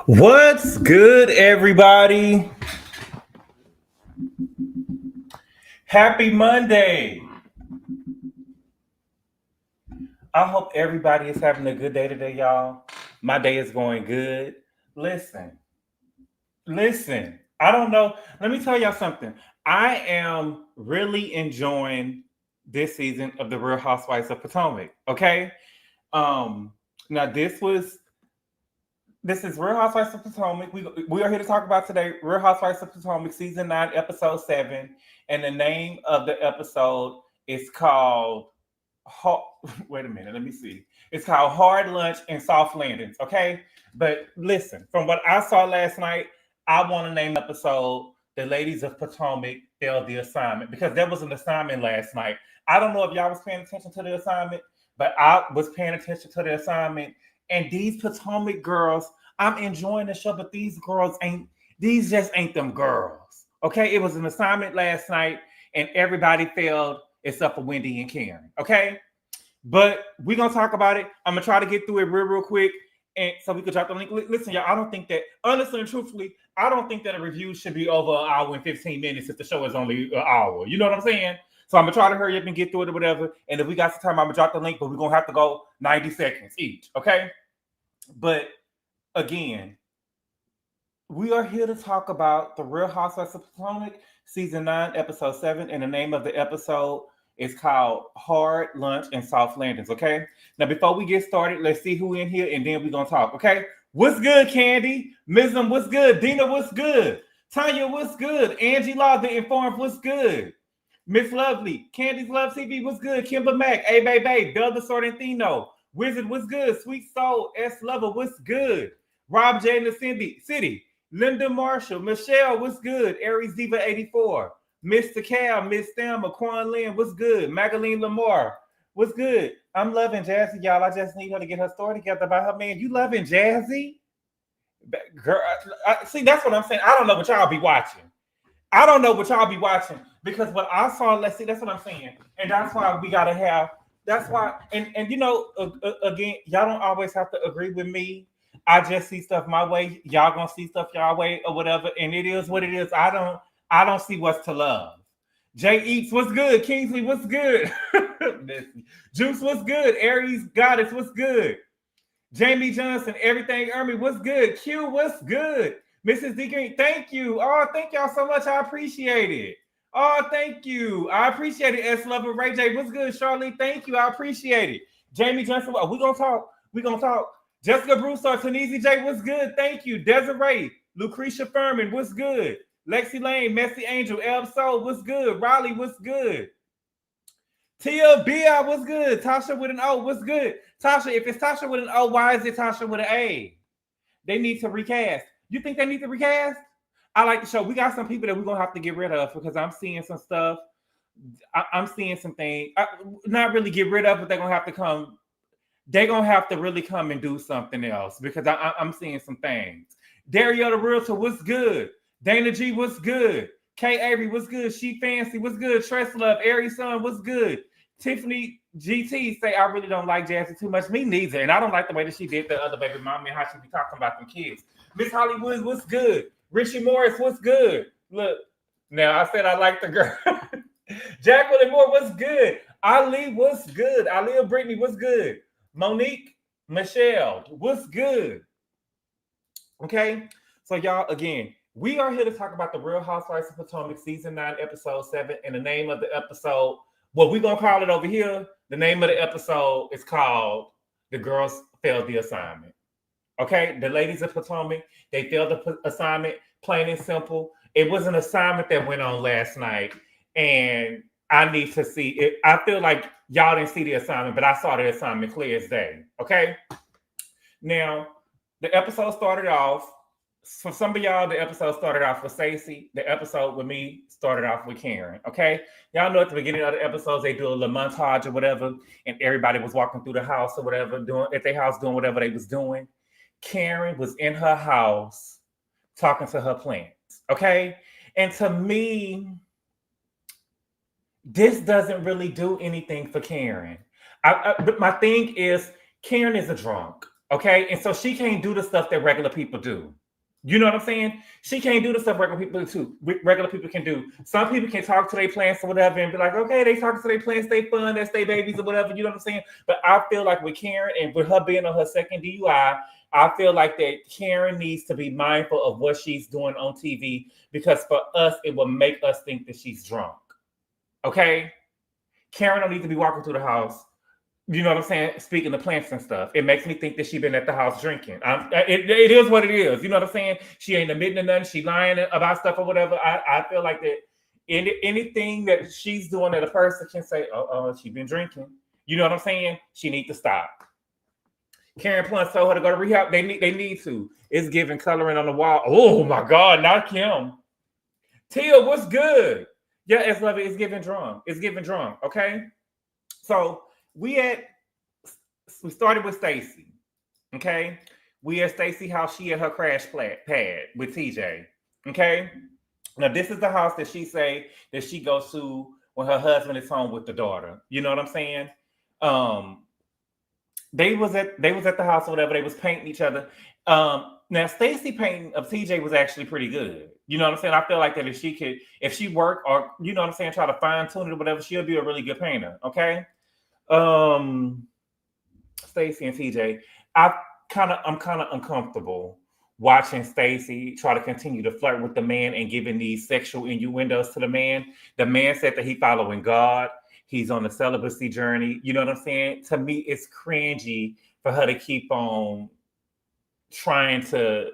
What's good, everybody? Happy Monday. I hope everybody is having a good day today, y'all. My day is going good. Listen, listen. I don't know. Let me tell y'all something. I am really enjoying this season of the Real Housewives of Potomac. Okay. Um, Now this is Real Housewives of Potomac. We are here to talk about today Real Housewives of Potomac season 9, episode 7, and the name of the episode is called. Wait a minute, let me see. It's called Hard Lunch and Soft Landings. Okay, but listen, from what I saw last night, I want to name the episode "The Ladies of Potomac Failed the Assignment" because there was an assignment last night. I don't know if y'all was paying attention to the assignment, but I was paying attention to the assignment. And these Potomac girls, I'm enjoying the show, but these girls ain't, these just ain't them girls. Okay, it was an assignment last night, and everybody failed except for Wendy and Karen. Okay, but we're gonna talk about it. I'm gonna try to get through it real quick, and so we could drop the link. Listen, y'all, I don't think that, honestly and truthfully, I don't think that a review should be over an hour and 15 minutes if the show is only an hour. You know what I'm saying? So I'm gonna try to hurry up and get through it or whatever. And if we got some time, I'm gonna drop the link, but we're gonna have to go 90 seconds each. Okay. But again, we are here to talk about the Real Housewives of Potomac, season 9, episode 7, and the name of the episode is called Hard Lunch and Soft Landings. Okay. Now, before we get started, let's see who in here, and then we're gonna talk. Okay. What's good, Candy? Mism, what's good? Dina, what's good? Tanya, what's good? Angie Law, the Informed, what's good? Miss Lovely, Candy's Love TV, what's good? Kimber Mack, A Baby, Bell the Sorrentino, Wizard, what's good? Sweet Soul, S Lover, what's good? Rob J in the City, Linda Marshall, Michelle, what's good? Aries Diva 84, Mr. Cal, Miss Thelma, Quan Lynn, what's good? Magaline Lamar, what's good? I'm loving Jassi, y'all. I just need her to get her story together about her man. You loving Jassi? Girl, see, that's what I'm saying. I don't know what y'all be watching. I don't know what y'all be watching because what I saw, let's see, that's what I'm saying. And that's why we got to have, that's why, and you know, again, y'all don't always have to agree with me. I just see stuff my way. Y'all gonna see stuff y'all way or whatever. And it is what it is. I don't see what's to love. Jay Eats, what's good? Kingsley, what's good? Juice, what's good? Aries Goddess, what's good? Jamie Johnson, everything Ermy, what's good? Q, what's good? Mrs. D Green, thank you. Oh, thank y'all so much. I appreciate it. Oh, thank you. I appreciate it. S Lover Ray J, what's good? Charlie, thank you. I appreciate it. Jamie Johnson, we gonna talk. We gonna talk. Jessica Broussard, Tanisi J, what's good? Thank you. Desiree, Lucretia Furman, what's good? Lexi Lane, Messy Angel, Elb Soul, what's good? Riley, what's good? Tia B.I., what's good? Tasha with an O, what's good? Tasha, if it's Tasha with an O, why is it Tasha with an A? They need to recast. You think they need to recast? I like the show. We got some people that we're going to have to get rid of because I'm seeing some stuff. I'm seeing some things. Not really get rid of, but they're going to have to come. They're going to have to really come and do something else because I'm seeing some things. Dario the Realtor, what's good? Dana G, what's good? Kay Avery, what's good? She Fancy, what's good? Tress Love, Aries Son, what's good? Tiffany GT say I really don't like Jassi too much. Me neither. And I don't like the way that she did the other baby mommy and how she be talking about them kids. Miss Hollywood, what's good? Richie Morris, what's good? Look, now I said I like the girl. Jacqueline Moore, what's good? Ali, what's good? Ali Brittany, what's good? Monique, Michelle, what's good? Okay, so y'all, again, we are here to talk about the Real Housewives of Potomac, season 9, episode 7, and the name of the episode, what we're going to call it over here, the name of the episode is called The Girls Failed the Assignment. Okay, the ladies of Potomac, they failed the assignment, plain and simple. It was an assignment that went on last night, and I need to see it. I feel like y'all didn't see the assignment, but I saw the assignment clear as day. Okay, now the episode started off. For some of y'all, the episode started off with Stacey. The episode with me started off with Karen. Okay, y'all know at the beginning of the episodes they do a little montage or whatever, and everybody was walking through the house or whatever, doing at their house doing whatever they was doing. Karen was in her house talking to her plants. Okay, and to me, this doesn't really do anything for Karen. But my thing is, Karen is a drunk. Okay, and so she can't do the stuff that regular people do. You know what I'm saying? She can't do the stuff regular people do too. Regular people can do. Some people can talk to their plants or whatever and be like, okay, they talking to their plants, they fun, that's their babies or whatever. You know what I'm saying? But I feel like with Karen and with her being on her second DUI, I feel like that Karen needs to be mindful of what she's doing on TV because for us, it will make us think that she's drunk. Okay? Karen don't need to be walking through the house. You know what I'm saying? Speaking of plants and stuff, it makes me think that she been at the house drinking. It is what it is. You know what I'm saying? She ain't admitting to nothing. She lying about stuff or whatever. I feel like that anything that she's doing that a person can say, she been drinking. You know what I'm saying? She need to stop. Karen Plunge told her to go to rehab. They need to. It's giving coloring on the wall. Oh my God, not Kim. Tia, what's good? Yeah, it's lovely. It's giving drunk. It's giving drunk. Okay. So we started with Stacy. Okay. We at Stacy house. She at her crash pad with TJ. Okay. Now this is the house that she say that she goes to when her husband is home with the daughter. You know what I'm saying? They was at the house or whatever. They was painting each other. Now Stacy painting of TJ was actually pretty good. You know what I'm saying? I feel like that if she worked or you know what I'm saying, try to fine tune it or whatever, she'll be a really good painter. Okay. Stacy and TJ, I'm kind of uncomfortable watching Stacy try to continue to flirt with the man and giving these sexual innuendos to the man. The man said that he following God. He's on a celibacy journey. You know what I'm saying? To me, it's cringy for her to keep on trying to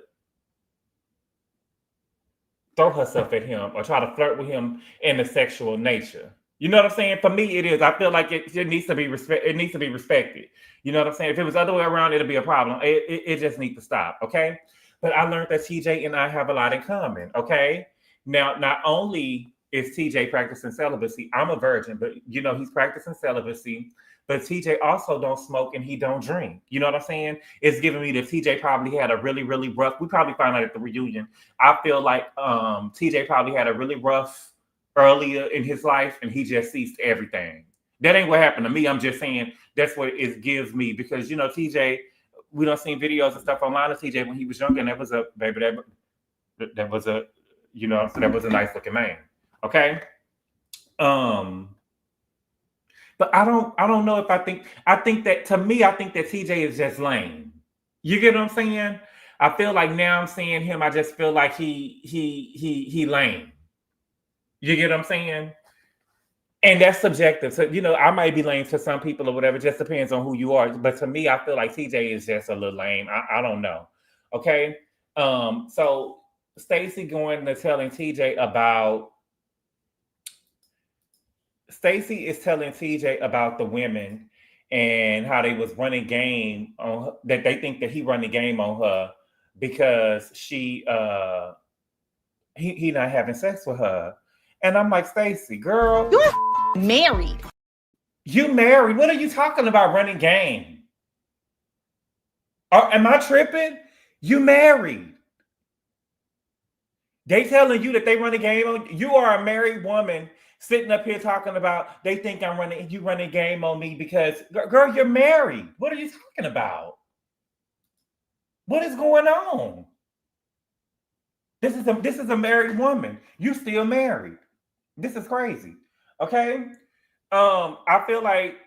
throw herself at him or try to flirt with him in a sexual nature. You know what I'm saying? For me, it is. I feel like it needs to be It needs to be respected. You know what I'm saying? If it was the other way around, it'll be a problem. It just needs to stop. Okay. But I learned that TJ and I have a lot in common. Okay. Now, not only is TJ practicing celibacy, I'm a virgin, but you know he's practicing celibacy. But TJ also don't smoke and he don't drink. You know what I'm saying? It's giving me that TJ probably had a really, really rough. We probably found out at the reunion. I feel like TJ probably had a really rough earlier in his life and he just ceased everything. That ain't what happened to me. I'm just saying that's what it gives me because you know TJ, we don't seen videos and stuff online of TJ when he was younger, and that was a baby that was a you know so that was a nice looking man. Okay. But I don't know if I think that to me, I think that TJ is just lame. You get what I'm saying? I feel like now I'm seeing him, I just feel like he lame. You get what I'm saying? And that's subjective. So, you know, I might be lame to some people or whatever. It just depends on who you are. But to me, I feel like TJ is just a little lame. I don't know. Okay. So Stacy going to telling TJ about Stacy is telling TJ about the women and how they was running game on her, that they think that he running game on her because he not having sex with her. And I'm like, Stacy, girl, you're married. You married? What are you talking about running game? Am I tripping? You married. They telling you that they run a game on you. Are a married woman sitting up here talking about they think you running game on me because girl, you're married. What are you talking about? What is going on? This is a married woman. You still married. This is crazy. Okay. I feel like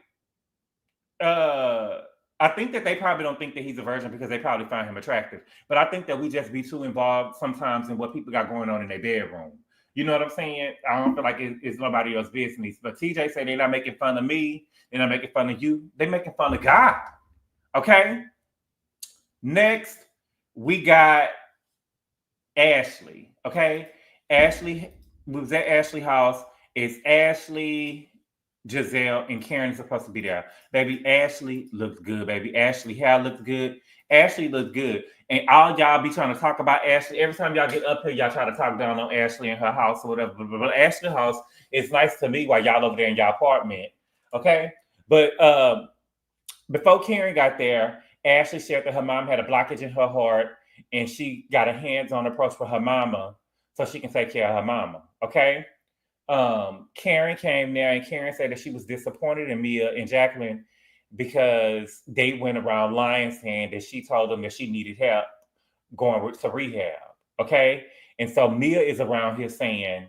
I think that they probably don't think that he's a virgin because they probably find him attractive. But I think that we just be too involved sometimes in what people got going on in their bedroom. You know what I'm saying? I don't feel like it's nobody else's business. But TJ say they're not making fun of me. They're not making fun of you. They're making fun of God. Okay? Next, we got Ashley. Okay? Ashley was at Ashley's house. It's Ashley, Giselle, and Karen is supposed to be there. Baby, Ashley looks good, baby. Ashley hair looks good. Ashley looks good. And all y'all be trying to talk about Ashley. Every time y'all get up here, y'all try to talk down on Ashley and her house or whatever. But Ashley's house is nice to me while y'all over there in y'all apartment. Okay? But before Karen got there, Ashley shared that her mom had a blockage in her heart and she got a hands-on approach for her mama so she can take care of her mama. Okay? Karen came there and Karen said that she was disappointed in Mia and Jacqueline because they went around lying saying that she told them that she needed help going to rehab. Okay. And so Mia is around here saying,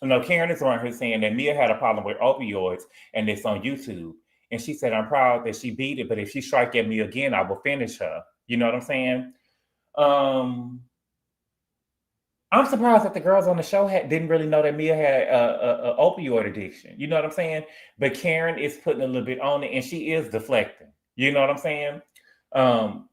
no, Karen is around here saying that Mia had a problem with opioids and it's on YouTube. And she said, I'm proud that she beat it, but if she strike at me again, I will finish her. You know what I'm saying? Um, I'm surprised that the girls on the show didn't really know that Mia had a opioid addiction. You know what I'm saying? But Karen is putting a little bit on it, and she is deflecting. You know what I'm saying? Um,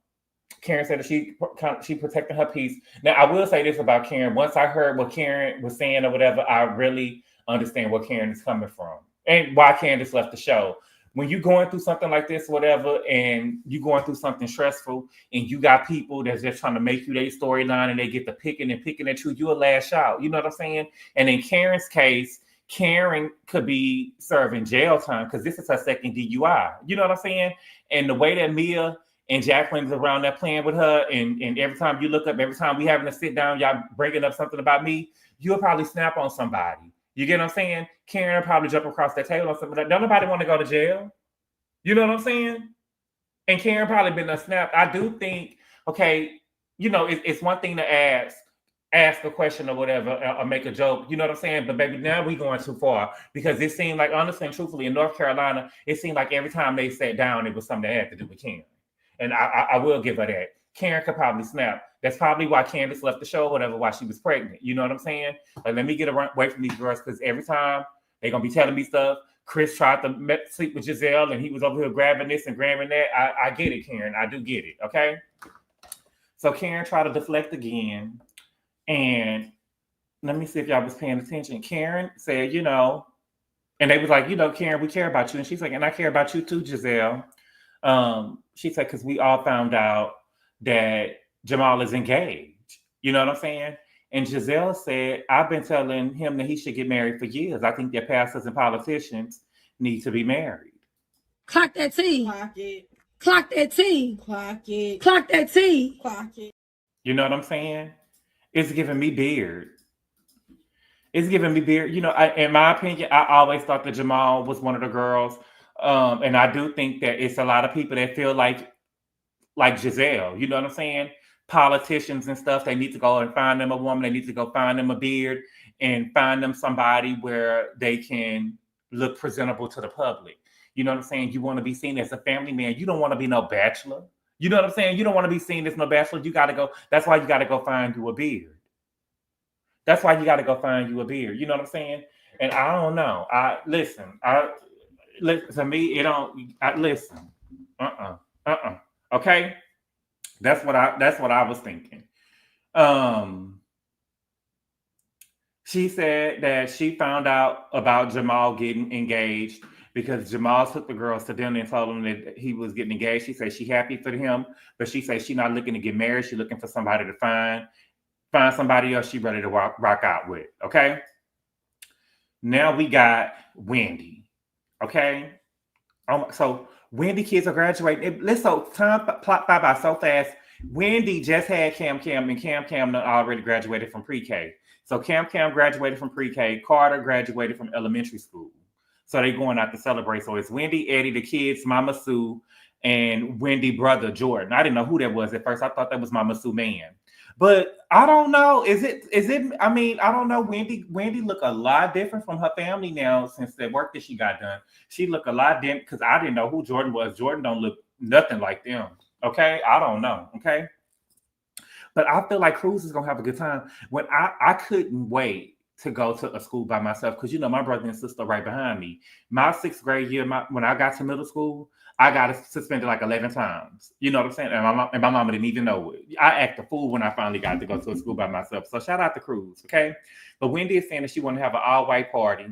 Karen said that she protected her peace. Now, I will say this about Karen. Once I heard what Karen was saying or whatever, I really understand where Karen is coming from and why Candace left the show. When you're going through something like this, whatever, and you're going through something stressful, and you got people that's just trying to make you their storyline, and they get to picking at you, you'll lash out. You know what I'm saying? And in Karen's case, Karen could be serving jail time because this is her second DUI. You know what I'm saying? And the way that Mia and Jacqueline's around there playing with her, and every time you look up, every time we having to sit down, y'all bringing up something about me, you'll probably snap on somebody. You get what I'm saying? Karen will probably jump across the table or something like that. Don't nobody want to go to jail. You know what I'm saying? And Karen probably been a snap. I do think, okay, it's one thing to ask a question or whatever, or make a joke. You know what I'm saying? But baby, now we going too far because it seemed like, honestly and truthfully, in North Carolina, it seemed like every time they sat down, it was something that had to do with Karen. And I will give her that. Karen could probably snap. That's probably why Candace left the show, whatever, while she was pregnant. You know what I'm saying? Like, let me get away from these girls because every time they're going to be telling me stuff. Chris tried to sleep with Giselle and he was over here grabbing this and grabbing that. I get it, Karen. I do get it. Okay. So Karen tried to deflect again. And let me see if y'all was paying attention. Karen said, and they was like, Karen, we care about you. And she's like, and I care about you too, Giselle. She said, because we all found out that Jamal is engaged. You know what I'm saying? And Giselle said, I've been telling him that he should get married for years. I think that pastors and politicians need to be married. Clock that T. Clock it. Clock that T. Clock it. Clock that T. Clock it. You know what I'm saying? It's giving me beard. It's giving me beard. In my opinion, I always thought that Jamal was one of the girls. And I do think that it's a lot of people that feel like Giselle. You know what I'm saying? Politicians and stuff, they need to go and find them a woman. They need to go find them a beard and find them somebody where they can look presentable to the public. You know what I'm saying? You want to be seen as a family man. You don't want to be no bachelor. You know what I'm saying? You don't want to be seen as no bachelor. You got to go. That's why you got to go find you a beard. That's why you got to go find you a beard. You know what I'm saying? And I don't know. To me, it don't. Listen. Okay. That's what I was thinking. She said that she found out about Jamal getting engaged because Jamal took the girls to dinner and told them that he was getting engaged. She said she happy for him, but she said she's not looking to get married. She's looking for somebody to find somebody else she's ready to rock out with. Okay. Now we got Wendy. Okay. So Wendy kids are graduating. Time fly by so fast. Wendy just had Cam, and Cam already graduated from pre-K. So Cam graduated from pre-K. Carter graduated from elementary school. So they going out to celebrate. So it's Wendy, Eddie, the kids, Mama Sue, and Wendy brother Jordan. I didn't know who that was at first. I thought that was Mama Sue man. But I don't know. Is it? I mean, I don't know. Wendy look a lot different from her family now since the work that she got done. She look a lot different because I didn't know who Jordan was. Jordan don't look nothing like them. Okay, I don't know. Okay, but I feel like Cruz is gonna have a good time. When I couldn't wait to go to a school by myself because my brother and sister right behind me. My 6th grade year, when I got to middle school, I got suspended like 11 times. You know what I'm saying? And my mama didn't even know it. I acted a fool when I finally got to go to a school by myself. So shout out to Cruz, okay? But Wendy is saying that she want to have an all-white party.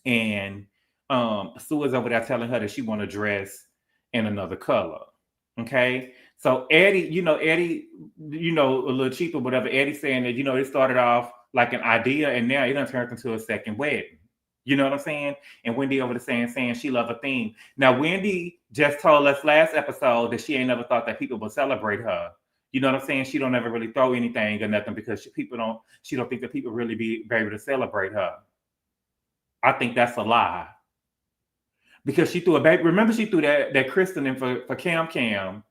And Sue is over there telling her that she want to dress in another color, okay? So Eddie, a little cheap or whatever. Eddie saying that, it started off like an idea and now it done turned into a second wedding. You know what I'm saying? And Wendy over there saying she love a theme. Now, Wendy just told us last episode that she ain't never thought that people would celebrate her. You know what I'm saying? She don't ever really throw anything or nothing because she don't think that people really be able to celebrate her. I think that's a lie. because she threw a baby. Remember, she threw that Kristen in for Cam.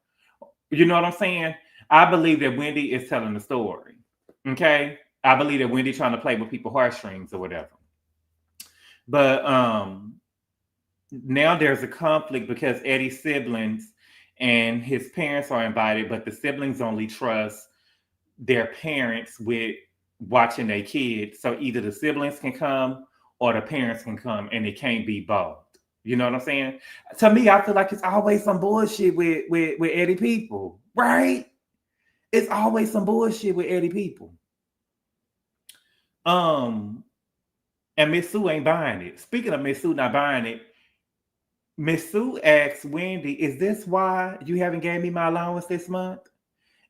You know what I'm saying? I believe that Wendy is telling the story. Okay, I believe that Wendy trying to play with people's heartstrings or whatever. But now there's a conflict because Eddie's siblings and his parents are invited, but the siblings only trust their parents with watching their kids. So either the siblings can come or the parents can come, and it can't be both. You know what I'm saying? To me, I feel like it's always some bullshit with Eddie people, right? It's always some bullshit with Eddie people. And Miss Sue ain't buying it. Speaking of Miss Sue not buying it, Miss Sue asked Wendy, "Is this why you haven't gave me my allowance this month?"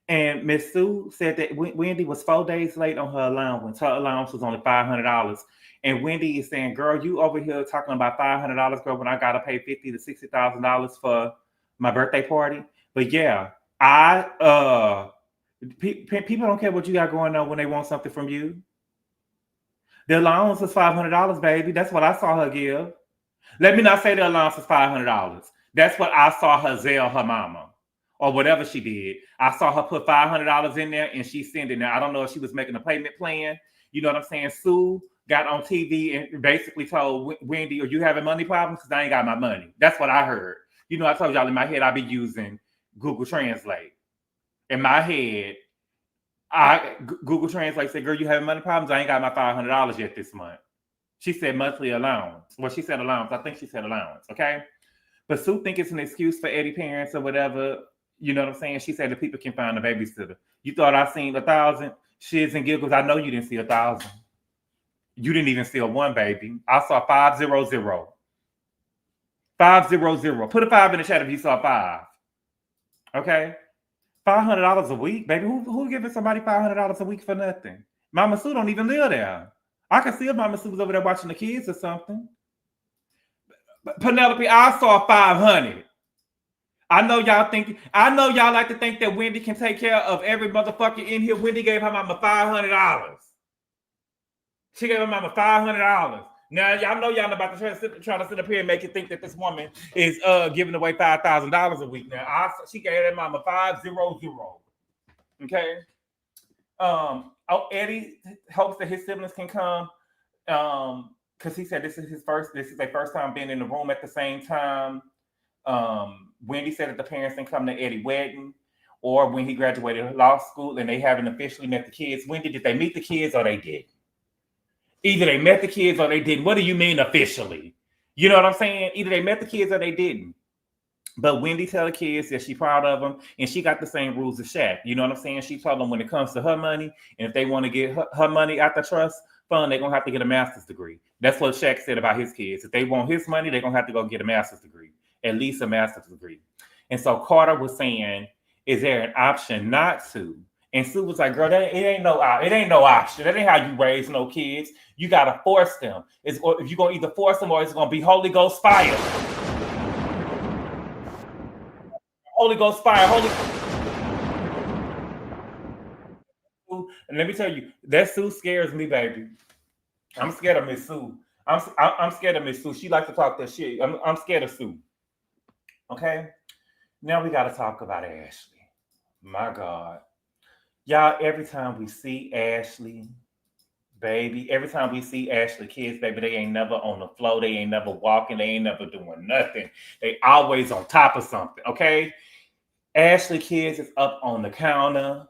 And Miss Sue said that Wendy was 4 days late on her allowance. Her allowance was only $500. And Wendy is saying, "Girl, you over here talking about $500, girl, when I gotta pay $50,000 to $60,000 for my birthday party." But yeah, people don't care what you got going on when they want something from you. The allowance was $500, baby. That's what I saw her give. Let me not say the allowance was $500. That's what I saw her Zelle her mama. Or whatever she did. I saw her put $500 in there and she sent it. Now, I don't know if she was making a payment plan. You know what I'm saying? Sue got on TV and basically told Wendy, "Are you having money problems? Because I ain't got my money." That's what I heard. You know, I told y'all in my head, I be using Google Translate. In my head, Google Translate said, "Girl, you having money problems? I ain't got my $500 yet this month." She said monthly allowance. Well, she said allowance. I think she said allowance. Okay. But Sue think it's an excuse for Eddie parents or whatever. You know what I'm saying? She said the people can find a babysitter. You thought I seen 1,000 shits and giggles. I know you didn't see 1,000. You didn't even see a one, baby. I saw 500. 500. Put a 5 in the chat if you saw 5. Okay? $500 a week, baby. Who giving somebody $500 a week for nothing? Mama Sue don't even live there. I can see if Mama Sue was over there watching the kids or something. Penelope, I saw 500. I know y'all like to think that Wendy can take care of every motherfucker in here. Wendy gave her mama $500. She gave her mama $500. Now y'all know y'all about to try to sit up here and make you think that this woman is giving away $5,000 a week. Now she gave her mama 500. Okay. Eddie hopes that his siblings can come. Because he said this is their first time being in the room at the same time. Wendy said that the parents didn't come to Eddie's wedding or when he graduated law school and they haven't officially met the kids. Wendy, did they meet the kids or they did? Either they met the kids or they didn't. What do you mean officially? You know what I'm saying? Either they met the kids or they didn't. But Wendy tell the kids that she's proud of them and she got the same rules as Shaq. You know what I'm saying? She told them when it comes to her money and if they want to get her money out the trust fund, they're going to have to get a master's degree. That's what Shaq said about his kids. If they want his money, they're going to have to go get a master's degree. At least a master's degree. And so Carter was saying, "Is there an option not to?" And Sue was like, "Girl, it ain't no option. That ain't how you raise no kids. You gotta force them. If you're gonna either force them or it's gonna be Holy Ghost fire. Holy Ghost fire. And let me tell you, that Sue scares me, baby. I'm scared of Miss Sue. I'm scared of Miss Sue. She likes to talk that shit. I'm scared of Sue. Okay, now we got to talk about Ashley. My God. Y'all, every time we see Ashley, baby, every time we see Ashley kids, baby, they ain't never on the floor. They ain't never walking. They ain't never doing nothing. They always on top of something, okay? Ashley kids is up on the counter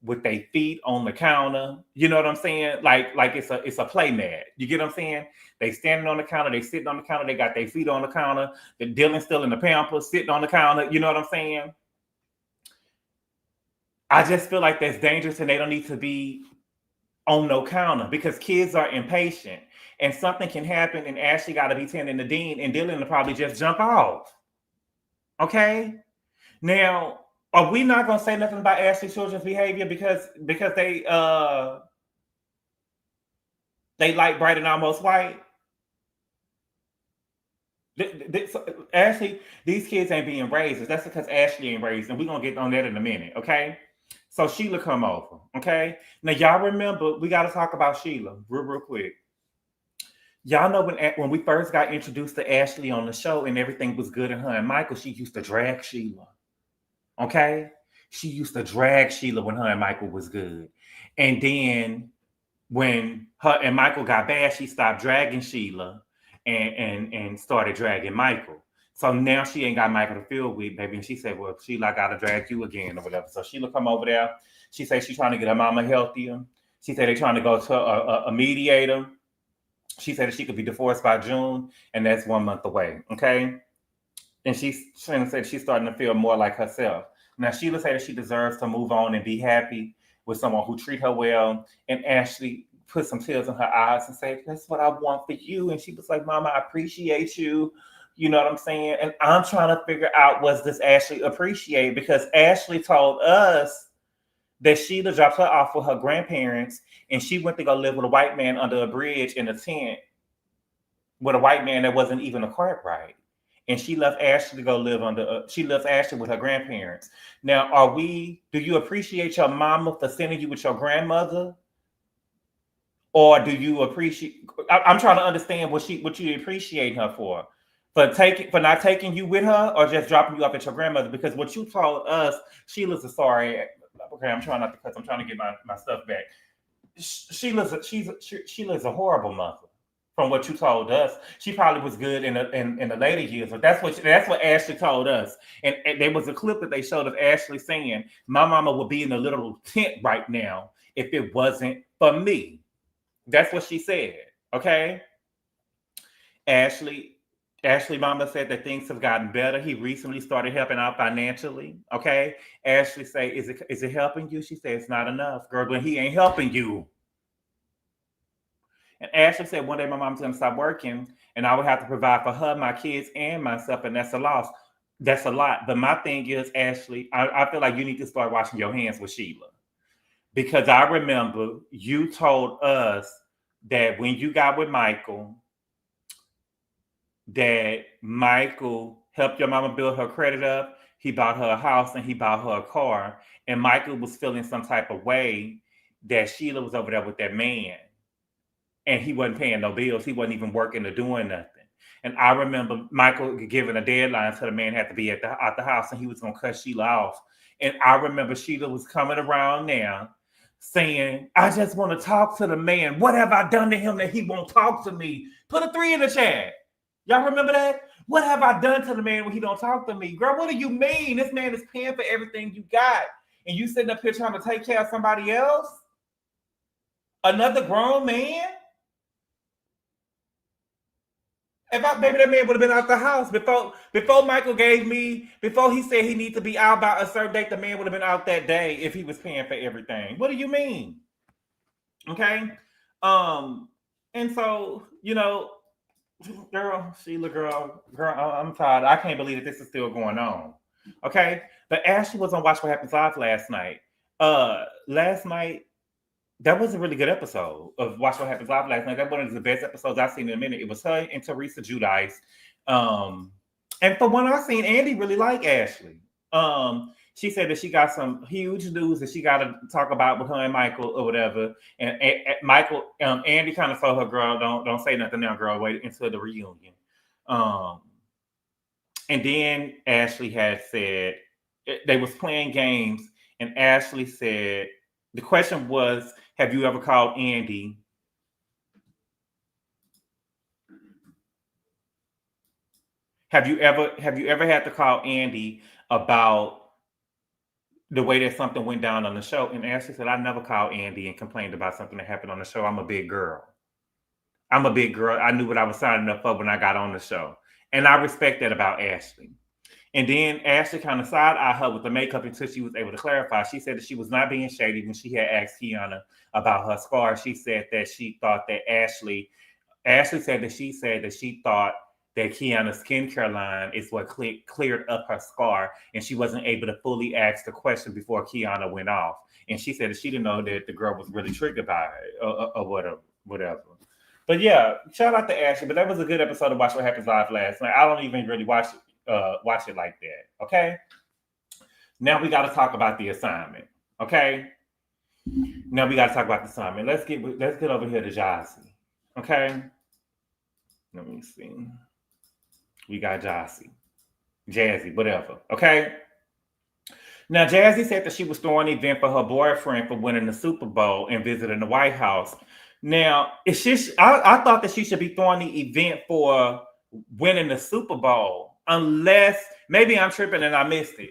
with their feet on the counter. You know what I'm saying? Like it's a play mat. You get what I'm saying? They standing on the counter, they sitting on the counter, they got their feet on the counter, they're Dylan still in the Pampers, sitting on the counter. You know what I'm saying? I just feel like that's dangerous and they don't need to be on no counter because kids are impatient and something can happen and Ashley got to be tending the Dean and Dylan will probably just jump off. Okay? Now, are we not going to say nothing about Ashley's children's behavior because they light bright and almost white? Ashley, these kids ain't being raised. That's because Ashley ain't raised, and we're gonna get on that in a minute, okay? So Sheila come over, okay? Now y'all remember we got to talk about Sheila real quick. Y'all know when we first got introduced to Ashley on the show and everything was good in her and Michael, she used to drag Sheila. Okay? She used to drag Sheila when her and Michael was good. And then when her and Michael got bad, she stopped dragging Sheila and started dragging Michael. So now she ain't got Michael to feel with, baby. And she said, well, Sheila, I gotta drag you again or whatever. So Sheila come over there. She said she's trying to get her mama healthier. She said they're trying to go to a mediator. She said that she could be divorced by June, and that's 1 month away. Okay. And she said she's starting to feel more like herself. Now Sheila said that she deserves to move on and be happy with someone who treat her well. And Ashley put some tears in her eyes and said, "That's what I want for you." And she was like, "Mama, I appreciate you." You know what I'm saying? And I'm trying to figure out, was this Ashley appreciate? Because Ashley told us that Sheila dropped her off with her grandparents and she went to go live with a white man under a bridge in a tent with a white man that wasn't even a Cartwright. And she left Ashley to go live she left Ashley with her grandparents. Now, do you appreciate your mama for sending you with your grandmother? Or do you appreciate, I'm trying to understand what you appreciate her for. For not taking you with her or just dropping you off at your grandmother? Because what you told us, Sheila's a sorry. Okay, I'm trying not to cuss. I'm trying to get my stuff back. Sheila's a horrible mother. From what you told us, she probably was good in the later years, but that's what Ashley told us. And there was a clip that they showed of Ashley saying, "My mama would be in a little tent right now if it wasn't for me." That's what she said. Okay, Ashley mama said that things have gotten better. He recently started helping out financially. Okay. Ashley say, is it helping you? She said, it's not enough, girl, but he ain't helping you. And Ashley said one day my mom's gonna stop working and I would have to provide for her, my kids, and myself, and that's a loss. That's a lot. But my thing is, Ashley, I feel like you need to start washing your hands with Sheila. Because I remember you told us that when you got with Michael, that Michael helped your mama build her credit up. He bought her a house and he bought her a car. And Michael was feeling some type of way that Sheila was over there with that man. And he wasn't paying no bills. He wasn't even working or doing nothing. And I remember Michael giving a deadline so the man had to be at the house and he was going to cut Sheila off. And I remember Sheila was coming around now saying, I just want to talk to the man. What have I done to him that he won't talk to me? Put a 3 in the chat. Y'all remember that? What have I done to the man when he don't talk to me? Girl, what do you mean? This man is paying for everything you got. And you sitting up here trying to take care of somebody else? Another grown man? Maybe that man would have been out the house before Michael before he said he needs to be out by a certain date, the man would have been out that day if he was paying for everything. What do you mean? Okay. And so, girl, Sheila, girl, I'm tired. I can't believe that this is still going on. Okay. But Ashley was on Watch What Happens Live last night. Last night, that was a really good episode of Watch What Happens Live last night. That one of the best episodes I've seen in a minute. It was her and Teresa Giudice. And from what I've seen, Andy really liked Ashley. She said that she got some huge news that she got to talk about with her and Michael or whatever. And Michael, Andy kind of told her, girl, don't say nothing now, girl. Wait until the reunion. And then Ashley had said they was playing games, and Ashley said the question was, have you ever called Andy? Have you ever had to call Andy about the way that something went down on the show? And Ashley said, I never called Andy and complained about something that happened on the show. I'm a big girl. I knew what I was signing up for when I got on the show. And I respect that about Ashley. And then Ashley kind of side-eyed her with the makeup until she was able to clarify. She said that she was not being shady when she had asked Kiana about her scar. She said that she thought that Ashley said that she thought that Kiana's skincare line is what cleared up her scar, and she wasn't able to fully ask the question before Kiana went off. And she said that she didn't know that the girl was really triggered by it or whatever. But yeah, shout out to Ashley. But that was a good episode of Watch What Happens Live last night. I don't even really watch it like that. Okay. Now we got to talk about the assignment. Okay. Now we got to talk about the assignment. Let's get over here to Jassi. Okay. Let me see. We got Jassi, whatever. Okay. Now, Jassi said that she was throwing an event for her boyfriend for winning the Super Bowl and visiting the White House. Now, I thought that she should be throwing the event for winning the Super Bowl, unless maybe I'm tripping and I missed it.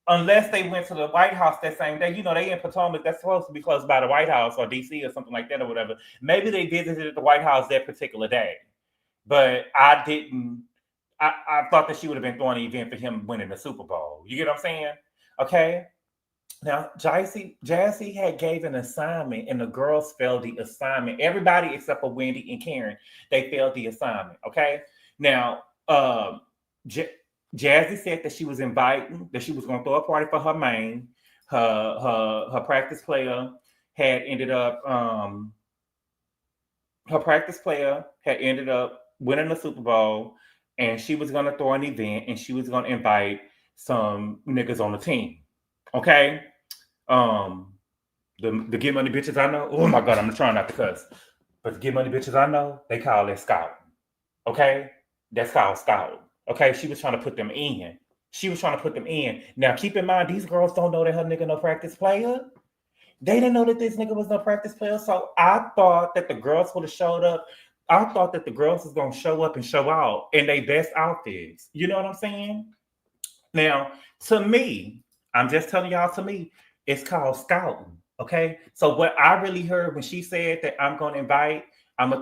Unless they went to the White House that same day. You know, they in Potomac, that's supposed to be close by the White House or DC or something like that or whatever. Maybe they visited the White House that particular day. But I didn't. I thought that she would have been throwing an event for him winning the Super Bowl. You get what I'm saying? Okay. Now, Jassi had gave an assignment, and the girls failed the assignment. Everybody except for Wendy and Karen, they failed the assignment. Okay. Now, Jassi said that she was inviting, that she was going to throw a party for her main. Her practice player had ended up. Her practice player had ended up winning the Super Bowl, and she was going to throw an event, and she was going to invite some niggas on the team. Okay. The Get Money bitches I know. Oh my God, I'm trying not to cuss. But the Get Money bitches I know, they call it scouting. Okay? That's called scouting. Okay? She was trying to put them in. Now, keep in mind, these girls don't know that her nigga no practice player. They didn't know that this nigga was no practice player. So I thought that the girls would have showed up. I thought that the girls was going to show up and show out in their best outfits. You know what I'm saying? Now, to me, I'm just telling y'all, to me, it's called scouting. Okay. So what I really heard when she said that I'm going to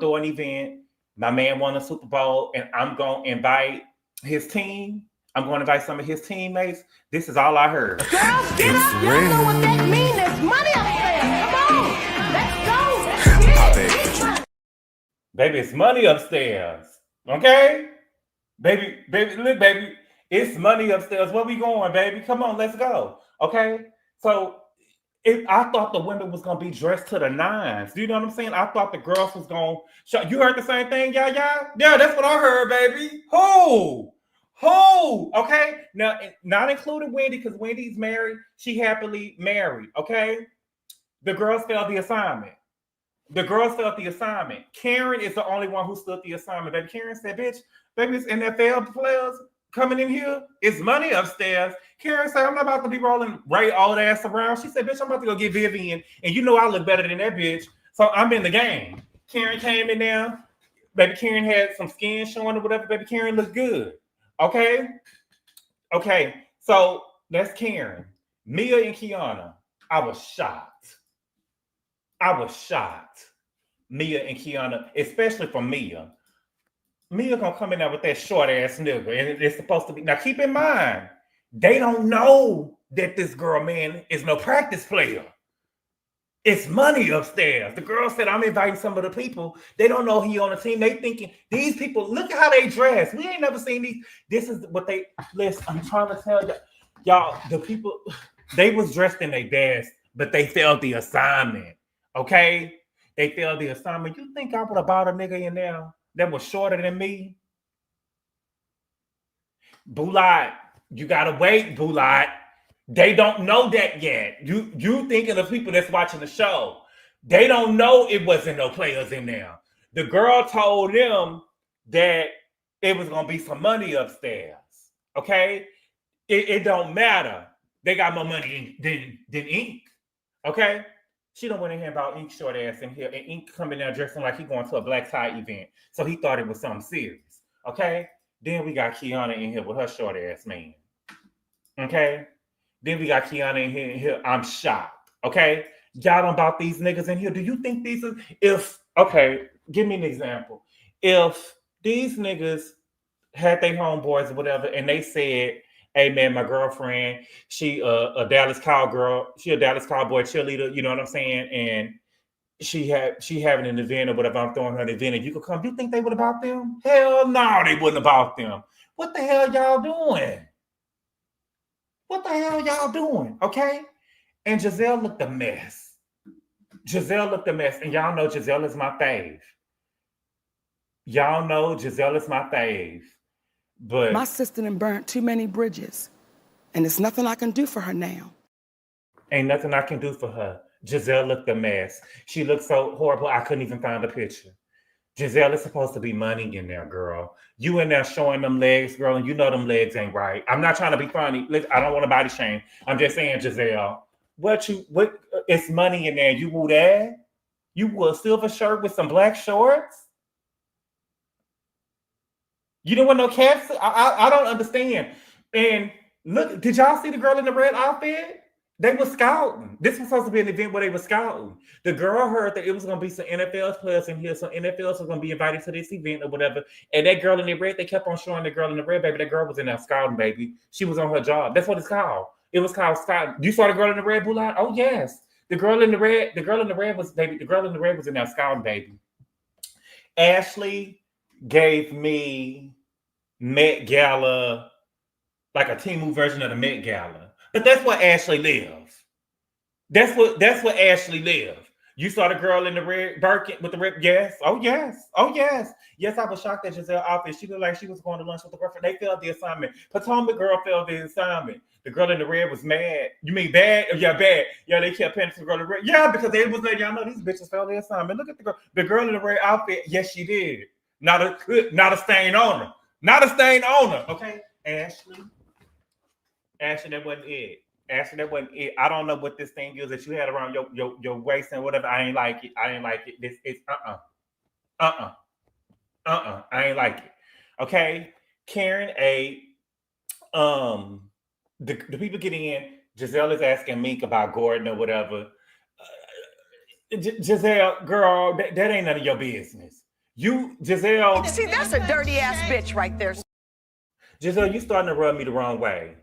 throw an event, my man won a Super Bowl, and I'm going to invite his team. I'm going to invite some of his teammates. This is all I heard. Girls, get up. Y'all know what that means. There's money upstairs. Come on. Let's go. Baby, it's money upstairs. Okay? Baby, look, baby. It's money upstairs. Where we going, baby? Come on, let's go. Okay? So I thought the women was gonna be dressed to the nines. Do you know what I'm saying? I thought the girls was gonna show. You heard the same thing, y'all? Yeah, that's what I heard, baby. Who? Okay. Now, not including Wendy, because Wendy's married. She happily married. Okay. The girls failed the assignment. Karen is the only one who stood the assignment. Baby, Karen said, "Bitch, baby, it's NFL players coming in here. It's money upstairs." Karen said, "I'm not about to be rolling Ray old ass around." She said, "Bitch, I'm about to go get Vivian, and you know I look better than that bitch, so I'm in the game." Karen came in there. Baby Karen had some skin showing or whatever. Baby Karen looked good. Okay. So that's Karen. Mia and Kiana. I was shocked. Mia and Kiana, especially for Mia. Mia gonna come in there with that short ass nigga, and it's supposed to be. Now keep in mind, they don't know that this girl, man, is no practice player. It's money upstairs. The girl said, "I'm inviting some of the people." They don't know he on the team. They thinking these people. Look at how they dress. We ain't never seen these. This is what they. Listen, I'm trying to tell y'all. The people, they was dressed in their best, but they failed the assignment. Okay, they failed the assignment. You think I would have bought a nigga in there that was shorter than me? Bulat, you gotta wait, Bulat. They don't know that yet. You thinking of people that's watching the show. They don't know it wasn't no players in there. The girl told them that it was gonna be some money upstairs. Okay? It don't matter. They got more money than Ink. Okay? She done went in here about Ink short ass in here, and Ink coming there dressing like he going to a black tie event. So he thought it was something serious. Okay? Then we got Kiana in here with her short ass man. Okay? Then we got Kiana in here. I'm shocked. Okay? Y'all don't about these niggas in here. Do you think these are give me an example. If these niggas had their homeboys or whatever, and they said, "Hey man, my girlfriend, she a Dallas Cowgirl, she a Dallas Cowboy cheerleader, you know what I'm saying? And she having an event or whatever, I'm throwing her an event, and you could come." You think they would about them? Hell no, they wouldn't about them. What the hell y'all doing? Okay? And Giselle looked a mess. And y'all know Giselle is my fave. But my sister done burnt too many bridges, and there's nothing I can do for her now. Ain't nothing I can do for her. Giselle looked a mess. She looked so horrible, I couldn't even find a picture. Giselle, is supposed to be money in there, girl. You in there showing them legs, girl, and you know them legs ain't right. I'm not trying to be funny. Listen, I don't want to body shame. I'm just saying, Giselle, what it's money in there. You woo that? You wore a silver shirt with some black shorts? You don't want no caps? I don't understand. And look, did y'all see the girl in the red outfit? They were scouting. This was supposed to be an event where they were scouting. The girl heard that it was going to be some NFL players in here. Some NFLs were going to be invited to this event or whatever. And that girl in the red, they kept on showing the girl in the red, baby. That girl was in there scouting, baby. She was on her job. That's what it's called. It was called scouting. You saw the girl in the red, Bulat? Oh, yes. The girl in the red was in there scouting, baby. Ashley gave me Met Gala, like a Temu version of the Met Gala. But that's where Ashley lives. That's what Ashley lives. You saw the girl in the red Birkin with the red. Yes. Oh, yes. Oh, yes. Yes, I was shocked at Giselle outfit. She looked like she was going to lunch with the girlfriend. They failed the assignment. Potomac girl failed the assignment. The girl in the red was mad. You mean bad? Yeah, bad. Yeah, they kept paying for the girl in the red. Yeah, because they was like, y'all know these bitches failed the assignment. Look at the girl. The girl in the red outfit. Yes, she did. Not a stain on her. Not a stain on her. Okay, Ashley, that wasn't it. Ashley, that wasn't it. I don't know what this thing is that you had around your waist and whatever. I ain't like it. This is I ain't like it. Okay, Karen A. The people getting in. Giselle is asking Meek about Gordon or whatever. Giselle, girl, that ain't none of your business. Giselle. See, that's a dirty ass bitch right there. Giselle, you starting to rub me the wrong way.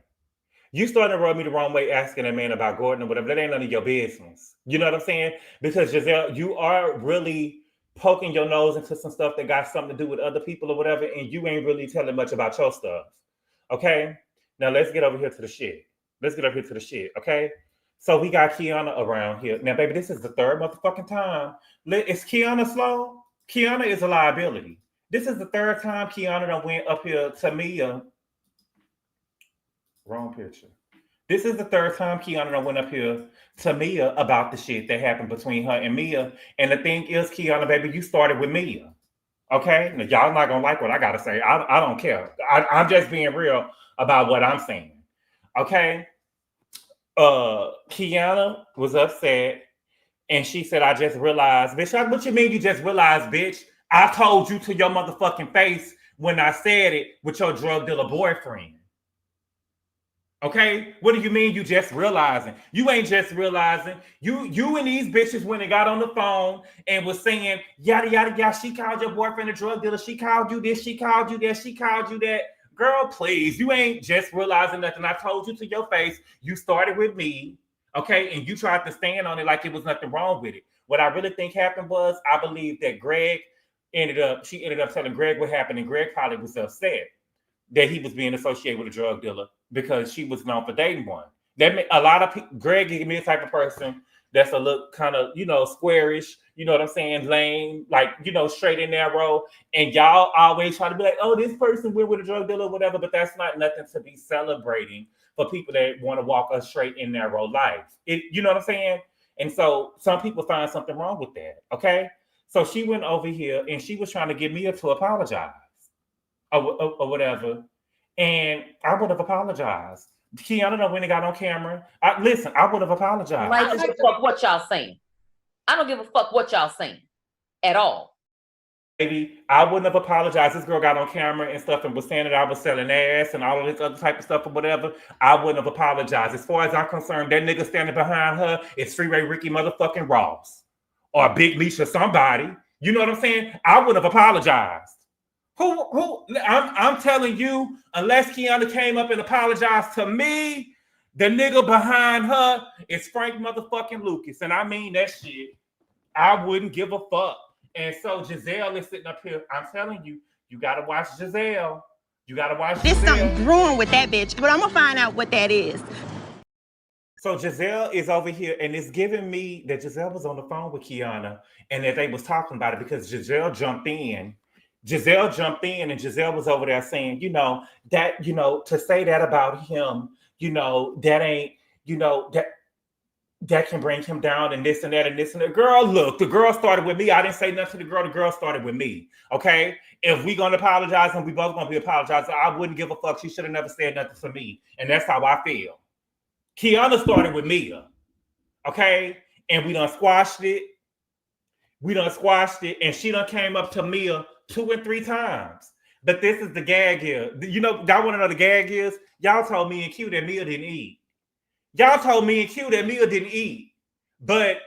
You starting to rub me the wrong way asking a man about Gordon or whatever. That ain't none of your business. You know what I'm saying? Because Giselle, you are really poking your nose into some stuff that got something to do with other people or whatever, and you ain't really telling much about your stuff. Okay? Now let's get over here to the shit. Okay? So we got Kiana around here. Now, baby, this is the third motherfucking time. Is Kiana slow? Kiana is a liability. This is the third time Kiana done went up here to Mia. Wrong picture. This is the third time Kiana done went up here to Mia about the shit that happened between her and Mia. And the thing is, Kiana, baby, you started with Mia. Okay? Now, y'all not gonna like what I gotta say. I don't care. I'm just being real about what I'm saying. Okay? Kiana was upset. And she said, I just realized, bitch, what you mean you just realized, bitch? I told you to your motherfucking face when I said it with your drug dealer boyfriend. Okay? What do you mean you just realizing? You ain't just realizing. You and these bitches when they got on the phone and was saying, yada, yada, yada, she called your boyfriend a drug dealer. She called you this, she called you that, she called you that. Girl, please, you ain't just realizing nothing. I told you to your face. You started with me. Okay, and you tried to stand on it like it was nothing wrong with it. What I really think happened was, I believe that she ended up telling Greg what happened, and Greg probably was upset that he was being associated with a drug dealer because she was known for dating one. That made a lot of people. Greg is me the type of person that's a look kind of, squarish, you know what I'm saying, lame, like, straight and narrow. And y'all always try to be like, oh, this person went with a drug dealer or whatever, but that's not nothing to be celebrating for people that want to walk a straight and narrow life. You know what I'm saying? And so some people find something wrong with that, okay? So she went over here and she was trying to get Mia to apologize or whatever. And I would have apologized. Kiana done when they got on camera. I would have apologized. I don't give a fuck what y'all saying. I don't give a fuck what y'all saying at all. Baby, I wouldn't have apologized. This girl got on camera and stuff and was saying that I was selling ass and all of this other type of stuff or whatever. I wouldn't have apologized. As far as I'm concerned, that nigga standing behind her is Freeway Ricky motherfucking Ross or Big Leash or somebody. You know what I'm saying? I would have apologized. I'm telling you, unless Kiana came up and apologized to me, the nigga behind her is Frank motherfucking Lucas. And I mean that shit. I wouldn't give a fuck. And so Giselle is sitting up here. I'm telling you, you got to watch Giselle. You got to watch There's Giselle. something brewing with that bitch, but I'm going to find out what that is. So Giselle is over here, and it's giving me that Giselle was on the phone with Kiana and that they was talking about it because Giselle jumped in. And Giselle was over there saying, to say that about him, that ain't, that that can bring him down and this and that and this and that. Girl, look, the girl started with me. I didn't say nothing to the girl. The girl started with me. Okay? If we gonna apologize and we both gonna be apologizing, I wouldn't give a fuck. She should have never said nothing for me. And that's how I feel. Kiana started with Mia. Okay? And we done squashed it. And she done came up to Mia 2 and 3 times. But this is the gag here. You know, y'all want to know the gag is? Y'all told me and Q that Mia didn't eat. But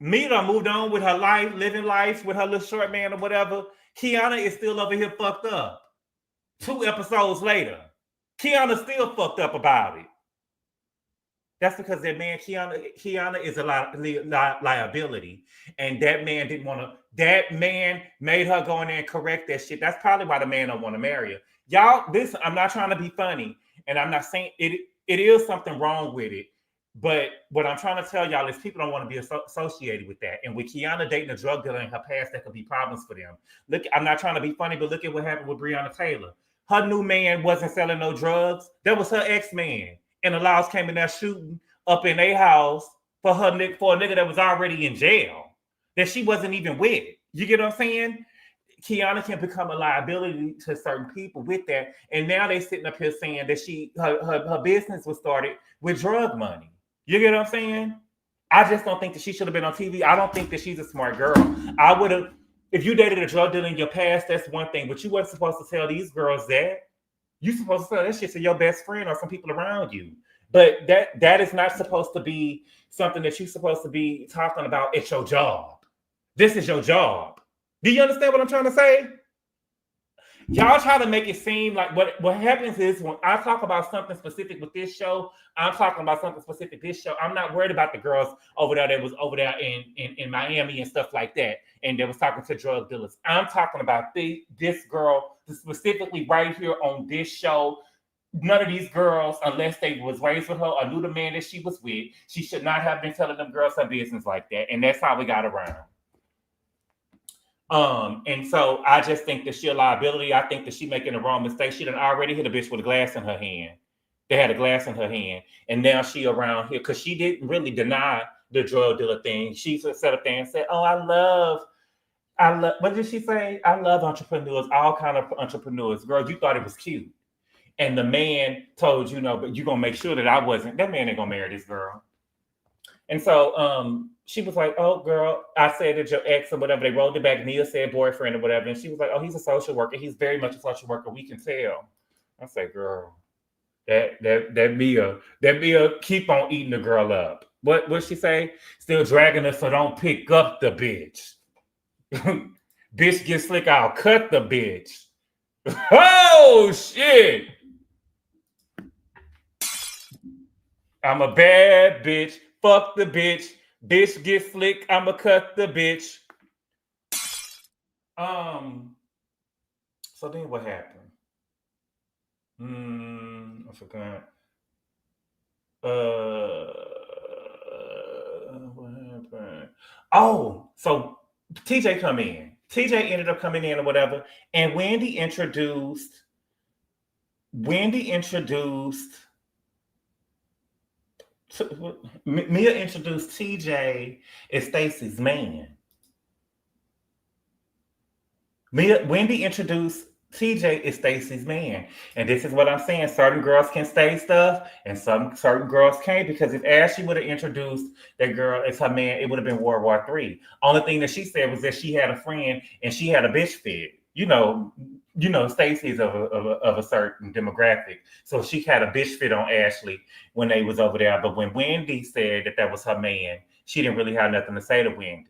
Mia done moved on with her life, living life with her little short man or whatever. Kiana is still over here fucked up. 2 episodes later. Kiana still fucked up about it. That's because that man, Kiana is a liability. And that man didn't want to, that man made her go in there and correct that shit. That's probably why the man don't want to marry her. Y'all, I'm not trying to be funny. And I'm not saying it is something wrong with it. But what I'm trying to tell y'all is people don't want to be associated with that. And with Kiana dating a drug dealer in her past, that could be problems for them. Look, I'm not trying to be funny, but look at what happened with Breonna Taylor. Her new man wasn't selling no drugs. That was her ex-man. And the laws came in there shooting up in their house for a nigga that was already in jail, that she wasn't even with. You get what I'm saying? Kiana can become a liability to certain people with that. And now they sitting up here saying that her business was started with drug money. You get what I'm saying? I just don't think that she should have been on TV. I don't think that she's a smart girl. I would have, if you dated a drug dealer in your past, that's one thing, but you weren't supposed to tell these girls that. You're supposed to tell that shit to your best friend or some people around you. But that is not supposed to be something that you're supposed to be talking about at your job. This is your job. Do you understand what I'm trying to say? Y'all try to make it seem like what happens is when I talk about something specific with this show, I'm talking about something specific this show. I'm not worried about the girls over there that was over there in Miami and stuff like that, and they was talking to drug dealers. I'm talking about this girl specifically right here on this show. None of these girls, unless they was raised with her or knew the man that she was with, she should not have been telling them girls her business like that. And that's how we got around. And so I just think that she a liability. I think that she making the wrong mistake. She done already hit a bitch with a glass in her hand. They had a glass in her hand. And now she around here because she didn't really deny the drug dealer thing. She sat up there and said, oh, I love, what did she say? I love entrepreneurs, all kind of entrepreneurs. Girl, you thought it was cute. And the man told you, no, but you're going to make sure that that man ain't going to marry this girl. And so she was like, oh, girl, I said that your ex or whatever. They rolled it back. Mia said boyfriend or whatever. And she was like, oh, he's a social worker. He's very much a social worker. We can tell. I said, girl, that Mia keep on eating the girl up. What'd she say? Still dragging her, so don't pick up the bitch. Bitch get slick, I'll cut the bitch. Oh, shit. I'm a bad bitch. Fuck the bitch. Bitch get slick. I'ma cut the bitch. So then what happened? I forgot. What happened? Oh, so TJ come in. TJ ended up coming in or whatever. And Wendy introduced Mia introduced TJ as Stacy's man. Wendy introduced TJ as Stacy's man. And this is what I'm saying. Certain girls can stay stuff and certain girls can't, because if Ashley would have introduced that girl as her man, it would have been World War III. Only thing that she said was that she had a friend and she had a bitch fit. You know, Stacey's of a certain demographic. So she had a bitch fit on Ashley when they was over there. But when Wendy said that was her man, she didn't really have nothing to say to Wendy.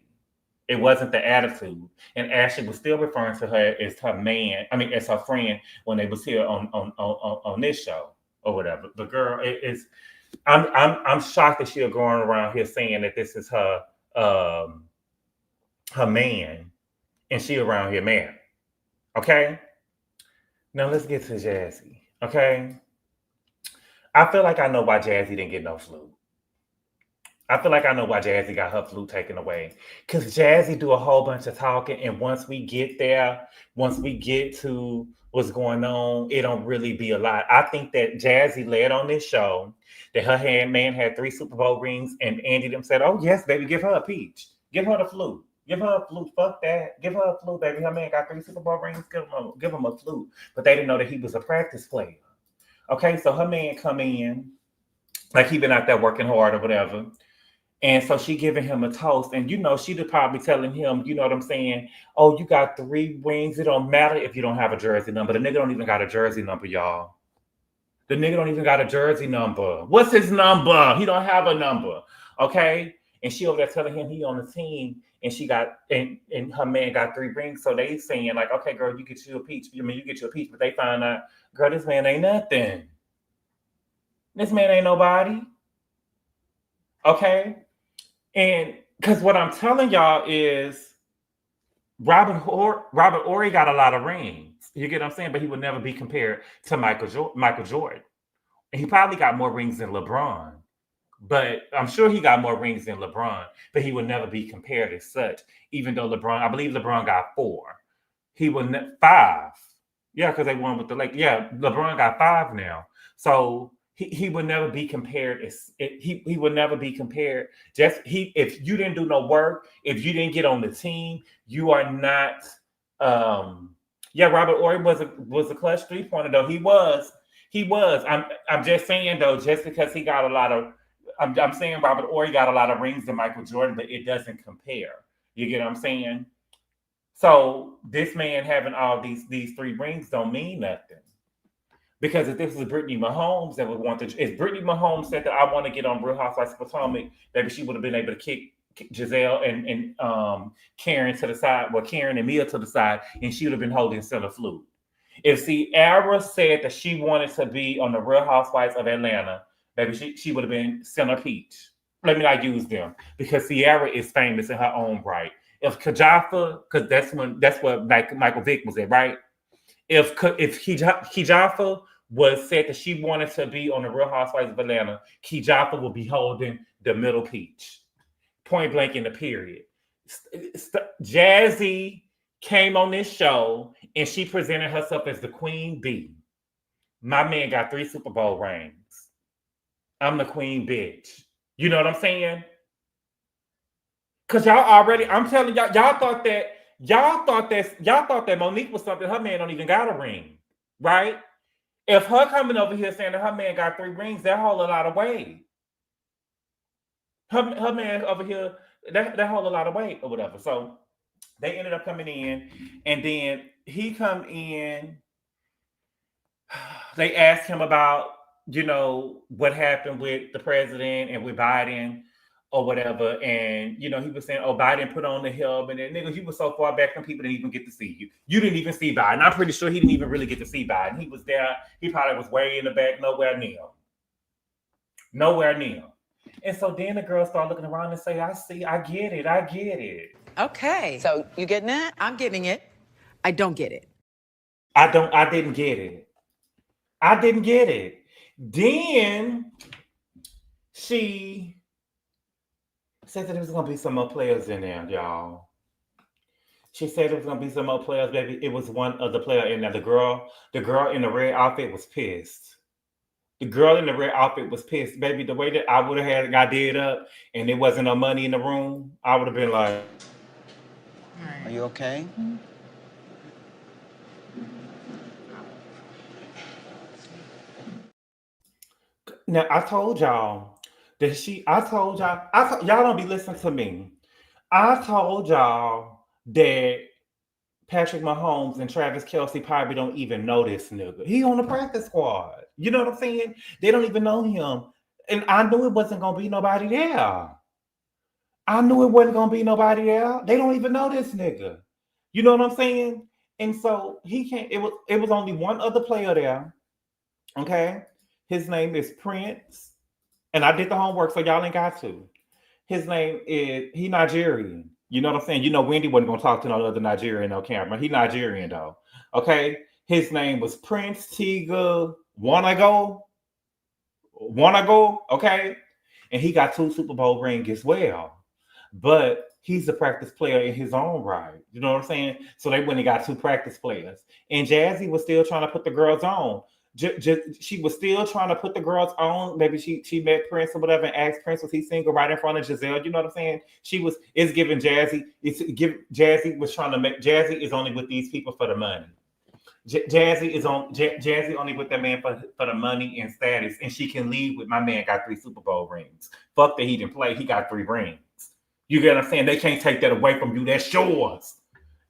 It wasn't the attitude. And Ashley was still referring to her as her man, as her friend when they was here on this show or whatever. The girl I'm shocked that she'll go around here saying that this is her man and she around here married. Okay? Now let's get to Jassi. Okay? I feel like I know why Jassi didn't get no flu. I feel like I know why Jassi got her flute taken away. Because Jassi do a whole bunch of talking, and once we get there, once we get to what's going on, it don't really be a lot. I think that Jassi led on this show that her man had 3 Super Bowl rings, and Andy them said, "Oh yes, baby, give her a peach. Give her the flute. Give her a flute. Fuck that. Give her a flute, baby. Her man got 3 Super Bowl rings. Give him a flute." But they didn't know that he was a practice player. Okay, so her man come in like he been out there working hard or whatever. And so she giving him a toast. And, she'd probably telling him, you know what I'm saying? "Oh, you got 3 rings. It don't matter if you don't have a jersey number." The nigga don't even got a jersey number, y'all. The nigga don't even got a jersey number. What's his number? He don't have a number. Okay? And she over there telling him he on the team. And she got, and her man got 3 rings. So they saying like, "Okay, girl, you get you a peach." You get you a peach. But they find out, girl, this man ain't nothing. This man ain't nobody. Okay? And because what I'm telling y'all is Robert Horry got a lot of rings. You get what I'm saying? But he would never be compared to Michael Jordan. And he probably got more rings than LeBron. But I'm sure he got more rings than LeBron. But he would never be compared as such. Even though I believe LeBron got 4. He would 5. Yeah, because they won with the Lakers. Yeah, LeBron got 5 now. So he would never be compared he would never be compared. If you didn't do no work, if you didn't get on the team, you are not. Robert Horry was a clutch 3-pointer though. He was. I'm just saying though, just because he got a lot of. I'm saying Robert Horry got a lot of rings than Michael Jordan, but it doesn't compare. You get what I'm saying? So this man having all these 3 rings don't mean nothing. Because if this was Brittany Mahomes that would want to, if Brittany Mahomes said that I want to get on Real Housewives of Potomac, maybe she would have been able to kick Giselle and Karen to the side, Karen and Mia to the side, and she would have been holding center flute. If Ciara said that she wanted to be on the Real Housewives of Atlanta, maybe she would have been center peach. Let me not use them because Ciara is famous in her own right. If Kajafa, because that's what Michael Vick was at, right? If Kajafa was said that she wanted to be on the Real Housewives of Atlanta, Kajafa will be holding the middle peach. Point blank in the period. Jassi came on this show and she presented herself as the queen bee. My man got 3 Super Bowl rings. I'm the queen bitch. You know what I'm saying? Because I'm telling y'all, y'all thought that Monique was something. Her man don't even got a ring, right? If her coming over here saying that her man got 3 rings, that hold a lot of weight. Her man over here, that hold a lot of weight or whatever. So they ended up coming in, and then he come in. They asked him about, what happened with the president and with Biden or whatever. And, he was saying, "Oh, Biden put on the helmet." And nigga, you were so far back from people didn't even get to see you. You didn't even see Biden. I'm pretty sure he didn't even really get to see Biden. He was there. He probably was way in the back, nowhere near. Nowhere near. And so then the girls start looking around and say, "I see, I get it. Okay. So you getting it? I'm getting it. I don't get it. I didn't get it. I didn't get it." Then she said that there was going to be some more players in there, y'all. She said there was going to be some more players, baby. It was one other player in there. The girl in the red outfit was pissed. The girl in the red outfit was pissed, baby. The way that I would have had got did up and there wasn't no money in the room, I would have been like, "Are you okay?" Now, I told y'all that y'all don't be listening to me. I told y'all that Patrick Mahomes and Travis Kelce probably don't even know this nigga. He on the practice squad. You know what I'm saying? They don't even know him. And I knew it wasn't going to be nobody there. I knew it wasn't going to be nobody there. They don't even know this nigga. You know what I'm saying? And so he can't, it was only one other player there. Okay? His name is Prince. And I did the homework, so y'all ain't got to. His name is, he Nigerian. You know what I'm saying? Wendy wasn't going to talk to no other Nigerian on camera. He Nigerian, though. Okay? His name was Prince Tiga Wanago. Okay? and he got 2 Super Bowl rings as well. But he's a practice player in his own right. You know what I'm saying? So they went and got 2 practice players. And Jassi was still trying to put the girls on. She was still trying to put the girls on. Maybe she met Prince or whatever and asked Prince was he single right in front of Giselle. You know what I'm saying? It's giving Jassi. Jassi was trying to make Jassi is only with these people for the money. Jassi only with that man for the money and status, and she can leave with my man got 3 Super Bowl rings. Fuck that he didn't play. He got 3 rings. You get what I'm saying? They can't take that away from you. That's yours.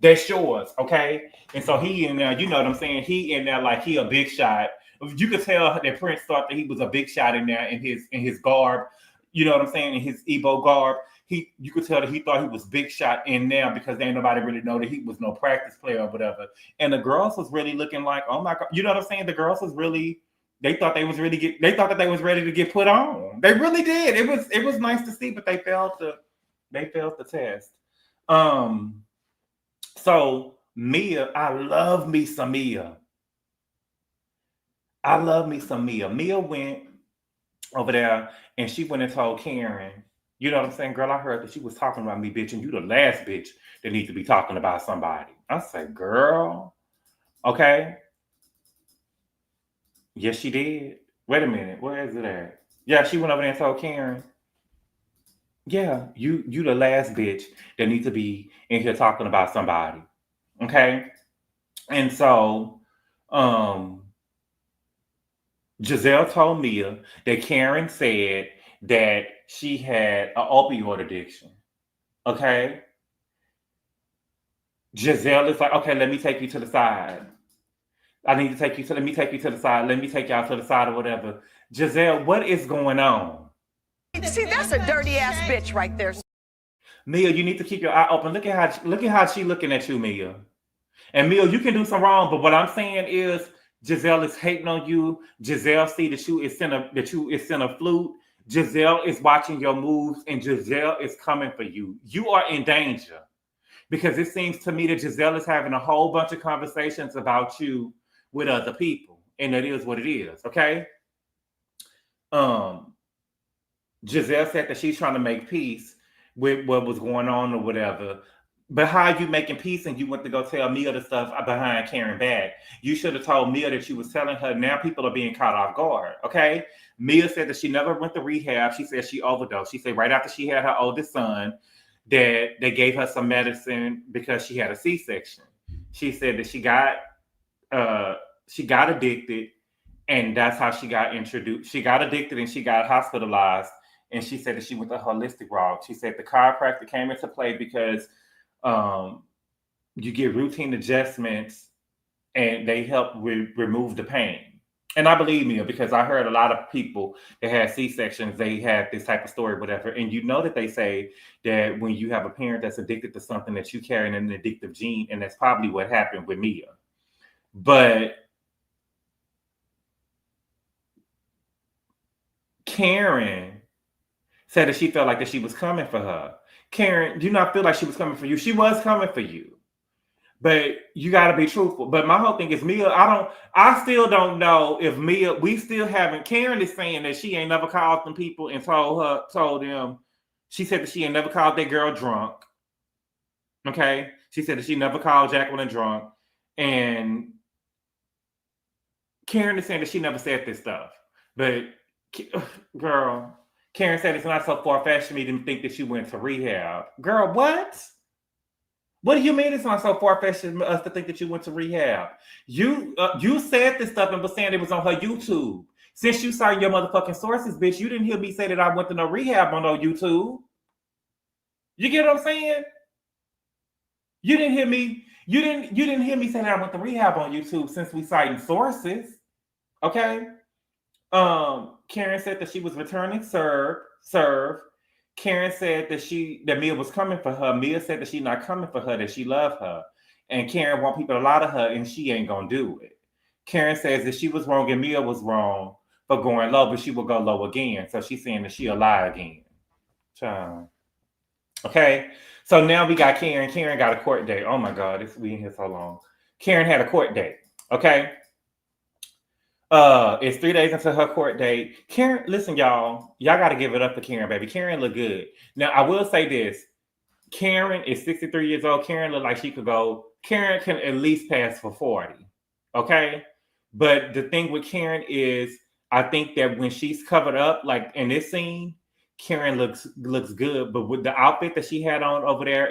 That's yours. Okay. And so he in there, you know what I'm saying? He in there like he a big shot. You could tell that Prince thought that he was a big shot in there in his garb. You know what I'm saying? In his Ebo garb. You could tell that he thought he was big shot in there because ain't nobody really know that he was no practice player or whatever. And the girls was really looking like, oh my God. You know what I'm saying? The girls was really, they thought that they was ready to get put on. They really did. It was nice to see, but they failed the test. So Mia, I love me some Mia. Mia went over there and she went and told Karen, you know what I'm saying? Girl, I heard that she was talking about me, bitch, and you the last bitch that needs to be talking about somebody. I said, girl, okay. Yes, she did. Wait a minute. Where is it at? Yeah, she went over there and told Karen, yeah, you the last bitch that needs to be in here talking about somebody. Okay? And so Giselle told Mia that Karen said that she had an opioid addiction. Okay? Giselle is like, okay, let me take you to the side. Let me take you to the side. Let me take y'all to the side or whatever. Giselle, what is going on? See, that's a dirty ass bitch right there. Mia, you need to keep your eye open. Look at how she looking at you, Mia. And Mia, you can do some wrong, but what I'm saying is Giselle is hating on you. Giselle see that you is in a flute. Giselle is watching your moves, and Giselle is coming for you. You are in danger because it seems to me that Giselle is having a whole bunch of conversations about you with other people, and that is what it is. Okay. Giselle said that she's trying to make peace with what was going on or whatever. But how are you making peace and you went to go tell Mia the stuff behind Karen back? You should have told Mia that you was telling her. Now people are being caught off guard, okay? Mia said that she never went to rehab. She said she overdosed. She said right after she had her oldest son that they gave her some medicine because she had a C-section. She said that she got addicted, and that's how she got introduced. She got addicted and she got hospitalized, and she said that she went the holistic route. She said the chiropractor came into play because you get routine adjustments and they help remove the pain. And I believe me, because I heard a lot of people that had C-sections, they had this type of story, whatever. And you know that they say that when you have a parent that's addicted to something, that you carry an addictive gene, and that's probably what happened with Mia. But Karen said that she felt like that she was coming for her. Karen, do not feel like she was coming for you. She was coming for you. But you got to be truthful. But my whole thing is Mia, I still don't know if Mia, we still haven't, Karen is saying that she ain't never called them people and told them, she said that she ain't never called that girl drunk. Okay? She said that she never called Jacqueline drunk. And Karen is saying that she never said this stuff. But girl, Karen said it's not so far-fetched for me to think that she went to rehab. Girl, what? What do you mean it's not so far-fetched for us to think that you went to rehab? You said this stuff and was saying it was on her YouTube. Since you cited your motherfucking sources, bitch, you didn't hear me say that I went to no rehab on no YouTube. You get what I'm saying? You didn't hear me hear me say that I went to rehab on YouTube since we citing sources. Okay? Karen said that she was returning serve. Karen said that Mia was coming for her. Mia said that she's not coming for her, that she loved her. And Karen want people to lie to her, and she ain't gonna do it. Karen says that she was wrong and Mia was wrong for going low, but she will go low again. So she's saying that she'll lie again. Child. Okay, so now we got Karen. Karen got a court date. Oh my God, we in here so long. Karen had a court date. Okay. It's 3 days until her court date. Karen, listen, y'all got to give it up for Karen, baby. Karen look good. Now, I will say this. Karen is 63 years old. Karen look like she could go. Karen can at least pass for 40. Okay? But the thing with Karen is, I think that when she's covered up, like in this scene, Karen looks good. But with the outfit that she had on over there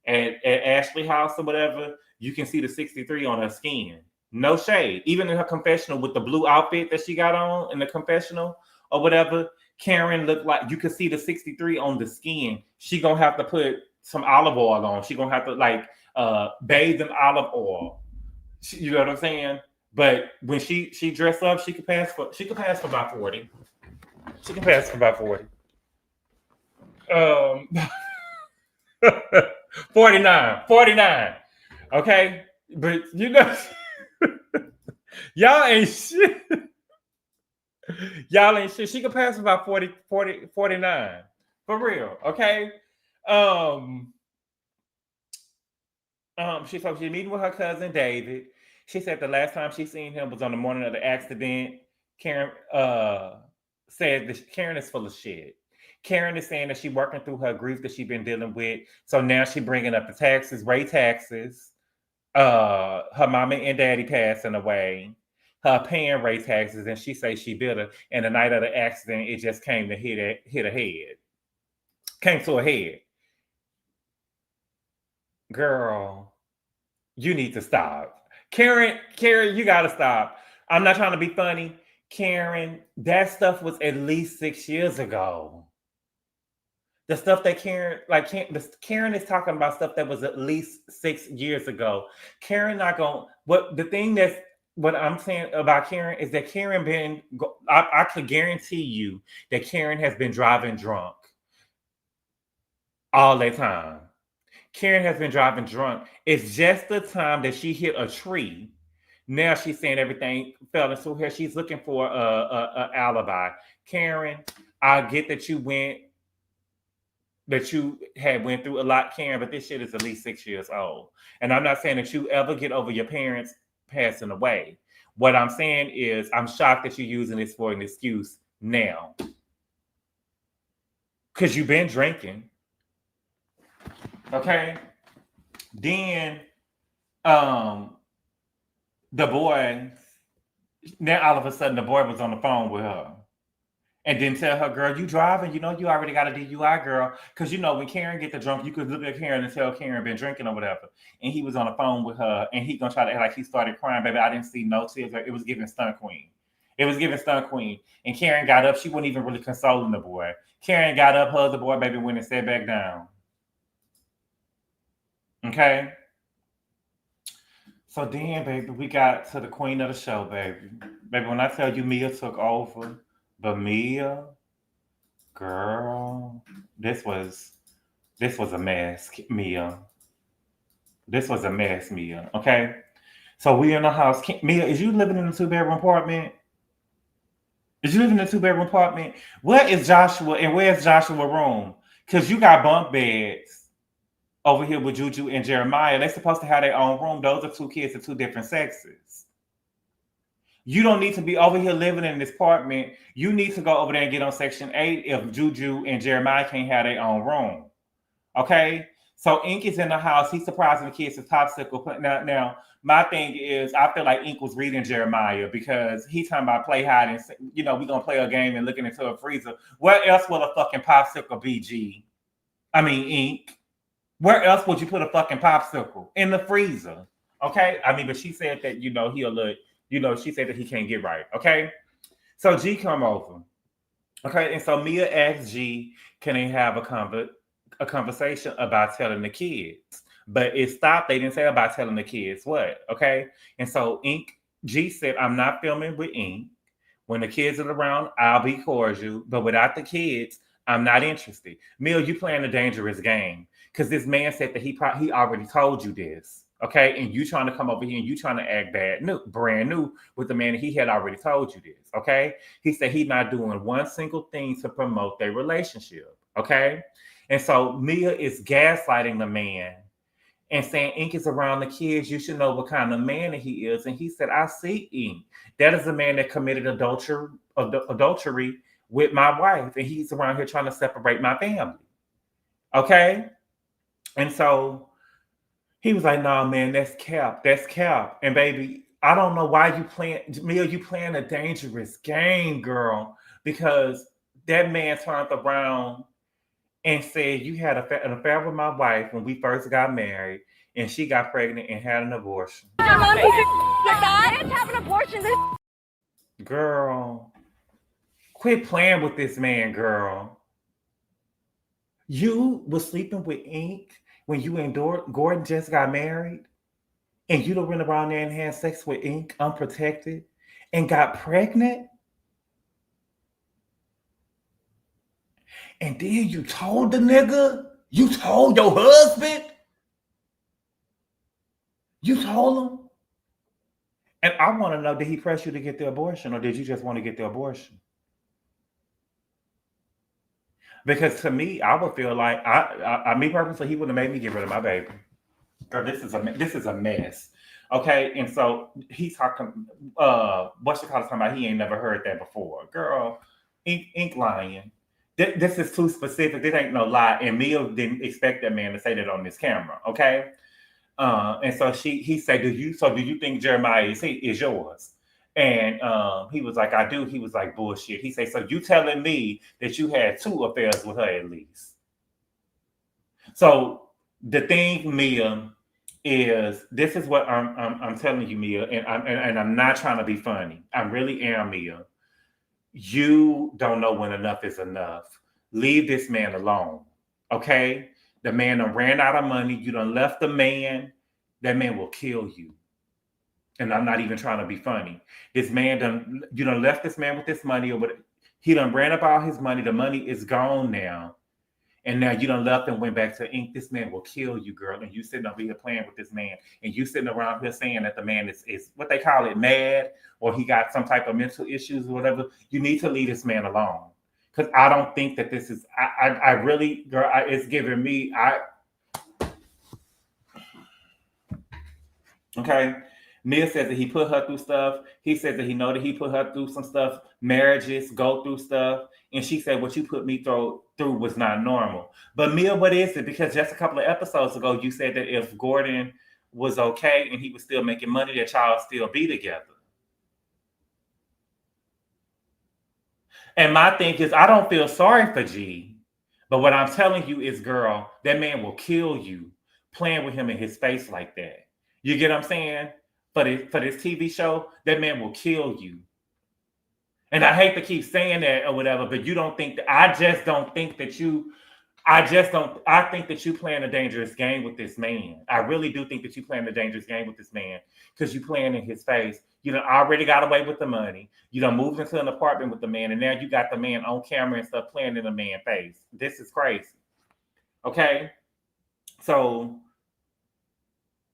at Ashley House or whatever, you can see the 63 on her skin. No shade. Even in her confessional with the blue outfit that she got on in the confessional or whatever, Karen looked like you could see the 63 on the skin. She gonna have to put some olive oil on. She gonna have to like bathe in olive oil. You know what I'm saying? But when she dressed up, she could pass for about 40. She can pass for about 40. 49. Okay, but you know. Y'all ain't shit. Y'all ain't shit. She could pass about 49. For real, okay? She's meeting with her cousin David. She said the last time she seen him was on the morning of the accident. Karen said that Karen is full of shit. Karen is saying that she's working through her grief that she's been dealing with. So now she's bringing up the taxes, taxes. Her mama and daddy passing away, her paying rate taxes, and she say she bitter. And the night of the accident, it just came to hit a head. Came to a head. Girl, you need to stop. Karen, you gotta stop. I'm not trying to be funny. Karen, that stuff was at least 6 years ago. The stuff that Karen is talking about stuff that was at least 6 years ago. Karen not going. What I'm saying about Karen is that Karen I could guarantee you that Karen has been driving drunk all the time. Karen has been driving drunk. It's just the time that she hit a tree. Now she's saying everything fell into her. She's looking for a alibi. Karen, I get that you had went through a lot, Karen, but this shit is at least 6 years old. And I'm not saying that you ever get over your parents passing away. What I'm saying is I'm shocked that you're using this for an excuse now. Because you've been drinking. Okay? Then the boy, now all of a sudden the boy was on the phone with her. And then tell her, girl, you driving, you already got a DUI, girl. Because, when Karen get the drunk, you could look at Karen and tell Karen been drinking or whatever. And he was on the phone with her, and he gonna try to act like he started crying. Baby, I didn't see no tears. It was giving stunt queen. And Karen got up. She wasn't even really consoling the boy. Karen got up, hugged the boy, baby, went and sat back down. Okay? So then, baby, we got to the queen of the show, baby. Baby, when I tell you Mia took over, but Mia, girl, this was a mess, Mia. This was a mess, Mia. Okay, so we in the house. Mia, is you living in a 2-bedroom apartment? Where is Joshua and where's Joshua's room? Because you got bunk beds over here with Juju and Jeremiah. They're supposed to have their own room. Those are 2 kids of 2 different sexes. You don't need to be over here living in this apartment. You need to go over there and get on Section 8 if Juju and Jeremiah can't have their own room. Okay? So Ink is in the house. He's surprising the kids with popsicle. Now, my thing is, I feel like Ink was reading Jeremiah because he's talking about play hide and, we're going to play a game and looking into a freezer. Where else will a fucking popsicle be, G? I mean, Ink. Where else would you put a fucking popsicle? In the freezer. Okay? I mean, but she said that, he'll look. She said that he can't get right. Okay. So G come over. Okay. And so Mia asked G, can they have a conversation about telling the kids? But it stopped. They didn't say about telling the kids what. Okay. And so G said, I'm not filming with Ink. When the kids are around, I'll be cordial. But without the kids, I'm not interested. Mia, you playing a dangerous game. Because this man said that he already told you this. Okay, and you trying to come over here and you trying to act brand new with the man he had already told you this. Okay, he said he's not doing one single thing to promote their relationship. Okay, and so Mia is gaslighting the man and saying Ink is around the kids. You should know what kind of man he is. And he said, I see Ink. That is a man that committed adultery with my wife. And he's around here trying to separate my family. Okay? And so he was like, nah, man, that's cap. That's cap. And baby, I don't know why you playing a dangerous game, girl, because that man turned around and said you had an affair with my wife when we first got married, and she got pregnant and had an abortion. I didn't have an abortion. Girl, quit playing with this man, girl. You was sleeping with Ink when you and Gordon just got married, and you don't run around there and had sex with Ink unprotected and got pregnant? And then you told the nigga? You told your husband? You told him? And I want to know, did he press you to get the abortion, or did you just want to get the abortion? Because to me, I would feel like, me personally, he would have made me get rid of my baby. Girl, this is a mess. Okay, and so he's talking, what's the talking about? He ain't never heard that before. Girl, Ink lying. This is too specific. This ain't no lie. And Mia didn't expect that man to say that on this camera. Okay. And so he said, do you think Jeremiah is yours? And he was like, I do. He was like, bullshit. He said, so you telling me that you had 2 affairs with her at least? So the thing, Mia, is this is what I'm telling you, Mia, and I'm not trying to be funny. I really am, Mia. You don't know when enough is enough. Leave this man alone, okay? The man done ran out of money. You done left the man. That man will kill you. And I'm not even trying to be funny. You done left this man with this money, or he done ran up all his money. The money is gone now. And now you done left and went back to Ink. This man will kill you, girl. And you sitting over here playing with this man. And you sitting around here saying that the man is what they call it, mad, or he got some type of mental issues or whatever. You need to leave this man alone. Because I don't think that this is, I really, girl, it's giving me, okay. Mia says that he put her through stuff. He said that he know that he put her through some stuff. Marriages go through stuff. And she said, what you put me through was not normal. But Mia, what is it? Because just a couple of episodes ago, you said that if Gordon was okay and he was still making money, that y'all still be together. And my thing is, I don't feel sorry for G. But what I'm telling you is, girl, that man will kill you playing with him in his face like that. You get what I'm saying? For this TV show, that man will kill you. And I hate to keep saying that or whatever, but you don't think that, I think that you playing a dangerous game with this man. I really do think that you playing a dangerous game with this man because you playing in his face. You done already got away with the money. You done moved into an apartment with the man, and now you got the man on camera and stuff playing in the man's face. This is crazy. Okay? So,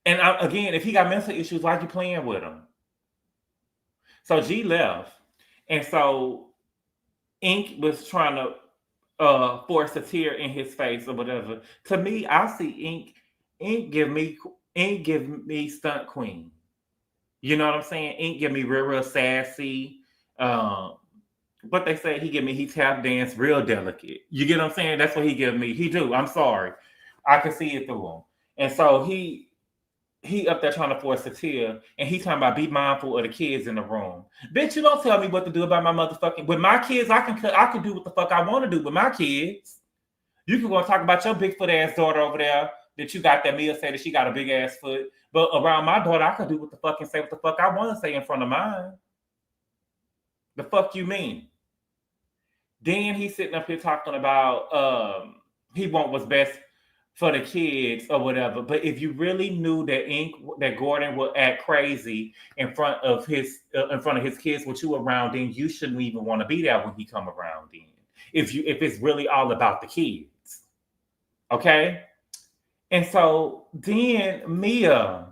and again, if he got mental issues, why you playing with him? So G left. And so Ink was trying to force a tear in his face or whatever. To me, I see Ink give me stunt queen. You know what I'm saying? Ink give me real sassy. What they say, he tap dance real delicate. You get what I'm saying? That's what he give me. He do. I'm sorry. I can see it through him. And so he up there trying to force a tear, and he talking about be mindful of the kids in the room. Bitch, you don't tell me what to do about my motherfucking. With my kids, I can do what the fuck I want to do with my kids. You can go and talk about your Bigfoot ass daughter over there that you got that Mia said that she got a big ass foot. But around my daughter, I can do what the fuck and say what the fuck I want to say in front of mine. The fuck you mean? Then he's sitting up here talking about he want what's best for the kids or whatever. But if you really knew that Gordon would act crazy in front of his kids with you around, then you shouldn't even want to be there when he come around. Then if it's really all about the kids, okay. And so then Mia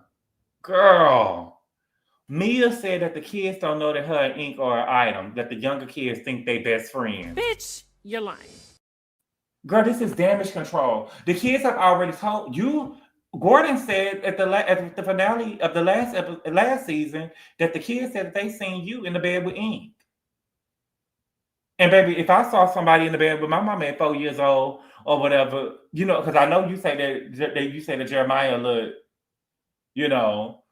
said that the kids don't know that her and Ink are an item, that the younger kids think they best friends. Bitch, you're lying. Girl, this is damage control. The kids have already told you Gordon said at the finale of the last season that the kids said that they seen you in the bed with Ink. And baby, if I saw somebody in the bed with my mama at 4 years old or whatever, because I know you say that you say that Jeremiah look, you know,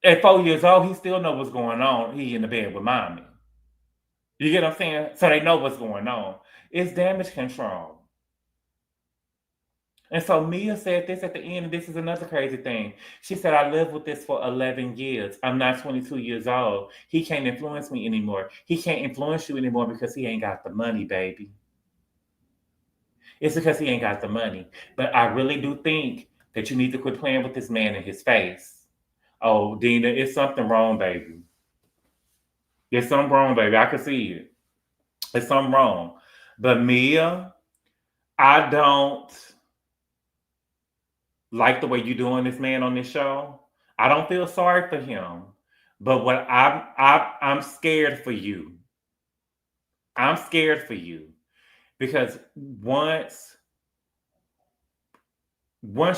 at 4 years old, he still know what's going on. He in the bed with mommy. You get what I'm saying? So they know what's going on. It's damage control. And so Mia said this at the end, and this is another crazy thing. She said, I lived with this for 11 years. I'm not 22 years old. He can't influence me anymore. He can't influence you anymore because he ain't got the money, baby. It's because he ain't got the money. But I really do think that you need to quit playing with this man in his face. Oh, Dina, it's something wrong, baby. There's something wrong, baby. I can see it. There's something wrong. But Mia, I don't like the way you're doing this man on this show. I don't feel sorry for him. But what I'm scared for you. I'm scared for you. Because once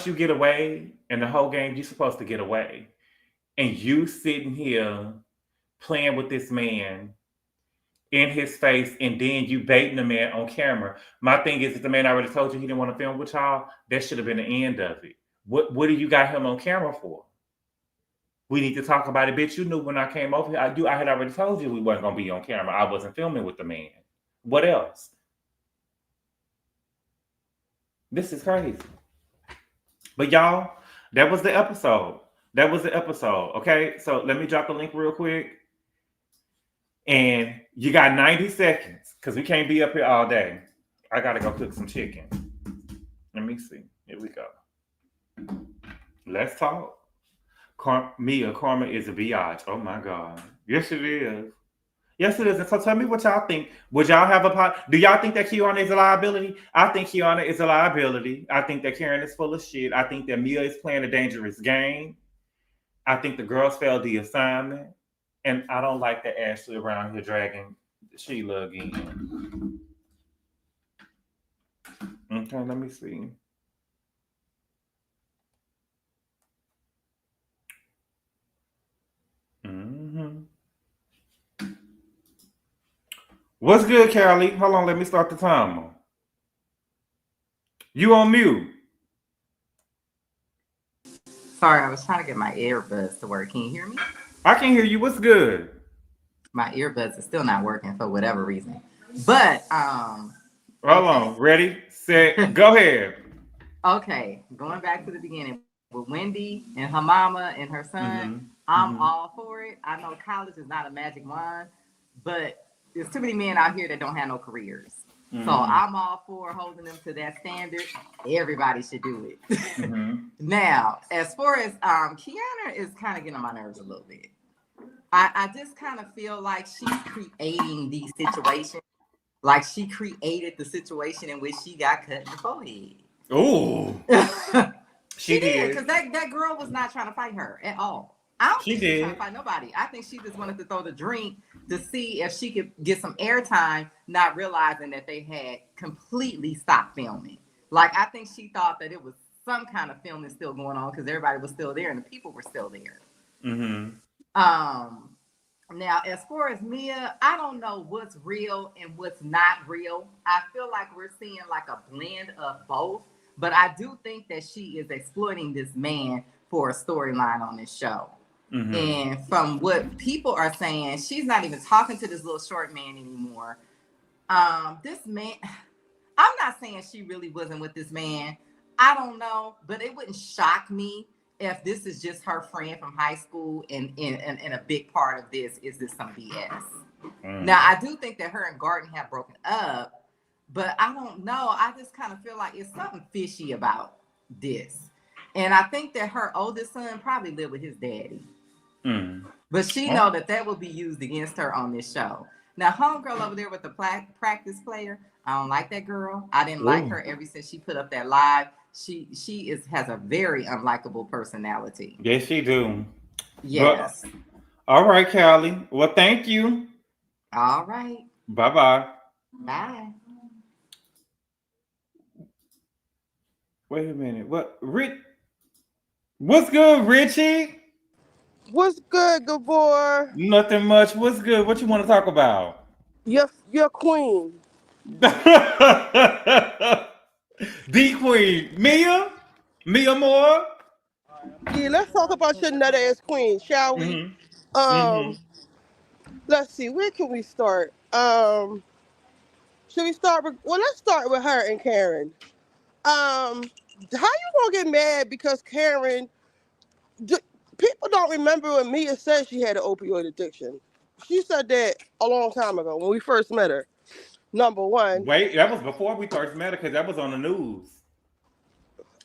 you get away in the whole game, you're supposed to get away. And you sitting here playing with this man in his face, and then you baiting the man on camera. My thing is, if the man already told you he didn't want to film with y'all, that should have been the end of it. What do you got him on camera for? We need to talk about it, bitch. You knew when I came over here. I had already told you we wasn't gonna be on camera. I wasn't filming with the man. What else? This is crazy. But y'all, that was the episode. Okay, so let me drop the link real quick. And you got 90 seconds because we can't be up here all day. I gotta go cook some chicken. Let me see. Here we go. Let's talk. Mia, karma is a biatch. Oh my God. Yes, it is. Yes, it is. And so tell me what y'all think. Would y'all have do y'all think that Kiana is a liability? I think Kiana is a liability. I think that Karen is full of shit. I think that Mia is playing a dangerous game. I think the girls failed the assignment. And I don't like that Ashley around here dragging Sheila again. Okay, let me see. What's good, Callie? Hold on, let me start the timer. You on mute. Sorry, I was trying to get my earbuds to work. Can you hear me? I can hear you. What's good? My earbuds are still not working for whatever reason. But hold on. Ready, set, go ahead. Okay, going back to the beginning with Wendy and her mama and her son, I'm all for it. I know college is not a magic wand, but there's too many men out here that don't have no careers. So I'm all for holding them to that standard. Everybody should do it. Now, as far as Kiana is kind of getting on my nerves a little bit. I just kind of feel like she's creating these situations. Like she created the situation in which she got cut in the forehead. Oh, she did. Because that girl was not trying to fight her at all. I don't think she was trying to fight nobody. I think she just wanted to throw the drink to see if she could get some airtime, not realizing that they had completely stopped filming. Like, I think she thought that it was some kind of filming still going on because everybody was still there and the people were still there. Now, as far as Mia, I don't know what's real and what's not real. I feel like we're seeing like a blend of both, but I do think that she is exploiting this man for a storyline on this show. And from what people are saying, she's not even talking to this little short man anymore. This man, I'm not saying she really wasn't with this man. I don't know, but it wouldn't shock me if this is just her friend from high school and a big part of this is this some BS. Now, I do think that her and Garden have broken up, but I don't know. I just kind of feel like it's something fishy about this. And I think that her oldest son probably lived with his daddy. But she know that will be used against her on this show. Now, homegirl over there with the practice player, I don't like that girl. I didn't like her ever since she put up that live. She has a very unlikable personality. Yes, she do. Yes. But, all right, Callie. Well, thank you. All right. Bye-bye. Bye. Wait a minute. What's good, Richie? What's good, Gabor? Nothing much. What's good? What you want to talk about? Your queen. The Queen. Mia Moore. Yeah, let's talk about your nut ass queen, shall we? Mm-hmm. Mm-hmm. Let's see, where can we start? Should we start with let's start with her and Karen. How you gonna get mad because Karen people don't remember when Mia said she had an opioid addiction. She said that a long time ago when we first met her. Number one. Wait, that was before we first met her because that was on the news.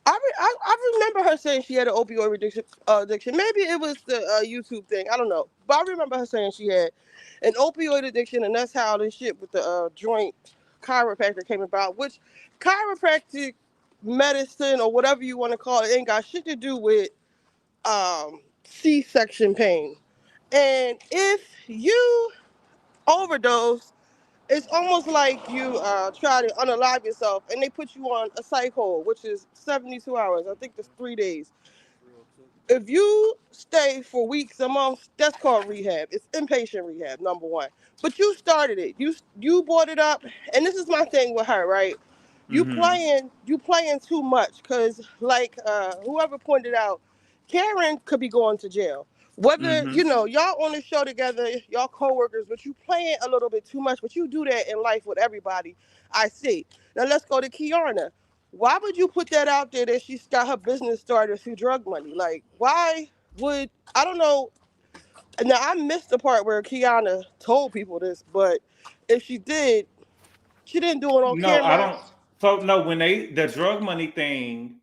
I remember her saying she had an opioid addiction. Maybe it was the YouTube thing. I don't know. But I remember her saying she had an opioid addiction, and that's how this shit with the joint chiropractor came about, which chiropractic medicine or whatever you want to call it ain't got shit to do with C-section pain. And if you overdose, it's almost like you try to unalive yourself and they put you on a psych hold, which is 72 hours. I think that's 3 days. If you stay for weeks, a month, that's called rehab. It's inpatient rehab, number one. But you started it. You brought it up. And this is my thing with her, right? You playing too much because like whoever pointed out, Karen could be going to jail. Whether, y'all on the show together, y'all co-workers, but you playing a little bit too much, but you do that in life with everybody, I see. Now let's go to Kiana. Why would you put that out there that she's got her business started through drug money? Like, why would, I don't know. Now, I missed the part where Kiana told people this, but if she did, she didn't do it on camera. No, I don't. So, no, when the drug money thing,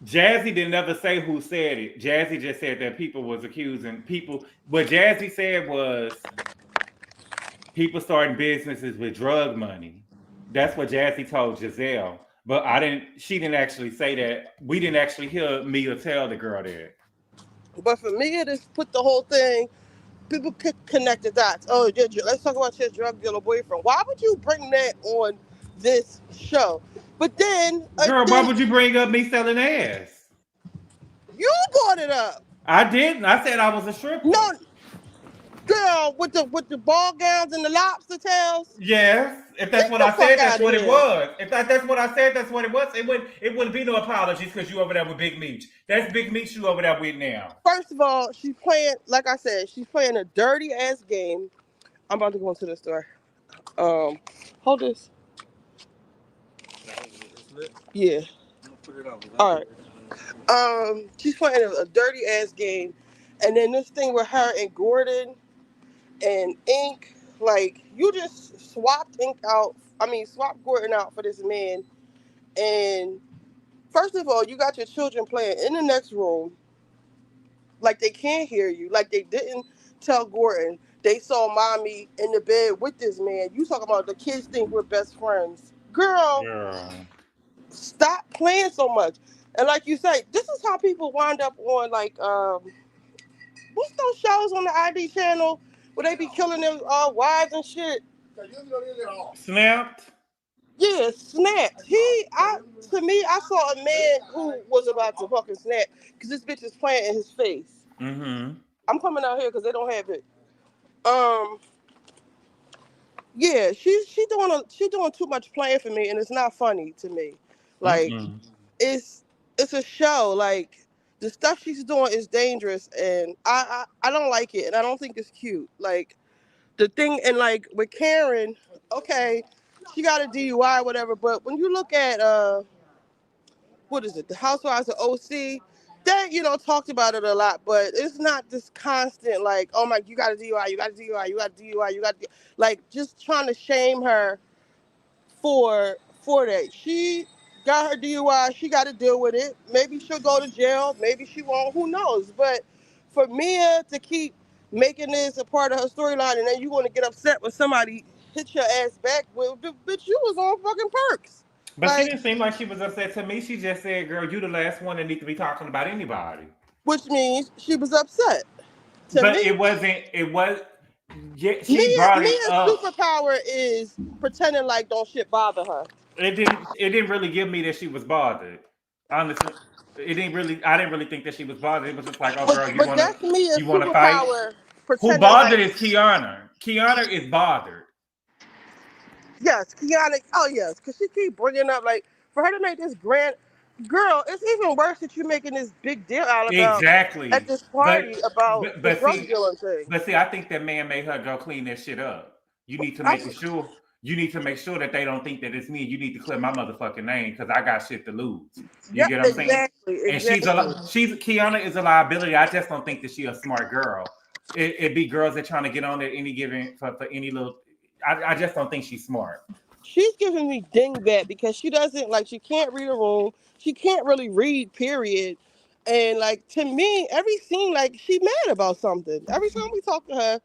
Jassi didn't ever say who said it. Jassi just said that people was accusing people. What Jassi said was people starting businesses with drug money. That's what Jassi told Giselle. But she didn't actually say that. We didn't actually hear Mia tell the girl that. But for Mia to put the whole thing, people could connect the dots. Oh, let's talk about your drug dealer boyfriend. Why would you bring that on this show? But then, girl, why would you bring up me selling ass? You brought it up. I didn't. I said I was a stripper. No, girl, with the ball gowns and the lobster tails. Yes, if that's what I said, that's what it was. If that's what I said, that's what it was. It wouldn't be no apologies because you over there with Big Meech. That's Big Meech you over there with now. First of all, she's playing, like I said, she's playing a dirty ass game. I'm about to go into the store. Hold this. Yeah. All right. She's playing a dirty ass game, and then this thing with her and Gordon and Ink, like you just swapped Gordon out for this man. And first of all, you got your children playing in the next room, like they can't hear you, like they didn't tell Gordon they saw mommy in the bed with this man. You talking about the kids think we're best friends, girl. Stop playing so much. And like you say, this is how people wind up on like what's those shows on the ID channel where they be killing their wives and shit? Snapped? Yeah, Snapped. To me, I saw a man who was about to fucking snap because this bitch is playing in his face. Mm-hmm. I'm coming out here because they don't have it. Yeah, she's doing too much playing for me, and it's not funny to me. Like it's a show. Like the stuff she's doing is dangerous, and I don't like it, and I don't think it's cute. Like the thing, and like with Karen, okay, she got a DUI or whatever, but when you look at what is it, the Housewives of OC, they talked about it a lot, but it's not this constant like, oh my, you got a DUI, you got a DUI, you got a DUI, you got like just trying to shame her for that. She got her DUI, she got to deal with it. Maybe she'll go to jail, maybe she won't, who knows? But for Mia to keep making this a part of her storyline, and then you want to get upset when somebody hit your ass back, well, bitch, you was on fucking perks. But she didn't seem like she was upset to me. She just said, girl, you the last one that need to be talking about anybody. Which means she was upset. It was, she brought it up. Mia's superpower is pretending like don't shit bother her. It didn't really give me that she was bothered. Honestly, it didn't really. I didn't really think that she was bothered. It was just like, oh, girl, But that's Mia's you wanna fight? superpower. Who Pretending bothered like is Kiana. Kiana is bothered. yes, Kiana. Oh yes, because she keep bringing up like for her to make this grand girl. It's even worse that you're making this big deal out about Exactly. at this party about the But drug see, dealing thing. but see, I think that man made her go clean that shit up. You need to make sure. You need to make sure that they don't think that it's me. You need to clear my motherfucking name because I got shit to lose. You get what I'm saying? Exactly. And she's Kiana is a liability. I just don't think that she's a smart girl. It'd be girls that trying to get on at any given for any little. I just don't think she's smart. She's giving me dingbat because she doesn't like. She can't read a room. She can't really read. Period. And like to me, every scene like she mad about something. Every time we talk to her,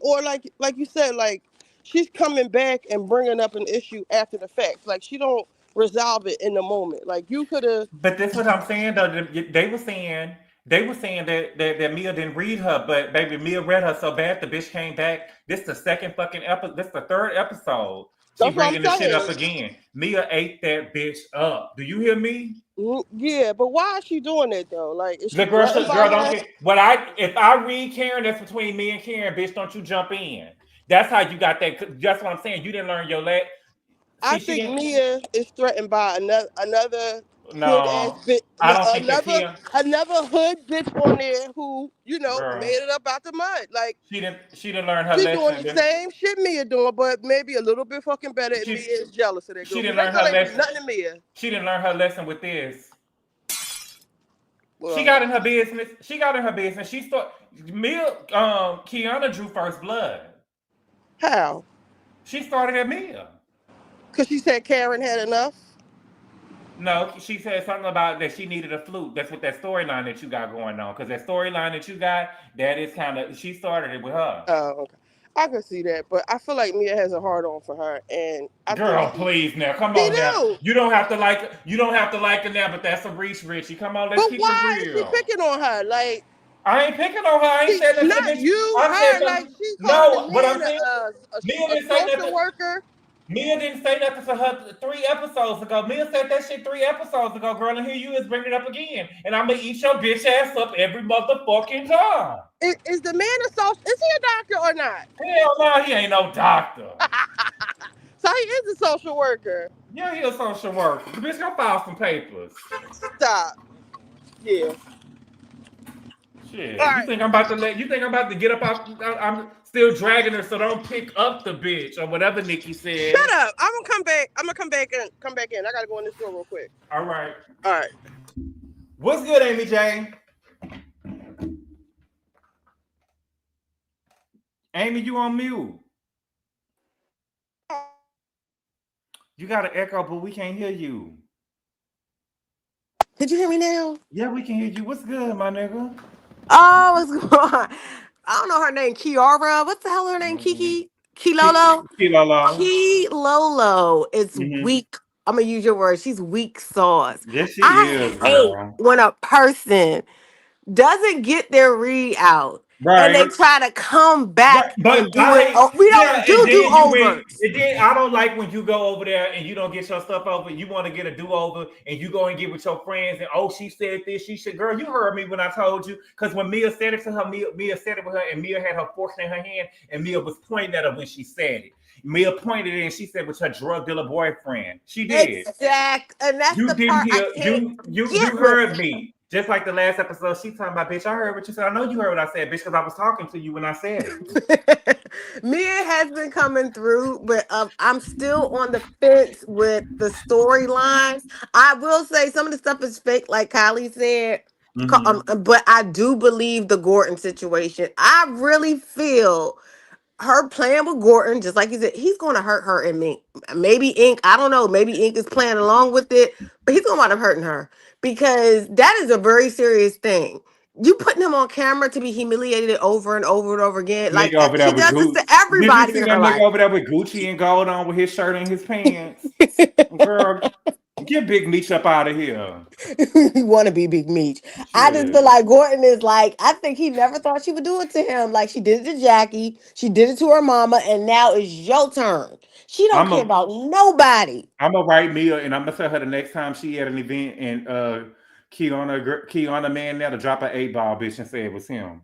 or like you said, like she's coming back and bringing up an issue after the fact. Like she don't resolve it in the moment. Like you could have. But that's what I'm saying though. They were saying that Mia didn't read her, but baby, Mia read her so bad the bitch came back. This the second fucking episode. This the third episode. She bringing this shit up again. Mia ate that bitch up. Do you hear me? Yeah, but why is she doing that though? Like, is the girl don't get what if I read Karen, that's between me and Karen, bitch. Don't you jump in. That's how you got that. That's what I'm saying. You didn't learn your leg. I think Mia is threatened by another no, hood ass bitch. I don't think another hood bitch on there who made it up out the mud. Like she didn't learn her lesson. She's doing the same shit Mia doing, but maybe a little bit fucking better. And Mia is jealous of that girl. She didn't learn her lesson. Nothing to Mia. She didn't learn her lesson with this. Well, she got in her business. She started. Mia, Kiana drew first blood. How? She started at Mia. Because she said Karen had enough? No, she said something about that she needed a flute. That's what that storyline that you got going on. Because that storyline that you got, that is kind of, she started it with her. Oh, okay. I can see that, but I feel like Mia has a hard on for her, and please now, come on now. You don't have to like her now, but that's a reach, Richie. Come on, let's keep it real. But why is she picking on her? Like, I ain't picking on her. I ain't saying that. Not you, her. Like she's but I'm saying Mia didn't say nothing. Worker. Mia didn't say nothing to her 3 episodes ago. Mia said that shit 3 episodes ago, girl, and here you is bringing it up again. And I'm gonna eat your bitch ass up every motherfucking time. Is the man a social? Is he a doctor or not? Hell no, he ain't no doctor. So he is a social worker. Yeah, he a social worker. The bitch gonna file some papers. Stop. Yeah. Shit. Right. You think I'm about to get up off? I'm still dragging her, so don't pick up the bitch or whatever Nikki said. Shut up. I'm gonna come back. I'm gonna come back in. I gotta go in this door real quick. All right. What's good, Amy J? Amy, you on mute. You got an echo, but we can't hear you. Did you hear me now? Yeah, we can hear you. What's good, my nigga? Oh, what's going on? I don't know her name. Kiara. What's the hell her name? Kiki? Kilolo? Kilolo is weak. I'm going to use your word. She's weak sauce. Yes, she is. I hate when a person doesn't get their read out. Right. And they try to come back and do it. We don't do overs. I don't like when you go over there and you don't get your stuff over. You want to get a do-over and you go and get with your friends and she said this, she said, girl, you heard me when I told you. Because when Mia said it to her, Mia said it with her and Mia had her fork in her hand and Mia was pointing at her when she said it. Mia pointed it and she said with her drug dealer boyfriend. She did. Exactly. And that's the part you heard me. Just like the last episode, she talking about, bitch, I heard what you said. I know you heard what I said, bitch, because I was talking to you when I said it. Mia has been coming through, but I'm still on the fence with the storylines. I will say some of the stuff is fake, like Kylie said, but I do believe the Gordon situation. I really feel her playing with Gordon, just like you said, he's going to hurt her and Mink. Maybe Ink, I don't know. Maybe Ink is playing along with it, but he's going to wind up hurting her. Because that is a very serious thing. You putting him on camera to be humiliated over and over and over again. Like, she does this to everybody in her life. Over there with Gucci and gold on with his shirt and his pants. Girl, Get Big Meech up out of here. You want to be Big Meech. I just feel like Gordon is like, I think he never thought she would do it to him. Like she did it to Jackie, she did it to her mama, and now it's your turn. She don't care about nobody. I'm gonna write Mia, and I'm gonna tell her the next time she at an event and Kiana man there to drop an 8-ball bitch and say it was him.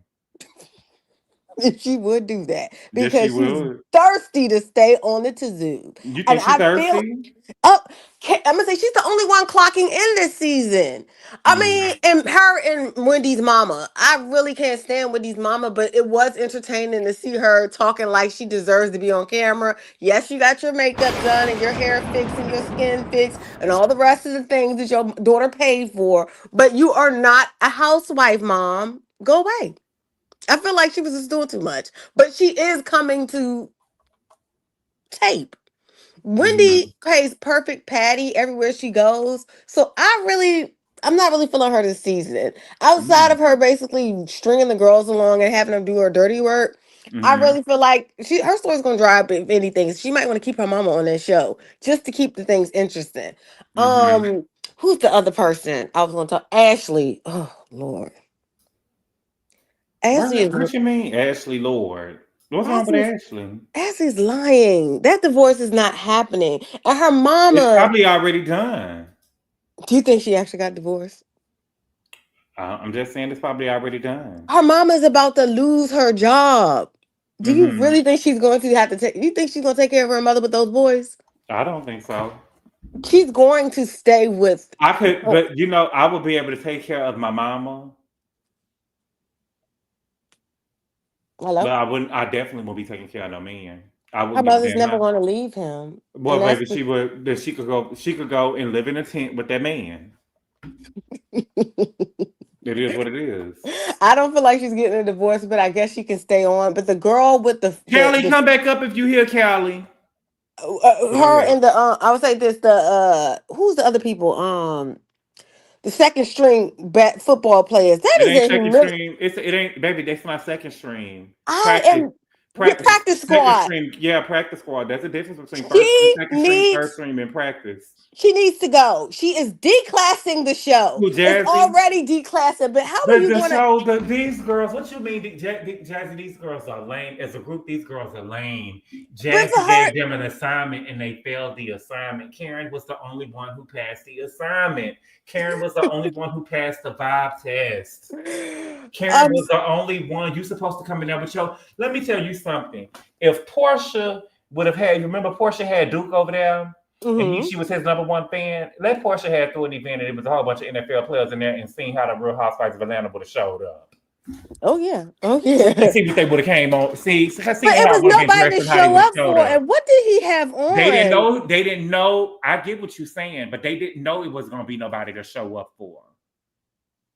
She would do that because Yes, she she's would. thirsty to stay on the Tazoo. You think And she's I thirsty? I'm gonna say she's the only one clocking in this season. I mean, and her and Wendy's mama. I really can't stand Wendy's mama, but it was entertaining to see her talking like she deserves to be on camera. Yes, you got your makeup done and your hair fixed and your skin fixed and all the rest of the things that your daughter paid for, but you are not a housewife, mom. Go away. I feel like she was just doing too much, but she is coming to tape. Wendy plays perfect Patty everywhere she goes, so I'm not really feeling her this season. Outside of her basically stringing the girls along and having them do her dirty work, I really feel like her story's gonna dry up. If anything, she might want to keep her mama on that show just to keep the things interesting. Who's the other person I was gonna talk? Ashley. Oh Lord. Ashley is. What you mean, Ashley Lord? What's wrong with Ashley? Ashley's lying. That divorce is not happening. And her mama. It's probably already done. Do you think she actually got divorced? I'm just saying it's probably already done. Her mama's about to lose her job. Do you really think she's going to have to take? You think she's going to take care of her mother with those boys? I don't think so. She's going to stay with. I could, but I would be able to take care of my mama. Hello? But I wouldn't. I definitely won't be taking care of no man. Her mother's never going to leave him. Well, maybe she would. That she could go. She could go and live in a tent with that man. It is what it is. I don't feel like she's getting a divorce, but I guess she can stay on. But the girl with the Callie, come back up if you hear Callie. Her and the I would say this who's the other people the second string football players. That It is ain't second string. It ain't, baby. That's my second string. Practice squad. String, yeah, practice squad. That's the difference between first string, second string, third string, and practice. She needs to go. She is declassing the show. It's already declassing, but how are you going to? These girls, what you mean, Jassi? These girls are lame. As a group, these girls are lame. Jassi gave them an assignment and they failed the assignment. Karen was the only one who passed the assignment. Karen was the only one who passed the vibe test. Karen was the only one. You're supposed to come in there with your. Let me tell you something. If Portia would have had, you remember Portia had Duke over there? And she was his number one fan. Let Portia had through an event and it was a whole bunch of NFL players in there and seen how the Real Housewives of Atlanta would have showed up. Oh yeah. And see what they would have came on. But it was nobody to show up for. And what did he have on? They didn't know. I get what you're saying, but they didn't know it was going to be nobody to show up for.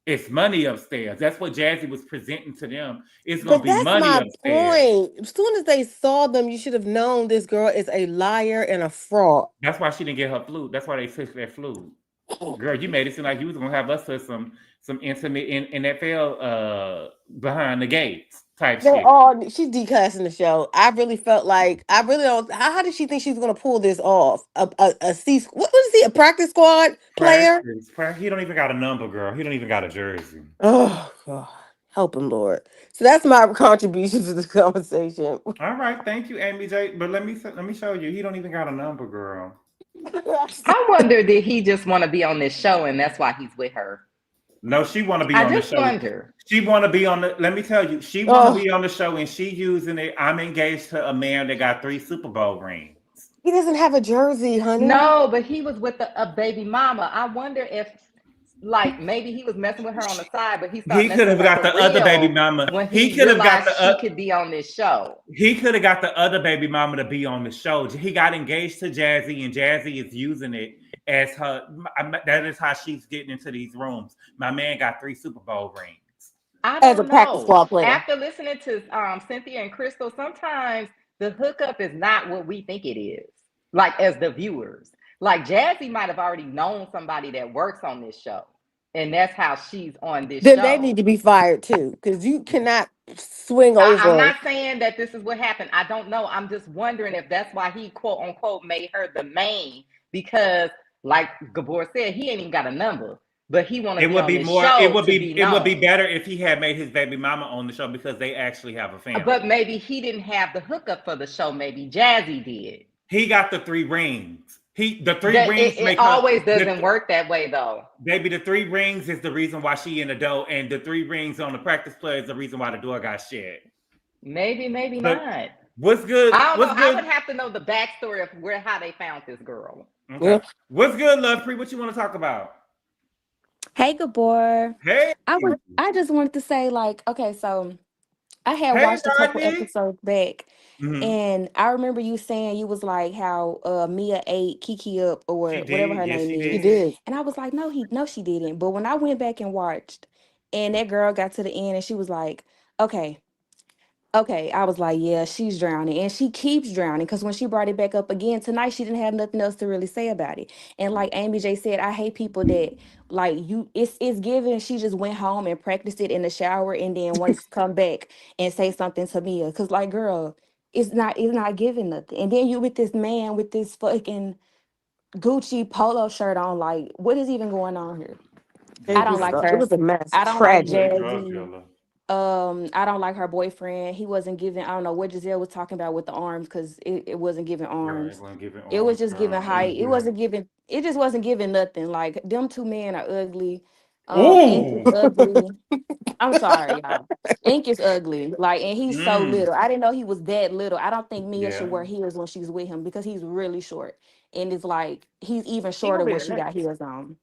It's money upstairs. That's what Jassi was presenting to them. It's going to be money upstairs. That's my point. As soon as they saw them, you should have known this girl is a liar and a fraud. That's why she didn't get her flute. That's why they took that flute. Girl, you made it seem like you was going to have us to some intimate NFL behind the gates type shit. She's declassing the show. I really felt like, I really don't, how did she think she's going to pull this off? What is he, a practice squad player? He don't even got a number, girl. He don't even got a jersey. Oh, God. Help him, Lord. So that's my contribution to this conversation. All right. Thank you, Amy J. But let me show you. He don't even got a number, girl. I wonder, did he just want to be on this show and that's why he's with her? No, she want to be on the show. I just wonder. She want to be on the, let me tell you, she want to be on the show and she using it. I'm engaged to a man that got 3 Super Bowl rings. He doesn't have a jersey, honey. No, but he was with a baby mama. I wonder if, like, maybe he was messing with her on the side, but he could have got the other baby mama. When he could have got she could be on this show. He could have got the other baby mama to be on the show. He got engaged to Jassi, and Jassi is using it as her. That is how she's getting into these rooms. My man got 3 Super Bowl rings. I don't know. Practice squad player. After listening to Cynthia and Crystal, sometimes the hookup is not what we think it is. Like, as the viewers, like Jassi might have already known somebody that works on this show, and that's how she's on this show. Then they need to be fired too, because you cannot swing over. I'm not saying that this is what happened. I don't know. I'm just wondering if that's why he quote unquote made her the main, because like Gabor said, he ain't even got a number, but he want to It be would on be this more. show It would to be. be It would be known. better if he had made his baby mama on the show because they actually have a family. But maybe he didn't have the hookup for the show. Maybe Jassi did. He got the 3 rings. The 3 That rings it make always doesn't work that way though. Baby, the 3 rings is the reason why she in the dough, and the 3 rings on the practice play is the reason why the door got shut. Maybe But not. what's good? I don't What's know. good? I would have to know the backstory of how they found this girl. Okay. Yeah. What's good, Love Pre? What you want to talk about? Hey, Gabor. Hey, I just wanted to say, like, okay, so I had hey, watched a couple Rodney. episodes back, Mhm. and I remember you saying you was like how Mia ate Kiki up or She whatever did. her Yes, name she is. He did. did. And I was like, no, she didn't. But when I went back and watched, and that girl got to the end and she was like, okay, I was like, yeah, she's drowning. And she keeps drowning because when she brought it back up again tonight, she didn't have nothing else to really say about it. And like Amy J said, I hate people that like it's given. She just went home and practiced it in the shower and then wanted to come back and say something to Mia. Cause like, girl, it's not giving nothing. And then you with this man with this fucking Gucci polo shirt on, like, what is even going on here? I don't like It her. was a mess. I don't like Tragic. Jassi. I don't like her boyfriend. He wasn't giving, I don't know what Giselle was talking about with the arms because it wasn't giving arms. It was just giving height. It wasn't giving, it just wasn't giving nothing. Like them 2 men are ugly. Ink is Ooh. ugly. I'm sorry, y'all. Ink is ugly. Like, and he's so Mm. little. I didn't know he was that little. I don't think Mia Yeah. should wear heels when she's with him because he's really short. And it's like he's even He gonna shorter be when the she got next. heels on.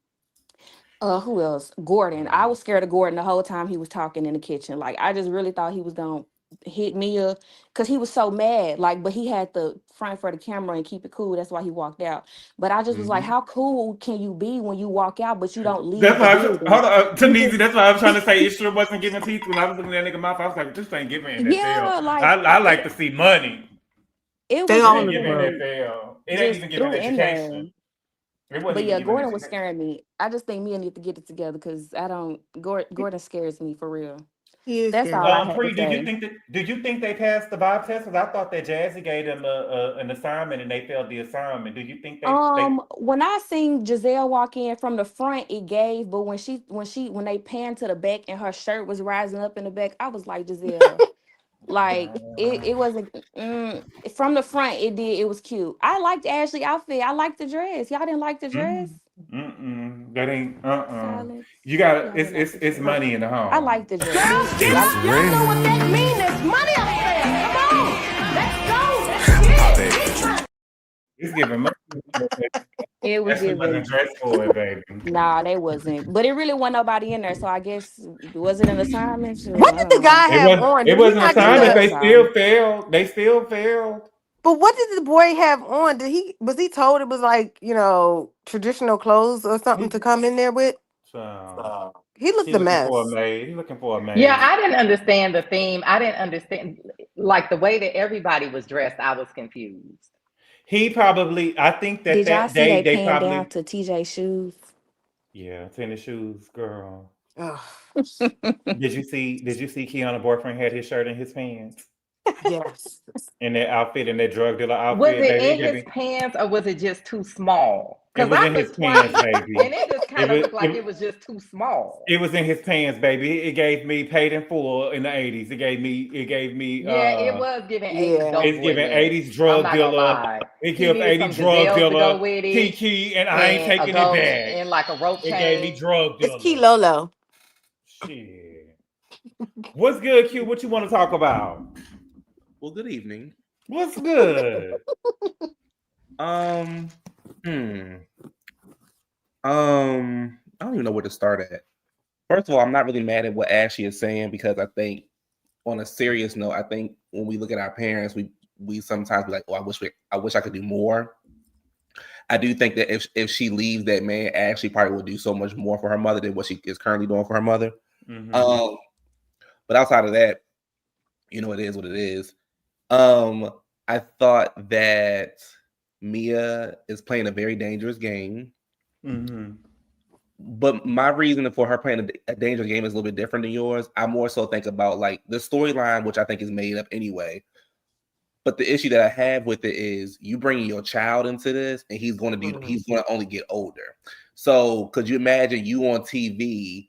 Who else? Gordon. I was scared of Gordon the whole time he was talking in the kitchen. Like, I just really thought he was gonna hit Mia because he was so mad. Like, but he had to front for the camera and keep it cool. That's why he walked out. But I just was like, how cool can you be when you walk out, but you don't leave That's the why. building? Hold on, You Tanisi. just That's why I was trying to say it sure wasn't giving teeth when I was looking at that nigga mouth. I was like, this ain't giving yeah, NFL. like I like to see money. it They was It all ain't in the giving room. NFL. It ain't just even giving threw in there. education. It wasn't But even yeah, giving Gordon was education. scaring me. I just think Mia need to get it together because I don't. Gordon scares me for real. He is That's scared. all I had Pre, to say. did you think they passed the vibe test? Because I thought that Jassi gave them an assignment and they failed the assignment. Do you think they When I seen Giselle walk in from the front, it gave. But when they panned to the back and her shirt was rising up in the back, I was like, Giselle, like it wasn't from the front. It was cute. I liked Ashley's outfit. I liked the dress. Y'all didn't like the dress. That ain't Silence. You got Y'all didn't like the it's dress. money in the home. I like the dress. It was cute. It's real. know what that means? There's money up there. Come on. Let's go. Pop that bitch. It's giving money. It was Ashley wasn't giving. dressed for it, baby. Nah, they wasn't. But it really wasn't nobody in there. So I guess was it an assignment? Shit, What I did don't the guy know. have on? It Did he wasn't not get assignment. the? They still failed. They still failed. But what did the boy have on? Was he told it was like, traditional clothes or something to come in there with? So He looked a mess. He's looking for a maid. Yeah, I didn't understand the theme. I didn't understand like the way that everybody was dressed. I was confused. He probably. I think that Did y'all see they they panned probably. down to TJ shoes? Yeah, tennis shoes, girl. Ugh. Did you see Keanu's boyfriend had his shirt in his pants? Yes. In that outfit, in that drug dealer outfit, Was it baby. in his pants or was it just too small? It Because was I in his looked twice, pants, baby. and it just kind of looked like it was just too small. It was in his pants, baby. It gave me Paid in Full in the 80s. It gave me Yeah, it was giving 80s dope it's boy giving look. 80s drug I'm not gonna dealer. lie. It He gives needed 80s some drug Giselle to dealer. go with it. Kiki, and I ain't and a taking it gold back. and like a rope It chain. gave me drug dealer. It's Key Lolo. Shit. What's good, Q? What you want to talk about? Well, good evening. What's good? I don't even know where to start at. First of all, I'm not really mad at what Ashley is saying because I think, on a serious note, I think when we look at our parents, we sometimes be like, "Oh, I wish I could do more." I do think that if she leaves that man, Ashley probably will do so much more for her mother than what she is currently doing for her mother. Mm-hmm. But outside of that, it is what it is. I thought that Mia is playing a very dangerous game. Mm-hmm. But my reason for her playing a dangerous game is a little bit different than yours. I more so think about like the storyline, which I think is made up anyway. But the issue that I have with it is you bringing your child into this, and he's going to only get older. So could you imagine you on TV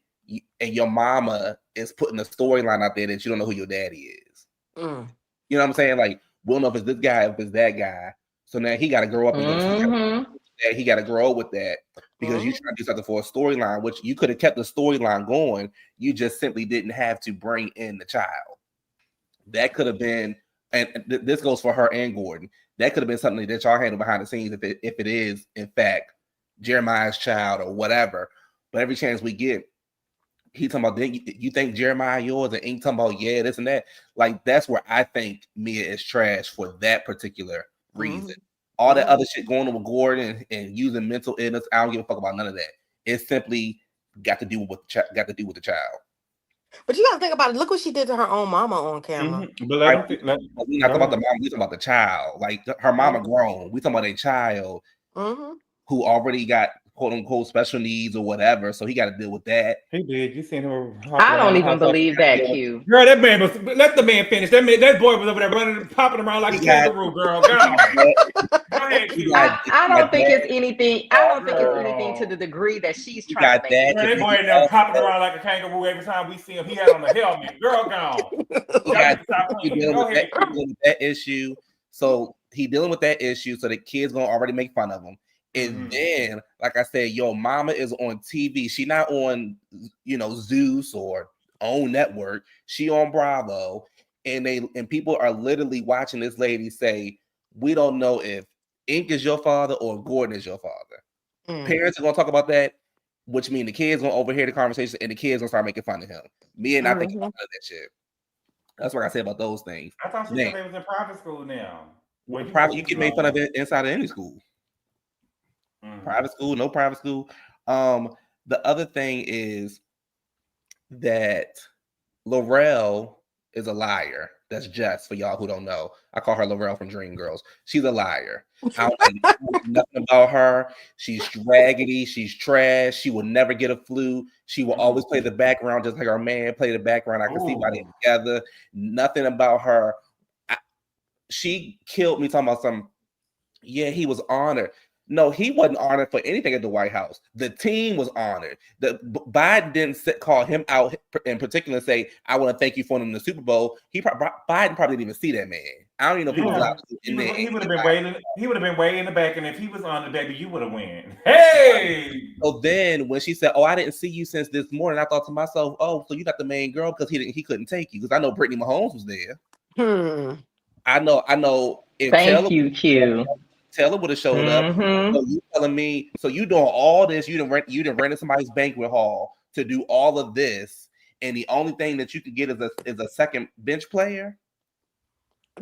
and your mama is putting a storyline out there that you don't know who your daddy is? You know what I'm saying? Like, we don't know if it's this guy, if it's that guy. So now he got to grow up and he got to grow up with that because you trying to do something for a storyline, which you could have kept the storyline going. You just simply didn't have to bring in the child. That could have been, and this goes for her and Gordon. That could have been something that y'all handle behind the scenes if it is in fact Jeremiah's child or whatever. But every chance we get, he talking about, you think Jeremiah yours, and ain't talking about this and that. Like, that's where I think Mia is trash for that particular reason. All that other shit going on with Gordon and using mental illness, I don't give a fuck about none of that. It simply got to do with the child. But you gotta think about it. Look what she did to her own mama on camera. But we're not talking about the mom. We talking about the child. Like, her mama grown. We talking about a child who already got quote unquote special needs or whatever. So he got to deal with that. He did. You seen him? I don't even believe that, Q. Girl, that man was. Let the man finish. That boy was over there running, popping around like a kangaroo. Girl, go ahead, Q. I don't think it's anything. I don't think it's anything to the degree that she's trying to make. That boy in there popping around like a kangaroo every time we see him. He had on the helmet. Girl, gone. He dealing with that issue. So he dealing with that issue. So the kids gonna already make fun of him. And then, like I said, your mama is on TV. She not on, Zeus or OWN network. She on Bravo, and people are literally watching this lady say, "We don't know if Ink is your father or Gordon is your father." Parents are gonna talk about that, which means the kids gonna overhear the conversation, and the kids gonna start making fun of him. Me and I think about that shit. That's what I say about those things. I thought she said they was in private school now. You get made fun of it inside of any school. Private school, no private school. The other thing is that Laurel is a liar. That's Jess, for y'all who don't know. I call her Laurel from Dreamgirls. She's a liar. I don't know nothing about her. She's raggedy. She's trash. She will never get a flute. She will always play the background, just like our man played the background. I can see why they're together. Nothing about her. She killed me talking about some. Yeah, he was honored. No, he wasn't honored for anything at the White House. The team was honored. Biden didn't call him out in particular and say, "I want to thank you for him in the Super Bowl." Biden probably didn't even see that man. I don't even know if he was allowed to in there. He would have been waiting. He would have been way in the back, and if he was on the baby, you would have won. Hey. So then, when she said, "Oh, I didn't see you since this morning," I thought to myself, "Oh, so you got the main girl because he couldn't take you," because I know Brittany Mahomes was there. I know. Thank you, Q. Taylor would have showed up. So you telling me? So you doing all this? You done rented somebody's banquet hall to do all of this, and the only thing that you could get is a second bench player.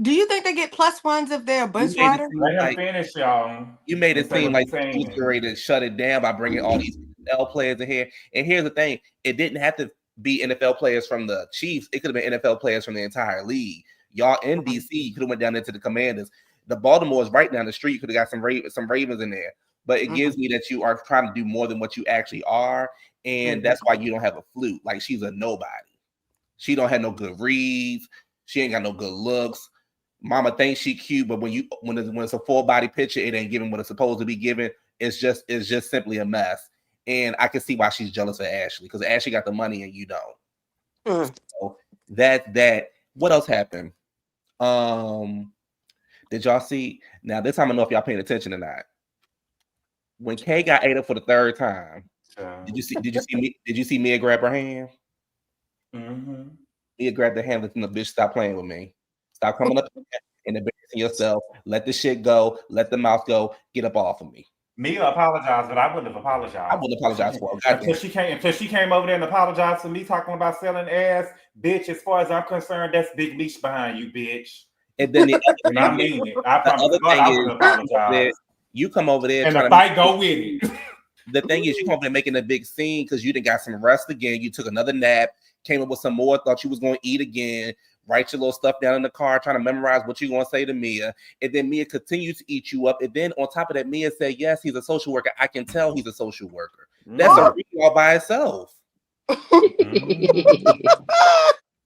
Do you think they get +1s if they're a bench rider? Let him finish, y'all. You made it seem like you was ready to shut it down by bringing all these NFL players in here. And here's the thing: it didn't have to be NFL players from the Chiefs. It could have been NFL players from the entire league. Y'all in DC, you could have went down into the Commanders. The Baltimore is right down the street. You could have got some Ravens in there, but it gives me that you are trying to do more than what you actually are, and that's why you don't have a flute. Like, she's a nobody. She don't have no good reads. She ain't got no good looks. Mama thinks she cute, but when it's a full body picture, it ain't giving what it's supposed to be given. It's just simply a mess. And I can see why she's jealous of Ashley, because Ashley got the money and you don't. So that. What else happened? Did y'all see? Now this time I know if y'all paying attention or not. When Kay got ate up for the third time, did you see Mia grab her hand? Mia grabbed the hand and the bitch, stop playing with me. Stop coming up and embarrassing yourself. Let the shit go. Let the mouth go. Get up off of me. Mia apologized, but I wouldn't have apologized. I wouldn't apologize for her. Until she came over there and apologized to me talking about selling ass. Bitch, as far as I'm concerned, that's big leash behind you, bitch. And then the I mean it. I promise God, I would apologize. You come over there and the fight go with it. The thing is, you come over there making a big scene because you done got some rest again. You took another nap, came up with some more, thought you was going to eat again, write your little stuff down in the car, trying to memorize what you're going to say to Mia. And then Mia continues to eat you up. And then on top of that, Mia said, yes, he's a social worker. I can tell he's a social worker. That's a read all by itself.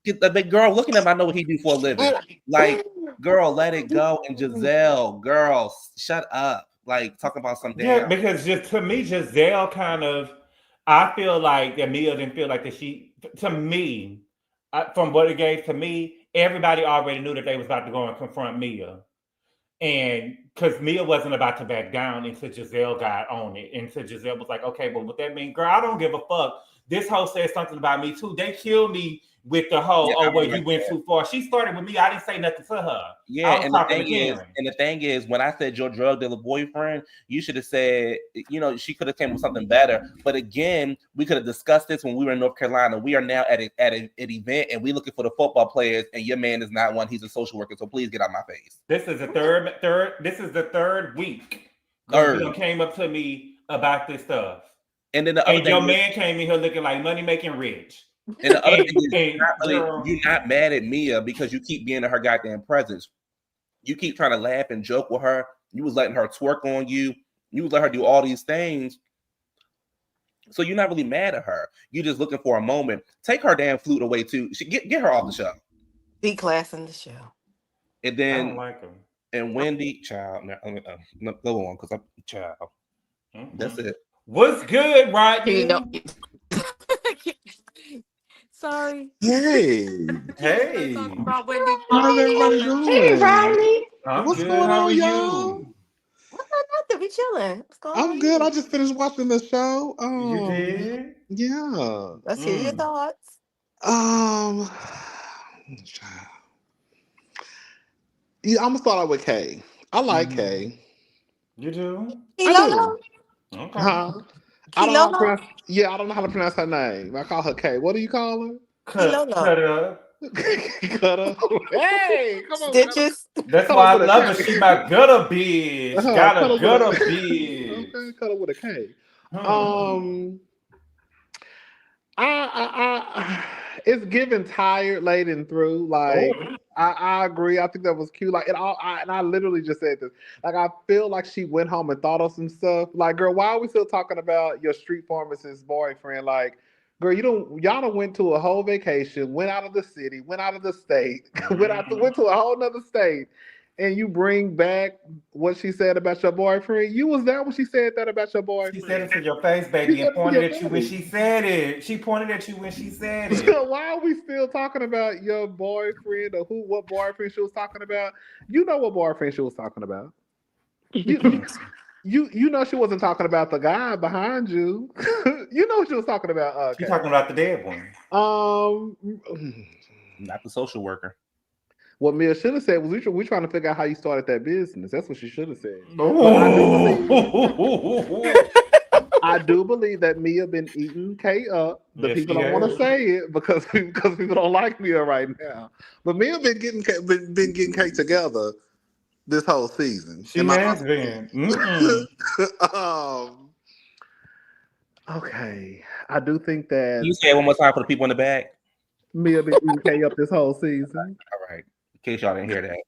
The big girl looking at him, I know what he do for a living. Like, girl, let it go. And Giselle, girl, shut up. Like, talking about some Yeah, damn. because just to me, Giselle kind of, I feel like that Mia didn't feel like that she, to me, from what it gave to me, everybody already knew that they was about to go and confront Mia. And because Mia wasn't about to back down until Giselle got on it. And so Giselle was like, okay, but what that mean, girl, I don't give a fuck. This hoe said something about me too. They killed me with the whole, Yeah, well, you went too far. She started with me. I didn't say nothing to her. Yeah, I was and talking to Karen. the thing is, when I said your drug dealer boyfriend, you should have said, she could have came with something better. But again, we could have discussed this when we were in North Carolina. We are now at an event, and we looking for the football players, and your man is not one. He's a social worker, so please get out my face. This is the third week. Third. You came up to me about this stuff. And then the other thing, your man came in here looking like money making rich. And the other thing is, you're not mad at Mia because you keep being in her goddamn presence. You keep trying to laugh and joke with her. You was letting her twerk on you. You was letting her do all these things. So you're not really mad at her. You're just looking for a moment. Take her damn flute away too. Get her off the show. D-class in the show. And then I don't like him. And Wendy, child. No, go on, because I'm child. Mm-hmm. That's it. What's good, Rodney? Sorry. Hey. Hey. How's everybody doing? Hey, Riley. What's going on, y'all? Nothing. We chilling. What's going on? I'm good. I just finished watching the show. You did? Yeah. Let's hear your thoughts. Yeah, I'm gonna start out with Kay. I like Kay. You do? I do. Okay. I don't know how to pronounce, I don't know how to pronounce her name. I call her Kay. What do you call her? Cut up. Cut up. Hey, come on. Stitches. That's why I love her. She my gutter bitch. Got a gutter bitch. Okay, cut her with a K. It's given tired, late and through. Like I agree. I think that was cute. Like I literally just said this. Like I feel like she went home and thought of some stuff. Like, girl, why are we still talking about your street pharmacist boyfriend? Like, girl, y'all done went to a whole vacation, went out of the city, went out of the state, went to a whole nother state. And you bring back what she said about your boyfriend. You was there when she said that about your boyfriend. She said it to your face, baby, and pointed at you when she said it. She pointed at you when she said it. So why are we still talking about your boyfriend or what boyfriend she was talking about? You know what boyfriend she was talking about. You know she wasn't talking about the guy behind you. You know what she was talking about. She's talking about the dead one. Not the social worker. What Mia should have said was, we're trying to figure out how you started that business. That's what she should have said. I do believe that Mia been eating Kay up. People don't want to say it because people don't like Mia right now. But Mia been getting Kay together this whole season. She has been. Okay, I do think that. You say it one more time for the people in the back. Mia been eating Kay up this whole season. All right. In case y'all didn't hear that.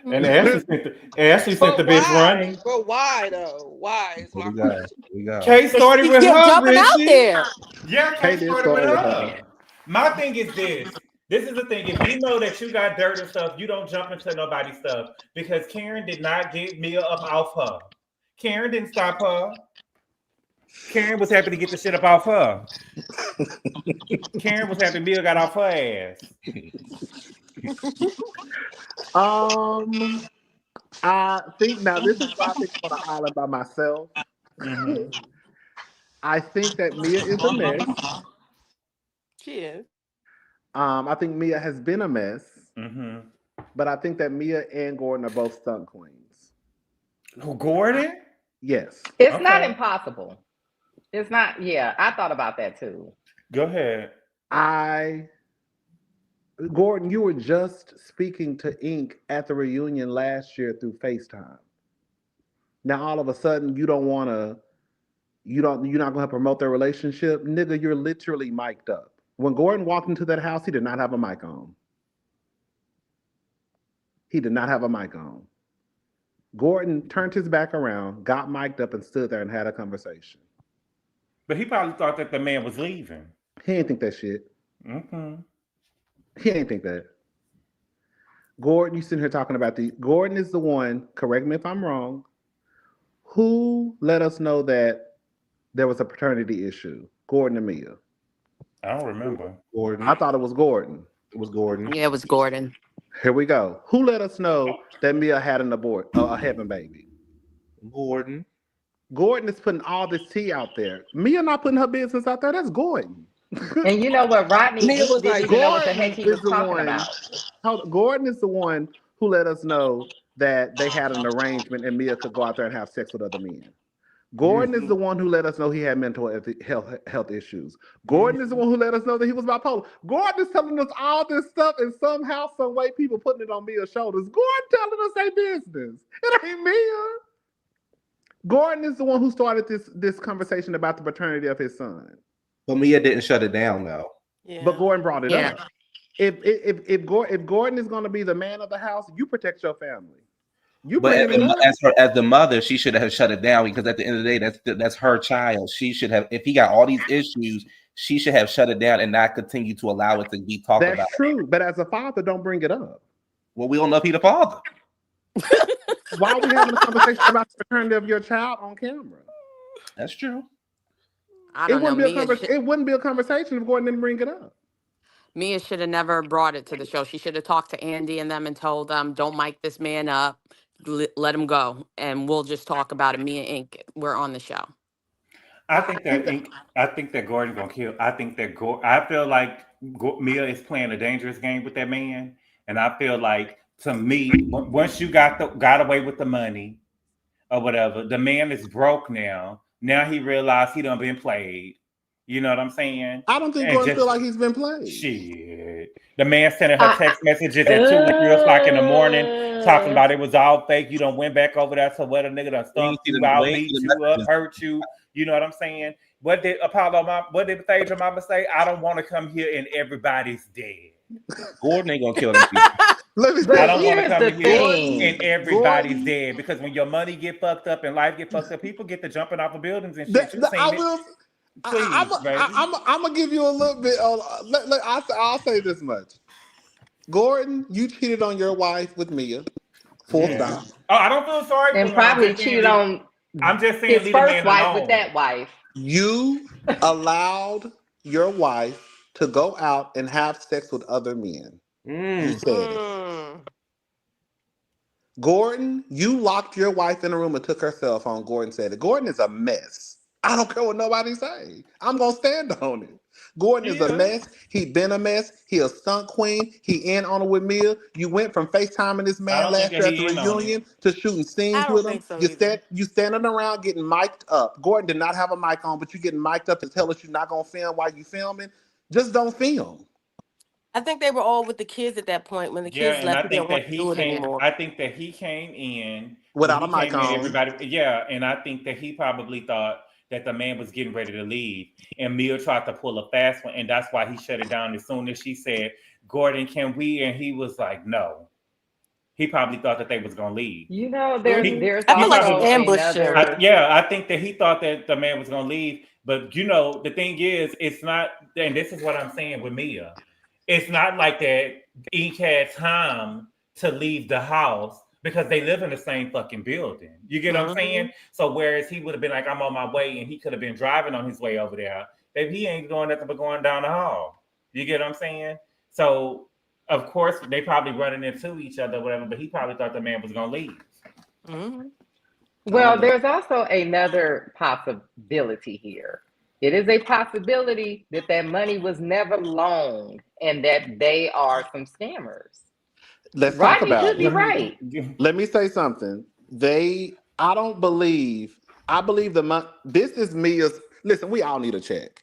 And Ashley sent the bitch running. But why though? Why? Is my question. Kay started with her. Jumping out there. Yeah, Kay started with her. My thing is this. This is the thing. If you know that you got dirt and stuff, you don't jump into nobody's stuff. Because Karen did not get Mia up off her. Karen didn't stop her. Karen was happy to get the shit up off her. Karen was happy Mia got off her ass. I think now this is why I think I'm on an island by myself. I think that Mia is a mess. She is. I think Mia has been a mess. But I think that Mia and Gordon are both stunt queens. Who, Gordon? Yes. It's not impossible. It's not. Yeah, I thought about that too. Go ahead. Gordon, you were just speaking to Ink at the reunion last year through FaceTime. Now all of a sudden you're not gonna promote their relationship. Nigga, you're literally mic'd up. When Gordon walked into that house, he did not have a mic on. He did not have a mic on. Gordon turned his back around, got mic'd up, and stood there and had a conversation. But he probably thought that the man was leaving. He didn't think that shit. He ain't think that. Gordon, you sitting here talking about Gordon is the one, correct me if I'm wrong, who let us know that there was a paternity issue? Gordon and Mia. I don't remember. Gordon. I thought it was Gordon. It was Gordon. Yeah, it was Gordon. Here we go. Who let us know that Mia had a heaven baby? Gordon. Gordon is putting all this tea out there. Mia not putting her business out there. That's Gordon. And you know what? Rodney Mia was didn't like, even know what the heck he was talking about. Gordon is the one who let us know that they had an arrangement and Mia could go out there and have sex with other men. Gordon is the one who let us know he had mental health issues. Gordon is the one who let us know that he was bipolar. Gordon is telling us all this stuff, and somehow, some way, people putting it on Mia's shoulders. Gordon telling us their business. It ain't Mia. Gordon is the one who started this conversation about the paternity of his son. But Mia didn't shut it down, though. Yeah. But Gordon brought it up. If Gordon is going to be the man of the house, you protect your family. But as the mother, she should have shut it down, because at the end of the day, that's her child. She should have, if he got all these issues, she should have shut it down and not continue to allow it to be talked about. That's true. But as a father, don't bring it up. Well, we don't know if he's the father. Why are we having a conversation about the paternity of your child on camera? That's true. It wouldn't be a conversation if Gordon didn't bring it up. Mia should have never brought it to the show. She should have talked to Andy and them and told them, don't mic this man up. Let him go. And we'll just talk about it. Mia Inc. We're on the show. I think that Gordon gonna kill. I feel like Mia is playing a dangerous game with that man. And I feel like, to me, once you got away with the money or whatever, the man is broke now. Now he realized he done been played. You know what I'm saying? I don't think Gordon feel like he's been played. Shit. The man sending her text messages at 2 or 3 o'clock in the morning, talking about it was all fake. You done went back over there to where the nigga done stumped you out, beat you up, hurt you. You know what I'm saying? What did Phaedra Mama say? I don't want to come here and everybody's dead. Gordon ain't gonna kill them people. I don't want to come here and everybody's dead, because when your money get fucked up and life get fucked up, people get to jumping off of buildings and shit. I'm gonna give you a little bit. I'll say this much. Gordon, you cheated on your wife with Mia. Full stop. Oh, I don't feel sorry for him. And probably cheated on I'm just saying his first wife with that wife. You allowed your wife to go out and have sex with other men. You said it. Gordon, you locked your wife in a room and took her cell phone. Gordon said it. Gordon is a mess. I don't care what nobody say. I'm gonna stand on it. Gordon is a mess. He been a mess. He a stunt queen. He in on it with Mia. You went from FaceTiming this man last year at the reunion to shooting scenes with him. You standing around getting mic'd up. Gordon did not have a mic on, but you getting mic'd up to tell us you're not gonna film while you filming. Just don't film. I think they were all with the kids at that point when the kids left. They didn't want to do it anymore. I think that he came in without a mic on. Everybody, and I think that he probably thought that the man was getting ready to leave, and Mia tried to pull a fast one, and that's why he shut it down as soon as she said, "Gordon, can we?" And he was like, "No." He probably thought that they was gonna leave. You know, there's I feel like an ambush. I think that he thought that the man was gonna leave, but you know, the thing is, it's not. And this is what I'm saying with Mia. It's not like that Ink had time to leave the house, because they live in the same fucking building. You get what I'm saying? So whereas he would have been like, I'm on my way, and he could have been driving on his way over there, baby, he ain't doing nothing but going down the hall. You get what I'm saying? So of course they probably running into each other, whatever, but he probably thought the man was gonna leave. Well, there's also another possibility here. It is a possibility that money was never loaned and that they are some scammers. Let's talk about it. Right. Let me say something. I believe this is Mia's. Listen, we all need a check.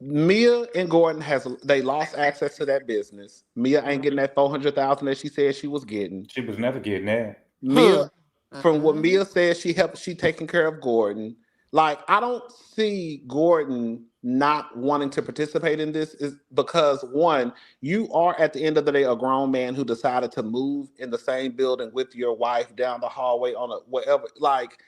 Mia and Gordon they lost access to that business. Mia ain't getting that $400,000 that she said she was getting. She was never getting that. Mia, from what Mia said, she taking care of Gordon. Like, I don't see Gordon not wanting to participate in this, is because, one, you are at the end of the day a grown man who decided to move in the same building with your wife down the hallway on a whatever. Like,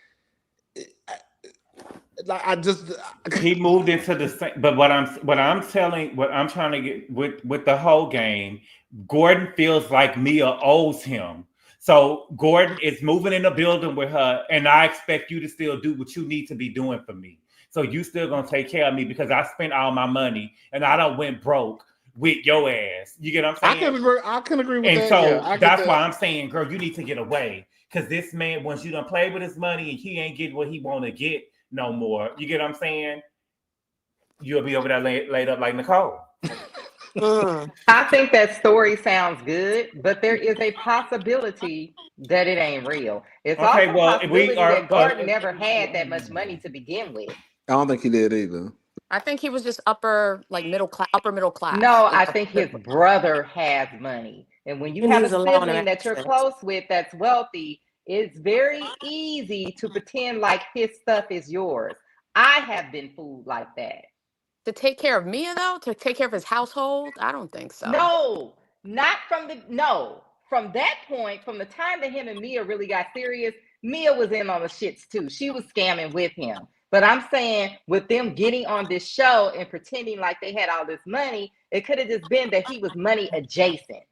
like I just he moved into the same. But what I'm trying to get with the whole game, Gordon feels like Mia owes him. So Gordon is moving in the building with her, and I expect you to still do what you need to be doing for me. So you still gonna take care of me because I spent all my money and I done went broke with your ass. You get what I'm saying? I can agree with and that. So yeah, that's why I'm saying, girl, you need to get away. Because this man, once you done play with his money and he ain't getting what he want to get no more, you get what I'm saying? You'll be over there laid up like Nicole. I think that story sounds good, but there is a possibility that it ain't real. It's also a possibility that Gordon never had that much money to begin with. I don't think he did either. I think he was just upper middle class. No, I think his brother has money. And when you And have he's a a loner sibling that you're accent. close with that's wealthy, it's very easy to pretend like his stuff is yours. I have been fooled like that. To take care of Mia, though? To take care of his household? I don't think so. No, not from from that point, from the time that him and Mia really got serious, Mia was in on the shits too. She was scamming with him. But I'm saying with them getting on this show and pretending like they had all this money, it could have just been that he was money adjacent.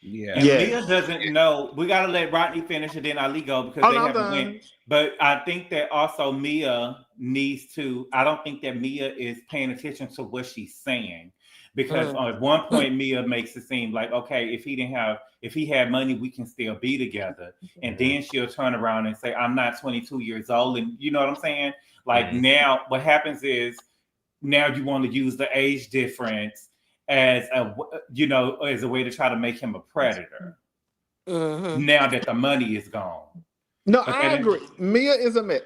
Yeah. And Mia doesn't know. We got to let Rodney finish and then Ali go because they haven't went. But I think that also Mia needs to, I don't think that Mia is paying attention to what she's saying. Because at one point Mia makes it seem like, okay, if he had money, we can still be together. And then she'll turn around and say, I'm not 22 years old. And you know what I'm saying? Like now what happens is now you want to use the age difference as a way to try to make him a predator. Now that the money is gone. No, I agree. Mia is a myth.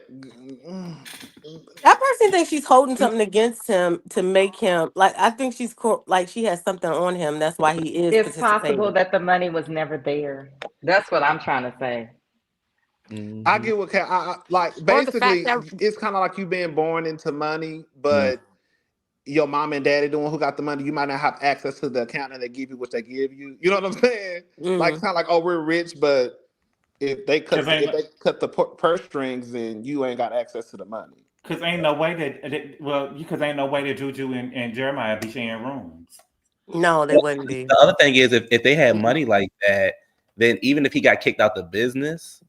That person thinks she's holding something against him to make him I think she's like she has something on him. That's why he is. It's possible that the money was never there. That's what I'm trying to say. I get what basically it's kind of like you being born into money, but your mom and daddy doing who got the money, you might not have access to the account and they give you what they give you. You know what I'm saying? Like it's kind of like, oh, we're rich, but if they cut the purse strings, then you ain't got access to the money. Because ain't no way that Juju and Jeremiah be sharing rooms. No, they wouldn't be. The other thing is if they had money like that, then even if he got kicked out the business,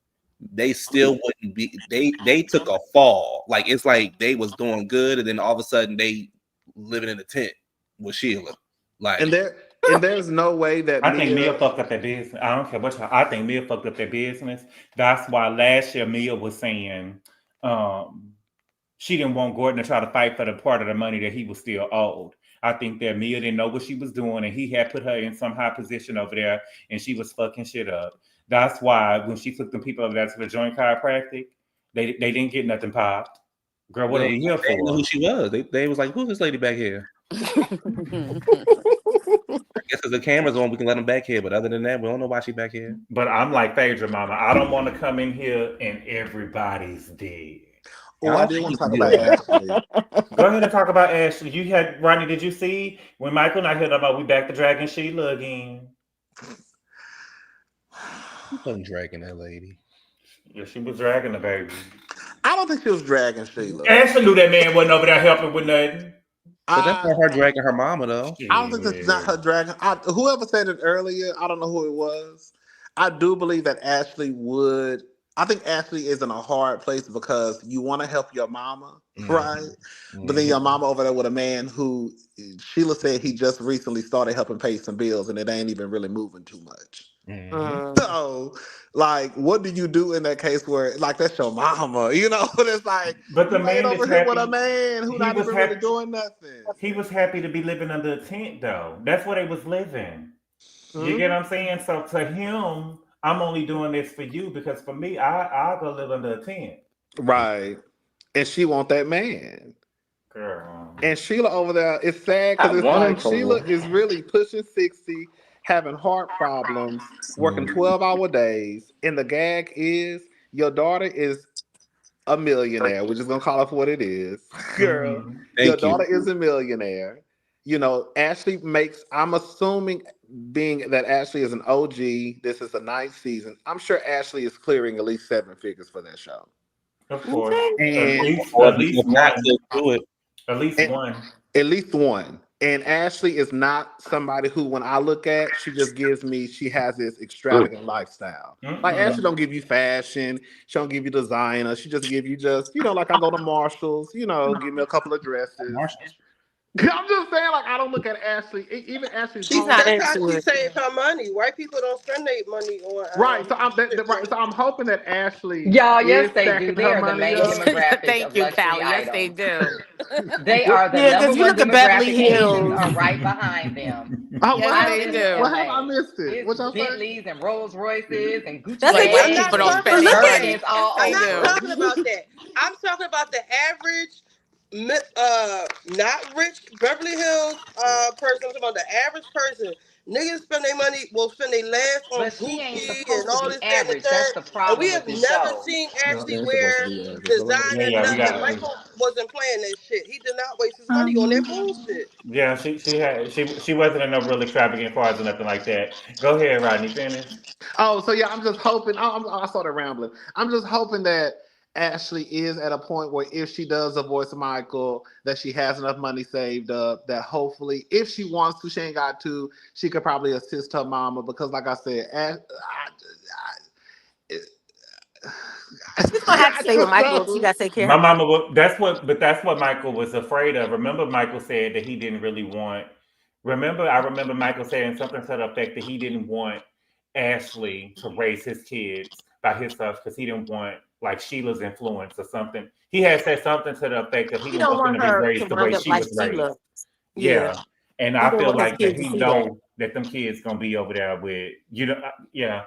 they still wouldn't be. They took a fall. Like it's like they was doing good, and then all of a sudden they living in a tent with Sheila. Like and there's no way that I think Mia fucked up their business. I don't care what I think Mia fucked up their business. That's why last year Mia was saying she didn't want Gordon to try to fight for the part of the money that he was still owed. I think that Mia didn't know what she was doing, and he had put her in some high position over there, and she was fucking shit up. That's why when she took them people over there to the joint chiropractic, they didn't get nothing popped. Girl, what are you here for? They knew who she was. They was like, who's this lady back here? I guess if the camera's on, we can let them back here. But other than that, we don't know why she's back here. But I'm like Phaedra, mama. I don't want to come in here and everybody's dead. Oh, I do want to talk about Ashley. Go ahead and talk about Ashley. You had Rodney. Did you see when Michael and I heard about we back to dragging Sheila again? You wasn't dragging that lady. Yeah, she was dragging the baby. I don't think she was dragging Sheila. Ashley knew that man wasn't over there helping with nothing. But that's not her dragging her mama, though. I don't think that's not her dragging. Whoever said it earlier, I don't know who it was. I do believe that Ashley would. I think Ashley is in a hard place because you want to help your mama, right? But then your mama over there with a man who Sheila said he just recently started helping pay some bills and it ain't even really moving too much. So, like, what do you do in that case where, like, that's your mama, you know? But it's like, but the man over here with a man who not even really doing nothing. He was happy to be living under a tent, though. That's where they was living. You get what I'm saying? So to him, I'm only doing this for you because for me, I'll go live under a tent. Right. And she want that man. Girl. And Sheila over there, it's sad because it's like Sheila is really pushing 60, having heart problems, working 12-hour days. And the gag is your daughter is a millionaire. We're just going to call it for what it is. Girl, your daughter is a millionaire. You know, Ashley makes, I'm assuming being that Ashley is an OG, this is the 9th season. I'm sure Ashley is clearing at least 7 figures for that show. Of course. And At least not one. to do it. At least And- one. At least one. And Ashley is not somebody who, when I look at, she just gives me, she has this extravagant lifestyle. Like Ashley don't give you fashion. She don't give you designer. She just give you like I go to Marshalls, give me a couple of dresses. I'm just saying, like, I don't look at Ashley, even Ashley's She's not That's how into she it. saves her money. White people don't spend their money on. Right. So I'm hoping that Ashley Y'all, is yes, they do. stacking They her are the money main up. demographic Thank of you, luxury Callie. Yes, they items. do. They are the Yeah, number 'cause you one look at Beverly demographic. Asians Hills. are right behind them. Oh, Yes, what they happened? do. What happened? I missed it. It's What y'all say? Bentleys and Rolls Royces and Gucci That's Like a white bags I'm good. not people don't and talking But spend look their at money. Birkins all I'm They not over. do. talking about that. I'm talking about the average, not rich Beverly Hills person. I'm talking about the average person. Niggas spend their money, will spend their last on But she ain't Gucci and supposed to all be this, that, and the average. That's third. the And we problem have with this never show. seen No, Ashley they're supposed wear to be average. designer Yeah, we nothing. got Michael wasn't playing that shit. He did not waste his money on that bullshit. Yeah, she wasn't in no real extravagant cars or nothing like that. Go ahead, Rodney, finish. Oh, so yeah, I'm just hoping. I started rambling. I'm just hoping that Ashley is at a point where if she does divorce Michael, that she has enough money saved up, that hopefully, if she wants to, she ain't got to, she could probably assist her mama because, like I said, She's gonna have to stay with Michael. She gotta take care My of him. mama was that's what Michael was afraid of. Remember, Michael said that he didn't really want. I remember Michael saying something to the effect that he didn't want Ashley to raise his kids by himself because he didn't want like Sheila's influence or something. He had said something to the effect of he He didn't don't want them want to be her to raised the way wind up she like was raised. Sheila. Yeah. Yeah. And He I didn't feel want his like that kids to he see know that them kids gonna be over there with yeah.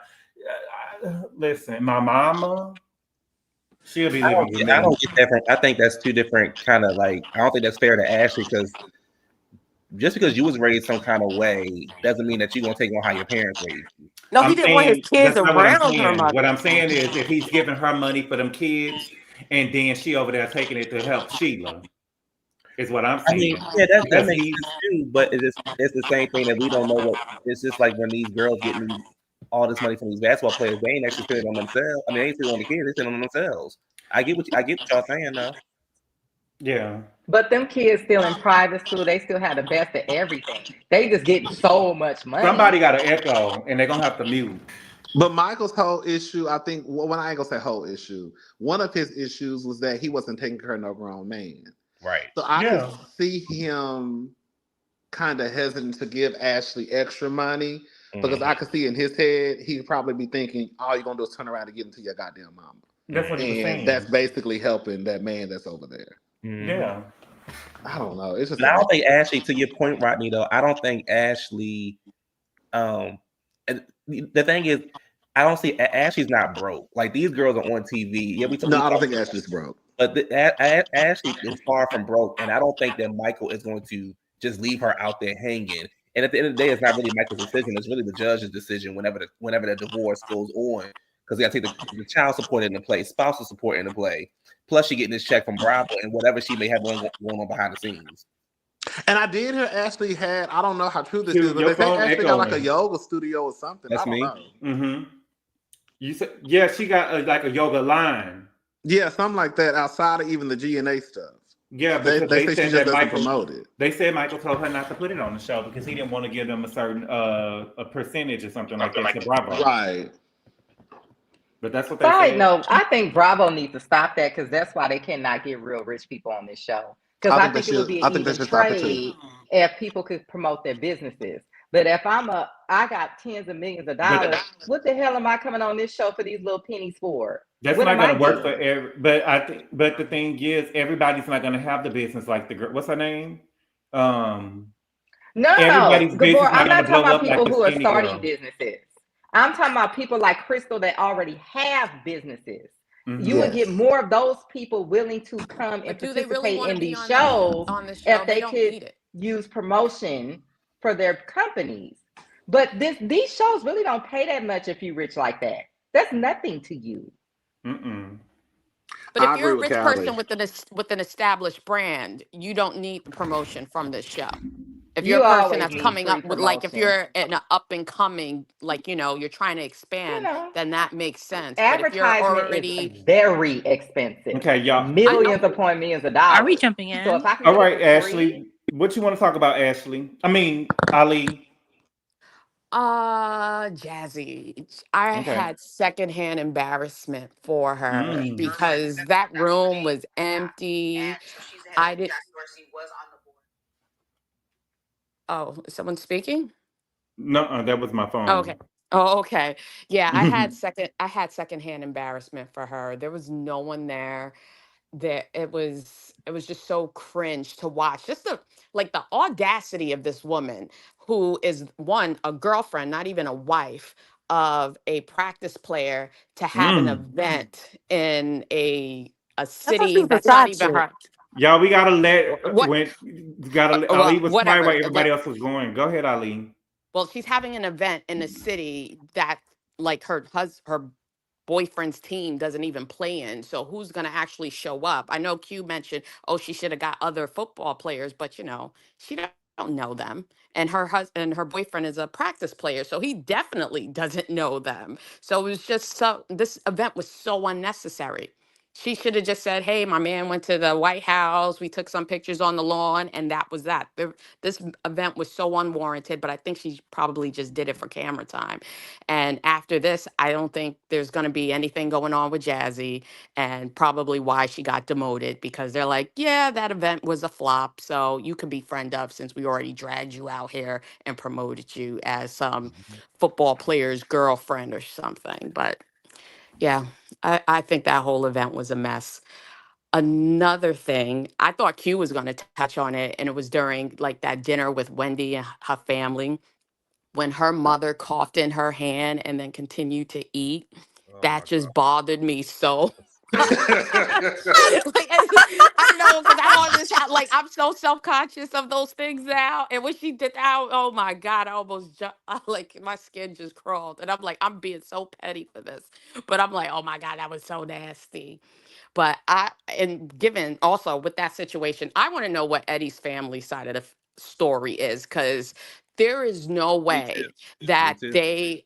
Listen, my mama, she'll be living with I me. don't get that from. I think that's two different kind of like. I don't think that's fair to Ashley because just because you was raised some kind of way doesn't mean that you're gonna take on how your parents raised you. No, he I'm didn't want his saying kids that's not what I'm around her saying. What mother. I'm saying is if he's giving her money for them kids and then she over there taking it to help Sheila, is what I'm I mean, saying. yeah, that Because makes he's sense too. But it's the same thing that we don't know what. It's just like when these girls get all this money from these basketball players, they ain't actually spending it on themselves. I mean, they ain't spending it on the kids; they spending it on themselves. I get what y'all saying though. yeah. But them kids still in private school, they still have the best of everything. They just get so much money. Somebody got an echo and they're gonna have to mute. But Michael's whole issue, I think, when I ain't gonna say whole issue, one of his issues was that he wasn't taking care of no grown man. Right. So I could see him kind of hesitant to give Ashley extra money because I could see in his head he'd probably be thinking, all you're gonna do is turn around and give it to your goddamn mama. That's what he was saying. And that's basically helping that man that's over there. Yeah. I don't know. It's just But I don't think Ashley, to your point, Rodney, though, I don't think Ashley, and the thing is, I don't see Ashley's not broke. Like these girls are on TV. Yeah, No, I don't think Ashley's broke. But Ashley is far from broke, and I don't think that Michael is going to just leave her out there hanging. And at the end of the day, it's not really Michael's decision; it's really the judge's decision. Whenever the divorce goes on, because they got to take the child support into play, spousal support into play, plus she getting this check from Bravo and whatever she may have going on behind the scenes. And I did hear Ashley had, I don't know how true this Dude, is, but your they think phone Ashley got like a echoing. yoga studio or something. That's I don't me. know. Mm-hmm. You said, yeah, she got like a yoga line. Yeah, something like that outside of even the G&A stuff. Yeah, They because they say she said just that doesn't Michael promote it. They said Michael told her not to put it on the show because he didn't want to give them a certain a percentage or something like that to Bravo. Right. But that's what they Side said. note, I think Bravo needs to stop that because that's why they cannot get real rich people on this show. Because I think it would be an even trade if people could promote their businesses. But if I got tens of millions of dollars, what the hell am I coming on this show for these little pennies for? That's what not going to work for every. But the thing is, everybody's not going to have the business like the girl. What's her name? No, everybody's business Gabor, I'm not talking about people like who are starting girl. businesses. I'm talking about people like Crystal that already have businesses. Mm-hmm. You would get more of those people willing to come and participate in these shows if they could use promotion for their companies. But these shows really don't pay that much if you're rich like that. That's nothing to you. Mm-mm. But if you're a rich person with an established brand, you don't need the promotion from this show. If you're You a person always that's need coming free up with, like, if promotion. you're an up and coming, like, you're trying to You expand, know, then that makes sense. But if you're advertisement is already, very expensive. Okay, y'all. I know. Millions upon millions of Are we dollars. jumping So if in? I can All get it right, for free, Ashley. What you want to talk about, Ashley? I mean, Ali. Jassi, I Okay. had secondhand embarrassment for her Mm. because that room was empty. I did. Oh, is someone speaking? No, that was my Okay. phone. Oh, okay. Yeah, I had secondhand embarrassment for her. There was no one there. That it was just so cringe to watch. Just the audacity of this woman who is a girlfriend, not even a wife of a practice player, to have an Mm. event in a I thought she city was a that's not side even chick. her. Y'all, we gotta let What when gotta let, Ali well, was quiet whatever. while everybody else was going. Go ahead, Ali. Well, she's having an event in a city that, like, her boyfriend's team doesn't even play in. So who's going to actually show up? I know Q mentioned, oh, she should have got other football players, but she don't know them. And her husband, her boyfriend is a practice player, so he definitely doesn't know them. So it was just this event was so unnecessary. She should have just said, hey, my man went to the White House. We took some pictures on the lawn, and that was that. This event was so unwarranted, but I think she probably just did it for camera time. And after this, I don't think there's going to be anything going on with Jassi, and probably why she got demoted, because they're like, yeah, that event was a flop. So you can be friend of, since we already dragged you out here and promoted you as some football player's girlfriend or something. But yeah, I think that whole event was a mess. Another thing, I thought Q was going to touch on it, and it was during, like, that dinner with Wendy and her family, when her mother coughed in her hand and then continued to eat. That just bothered me so. Like, I don't know, because I don't understand. Like, I'm so self conscious of those things now. And when she did that, oh my God, I almost like, my skin just crawled. And I'm like, I'm being so petty for this. But I'm like, oh my God, that was so nasty. But and given also with that situation, I want to know what Eddie's family side of the story is, because there is no Me too. way Me that too. they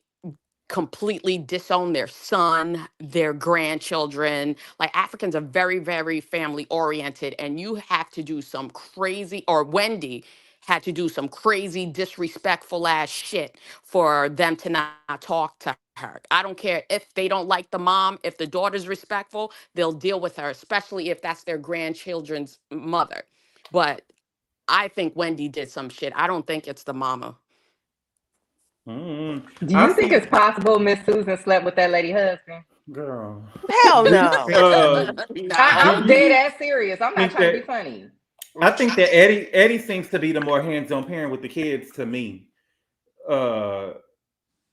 completely disown their son, their grandchildren. Like, Africans are very, very family oriented, and you have to do some crazy, or Wendy had to do some crazy disrespectful ass shit for them to not talk to her. I don't care if they don't like the mom. If the daughter's respectful, they'll deal with her, especially if that's their grandchildren's mother. But I think Wendy did some shit. I don't think it's the mama. do I you think see, it's possible Miss Susan slept with that lady husband? girl. Hell Do you, no. do I'm dead you ass serious. I'm not think trying to be that? funny. I think that Eddie seems to be the more hands-on parent with the kids to me. Uh,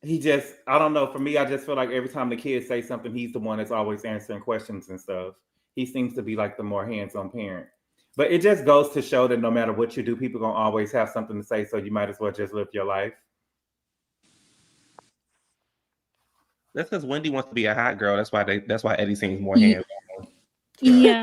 I don't know. For me, I just feel like every time the kids say something, he's the one that's always answering questions and stuff. He seems to be like the more hands-on parent. But it just goes to show that no matter what you do, people gonna always have something to say. So you might as well just live your life. That's because Wendy wants to be a hot girl. That's why Eddie seems more Ye- hands. Yeah,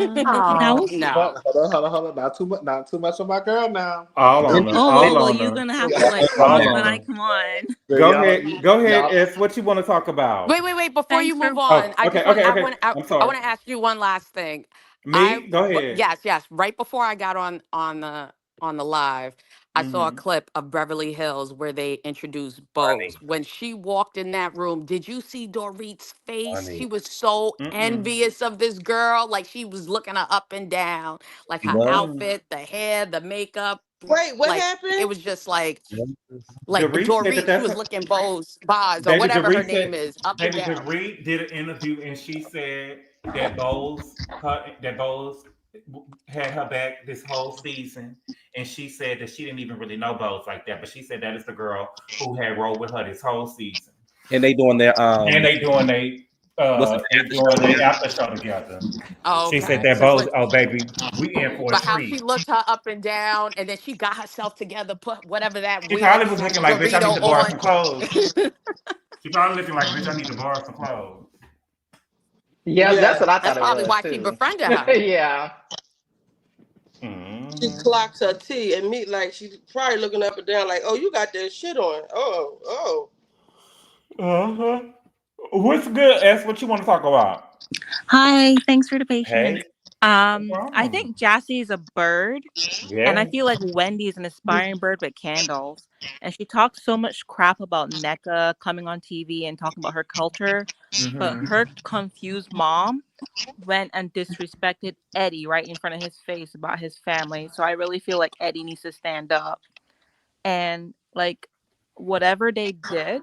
that Oh. was. No. Hold on. Not too much on my girl now. All on Wendy, her. Oh, All well, on you're her. gonna have to like All pause, but on like, her. come on. Go y'all, ahead. Go ahead. y'all, S. What you want to talk about? Wait. Before you Thanks for. move on, Oh, I okay. just want Okay. I Okay. want I, I'm I sorry. want to ask you one last thing. Me? Go ahead. Yes. Right before I got on the live, I saw a Mm-hmm. clip of Beverly Hills where they introduced Bose. When she walked in that room, did you see Dorit's face? She was so Mm-mm. envious of this girl. Like, she was looking her up and down, like her Mm-mm. outfit, the hair, the makeup. Wait, what Like, it happened? was just like Dorit said that Dorit, she that's was her. looking Boz or Baby whatever her Dorit name said. is, up and Baby down. Dorit did an interview and she said that Bose had her back this whole season, and she said that she didn't even really know Bose like that, but she said that is the girl who had rolled with her this whole season, And they doing their and what's the they doing their after show together. Oh, She said okay. that Bose, oh baby, we in for a But how she treat. looked her up and down, and then she got herself together, put whatever that She weird probably was looking like, bitch, I need Dorito to borrow some on. clothes. She probably looking like, bitch, I need to borrow some clothes. Yeah, that's Yeah. what I That's thought it probably was why she too. befriended her. Yeah. She clocks her tea and me like she's probably looking up and down like, oh, you got that shit on. Oh. Uh-huh. What's good, S? What you want to talk about? Hi, thanks for the patience. Hey. No I problem. think Jassi is a bird, and I Yeah. feel like Wendy is an aspiring bird with candles. And she talks so much crap about NECA coming on TV and talking about her culture, but her confused mom went and disrespected Eddie right in front of his face about his family. So I really feel like Eddie needs to stand up. And like whatever they did,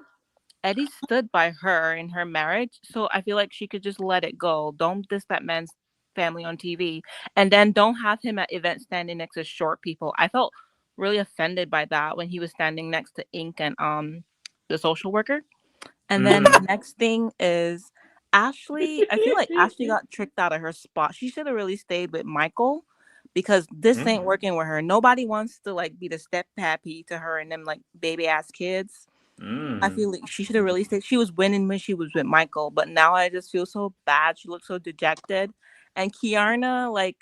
Eddie stood by her in her marriage, so I feel like she could just let it go. Don't diss that man's family on TV, and then don't have him at events standing next to short people. I felt really offended by that when he was standing next to Ink and the social worker. And then the next thing is Ashley. I feel like Ashley got tricked out of her spot. She should have really stayed with Michael because this ain't working with her. Nobody wants to like be the step pappy to her and them like baby ass kids. I feel like she should have really stayed. She was winning when she was with Michael, but now I just feel so bad. She looks so dejected. And Kiarna, like,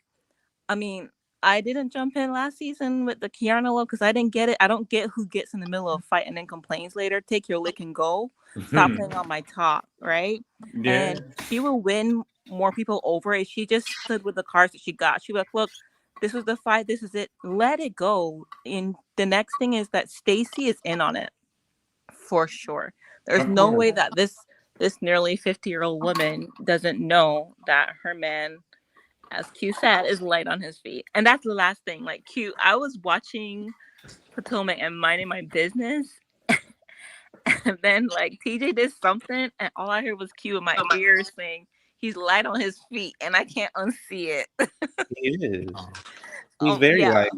I mean, I didn't jump in last season with the Kiarna love because I didn't get it. I don't get who gets in the middle of a fight and then complains later. Take your lick and go. Stop playing on my top, right? Yeah. And she will win more people over if she just stood with the cards that she got. She was like, look, this was the fight. This is it. Let it go. And the next thing is that Stacy is in on it. For sure. There's no way that this nearly 50-year-old woman doesn't know that her man, as Q said, is light on his feet. And that's the last thing. Like Q, I was watching Potomac and minding my business. And then like TJ did something and all I heard was Q in my ears saying he's light on his feet and I can't unsee it. He is. He's very light.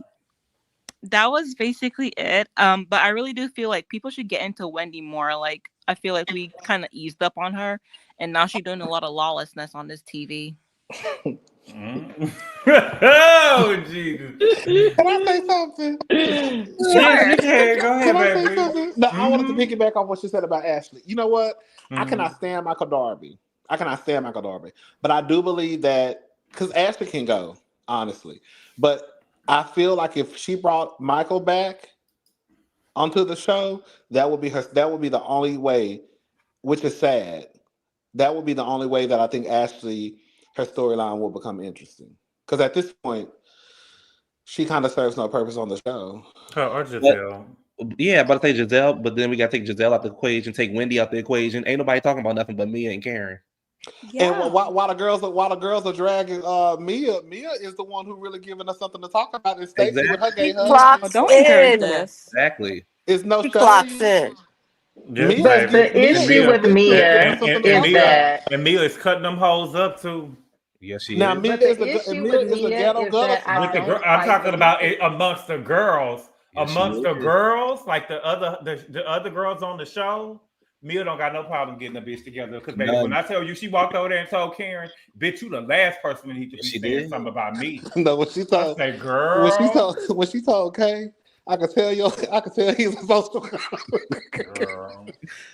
That was basically it. But I really do feel like people should get into Wendy more. Like I feel like we kind of eased up on her, and now she's doing a lot of lawlessness on this TV. Oh Jesus! Can I say something? Sure, you can. Go ahead, Can I say baby. something? No, I wanted to piggyback off what she said about Ashley. You know what? I cannot stand Michael Darby. But I do believe that because Ashley can go, honestly. But I feel like if she brought Michael back onto the show, that would be the only way, which is sad. That would be the only way that I think Ashley, her storyline will become interesting. Because at this point, she kind of serves no purpose on the show. Or Giselle. But I say Giselle, but then we got to take Giselle out the equation, take Wendy out the equation. Ain't nobody talking about nothing but Mia and Karen. Yeah. And while the girls are dragging Mia is the one who really giving us something to talk about. Is Stacey with her gay husband. Don't encourage this. Exactly. It's no she clocks in. But the issue with Mia is that Mia is cutting them hoes up too. Yes, she now, is. Mia is the ghetto girl. I'm talking about it amongst the girls. Yes, amongst the girls, like the other girls on the show, Mia don't got no problem getting a bitch together. Because baby, when I tell you she walked over there and told Karen, "Bitch, you the last person that need to be saying something about me." No, when she told, I say, girl, when she told Kay, I could tell he's a social worker.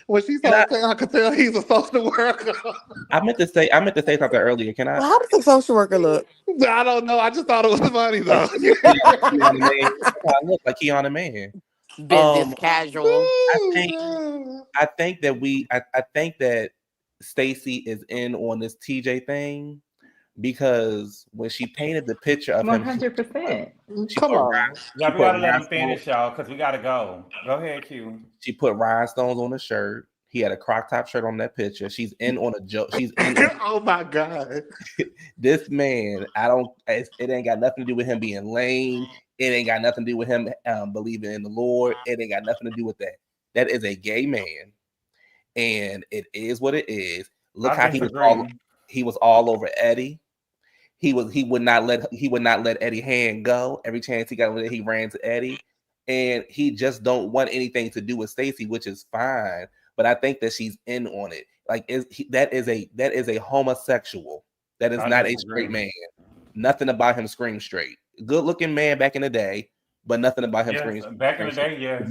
When she told Kay, I could tell he's a social worker. I meant to say something earlier. Can I? Well, how does a social worker look? I don't know. I just thought it was funny though. I look like Keanu Man. Business casual. I think that Stacey is in on this TJ thing because when she painted the picture of 100%. Come on, we gotta let him finish, y'all, because we gotta go. Go ahead, Q. She put rhinestones on the shirt. He had a crop top shirt on that picture. She's in on a joke. She's in. Oh my god, this man! It ain't got nothing to do with him being lame. It ain't got nothing to do with him believing in the Lord. It ain't got nothing to do with that. That is a gay man, and it is what it is. Look how he was all over Eddie. He would not let Eddie hand go. Every chance he got, he ran to Eddie, and he just don't want anything to do with Stacey, which is fine. But I think that she's in on it. Like that is a homosexual. That is not a straight man. Nothing about him screams straight. Good looking man back in the day, but nothing about him Yes, screaming. back in the day, yes.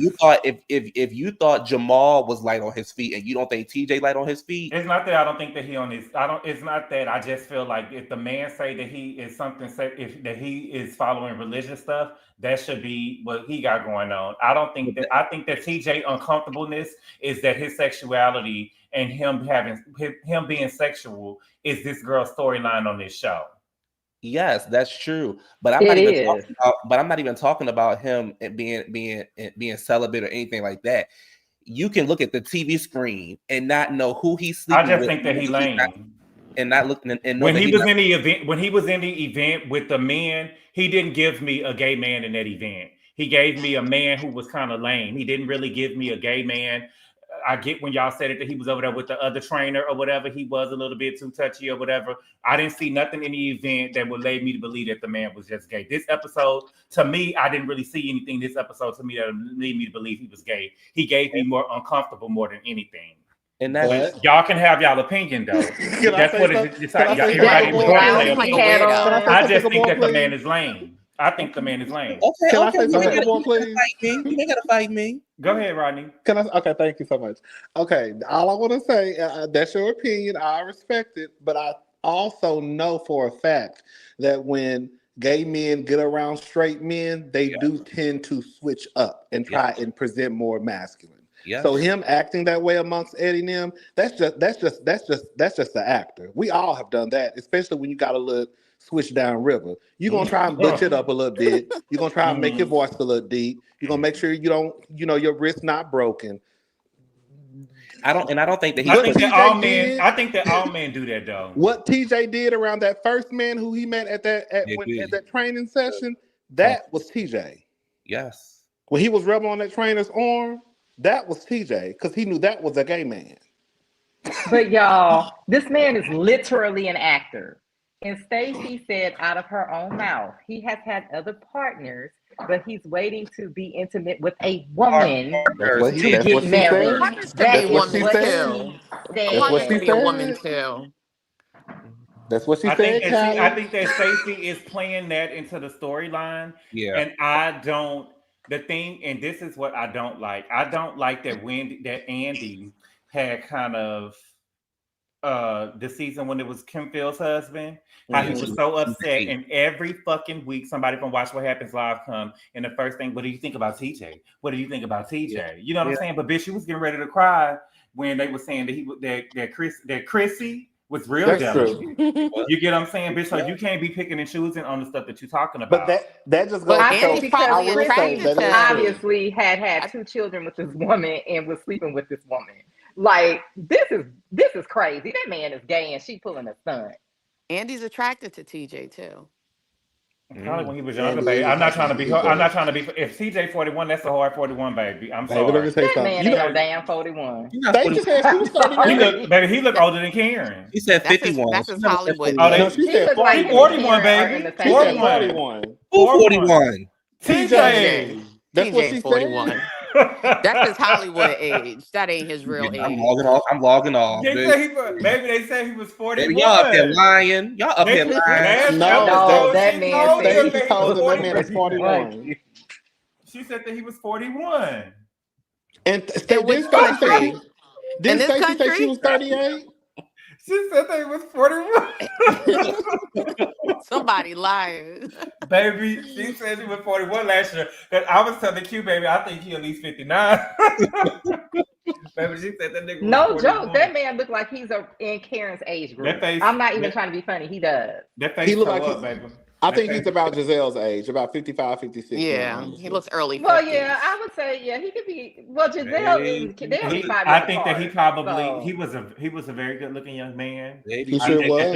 If you thought Jamal was light on his feet and you don't think TJ light on his feet, It's not that I don't think that he on his. I don't. It's not that. I just feel like if the man say that he is something, if that he is following religious stuff, that should be what he got going on. I don't think that. I think that TJ uncomfortableness is that his sexuality and him being sexual is this girl's storyline on this show. yes, that's true. But I'm not even talking about. But I'm not even talking about him being celibate or anything like that. You can look at the TV screen and not know who he's sleeping with. I just think that he lame. And not looking and when he was in the event, when he was in the event with the men, he didn't give me a gay man in that event. He gave me a man who was kind of lame. He didn't really give me a gay man. I get when y'all said it that he was over there with the other trainer or whatever. He was a little bit too touchy or whatever. I didn't see nothing in the event that would lead me to believe that the man was just gay. This episode, to me, I didn't really see anything this episode to me that would lead me to believe he was gay. He gave me more uncomfortable more than anything. And that's y'all can have y'all opinion though. That's what it is. I just think that the man is lame. I think the man is lame. Okay, can I say something more, please? You ain't gotta fight me. Go ahead, Rodney. Can I? Okay, thank you so much. Okay, all I want to say, that's your opinion. I respect it, but I also know for a fact that when gay men get around straight men, they do tend to switch up and try and present more masculine. Yeah. So him acting that way amongst Eddie and them, that's just the actor. We all have done that, especially when you got to look switch down river. You're gonna try and butch it up a little bit. You're gonna try and make your voice a little deep. You're gonna make sure you don't, your wrist not broken. I don't think that I think that all men do that though. What TJ did around that first man who he met at that training session, that was TJ. Yes. When he was rubbing on that trainer's arm, that was TJ because he knew that was a gay man. But y'all, this man is literally an actor. And Stacey said out of her own mouth, he has had other partners, but he's waiting to be intimate with a woman to get married. That's what she said. That's what she said. That's what she said. I think that Stacey is playing that into the storyline. Yeah. And the thing, and this is what I don't like. I don't like that Andy had kind of the season when it was Kim Phil's husband, how he was so upset, and every fucking week somebody from Watch What Happens Live come, and the first thing, what do you think about TJ? What do you think about TJ? Yeah. You know what I'm saying? But bitch, she was getting ready to cry when they were saying that that Chrissy was real jealous. You get what I'm saying, bitch? So you can't be picking and choosing on the stuff that you're talking about. But that just goes. I think because Chrissy obviously had 2 children with this woman and was sleeping with this woman. Like this is crazy. That man is gay and she pulling a stunt. Andy's attracted to TJ too. Probably when he was younger, baby. I'm not trying to be. If TJ 41, that's a hard 41, baby. I'm sorry. Let me say that man ain't no damn 41. He look older than Karen. He said 51. That's his Hollywood. She said 41, baby. 41. Who 41? TJ. That's what she 41. said. That's his Hollywood age. That ain't his real age. I'm logging off. Maybe they said he was 41. Baby, y'all up here lying. Y'all up here lying. No, that man said he told him that man is 41. She said that he was 41. And didn't Stacey say she was 38? She said they was 41. Somebody lying. Baby, she said she was 41 last year. Cause I was telling Q, baby, I think he at least 59. Baby, she said that nigga no joke. That man looked like he's in Karen's age group. I'm not even trying to be funny. He does. That face look like baby. I think he's about Giselle's age, about 55, 56. Yeah, he looks early. 50s. Well, yeah, I would say, he could be. Well, Giselle is. I think that he probably he was a very good looking young man. He sure was.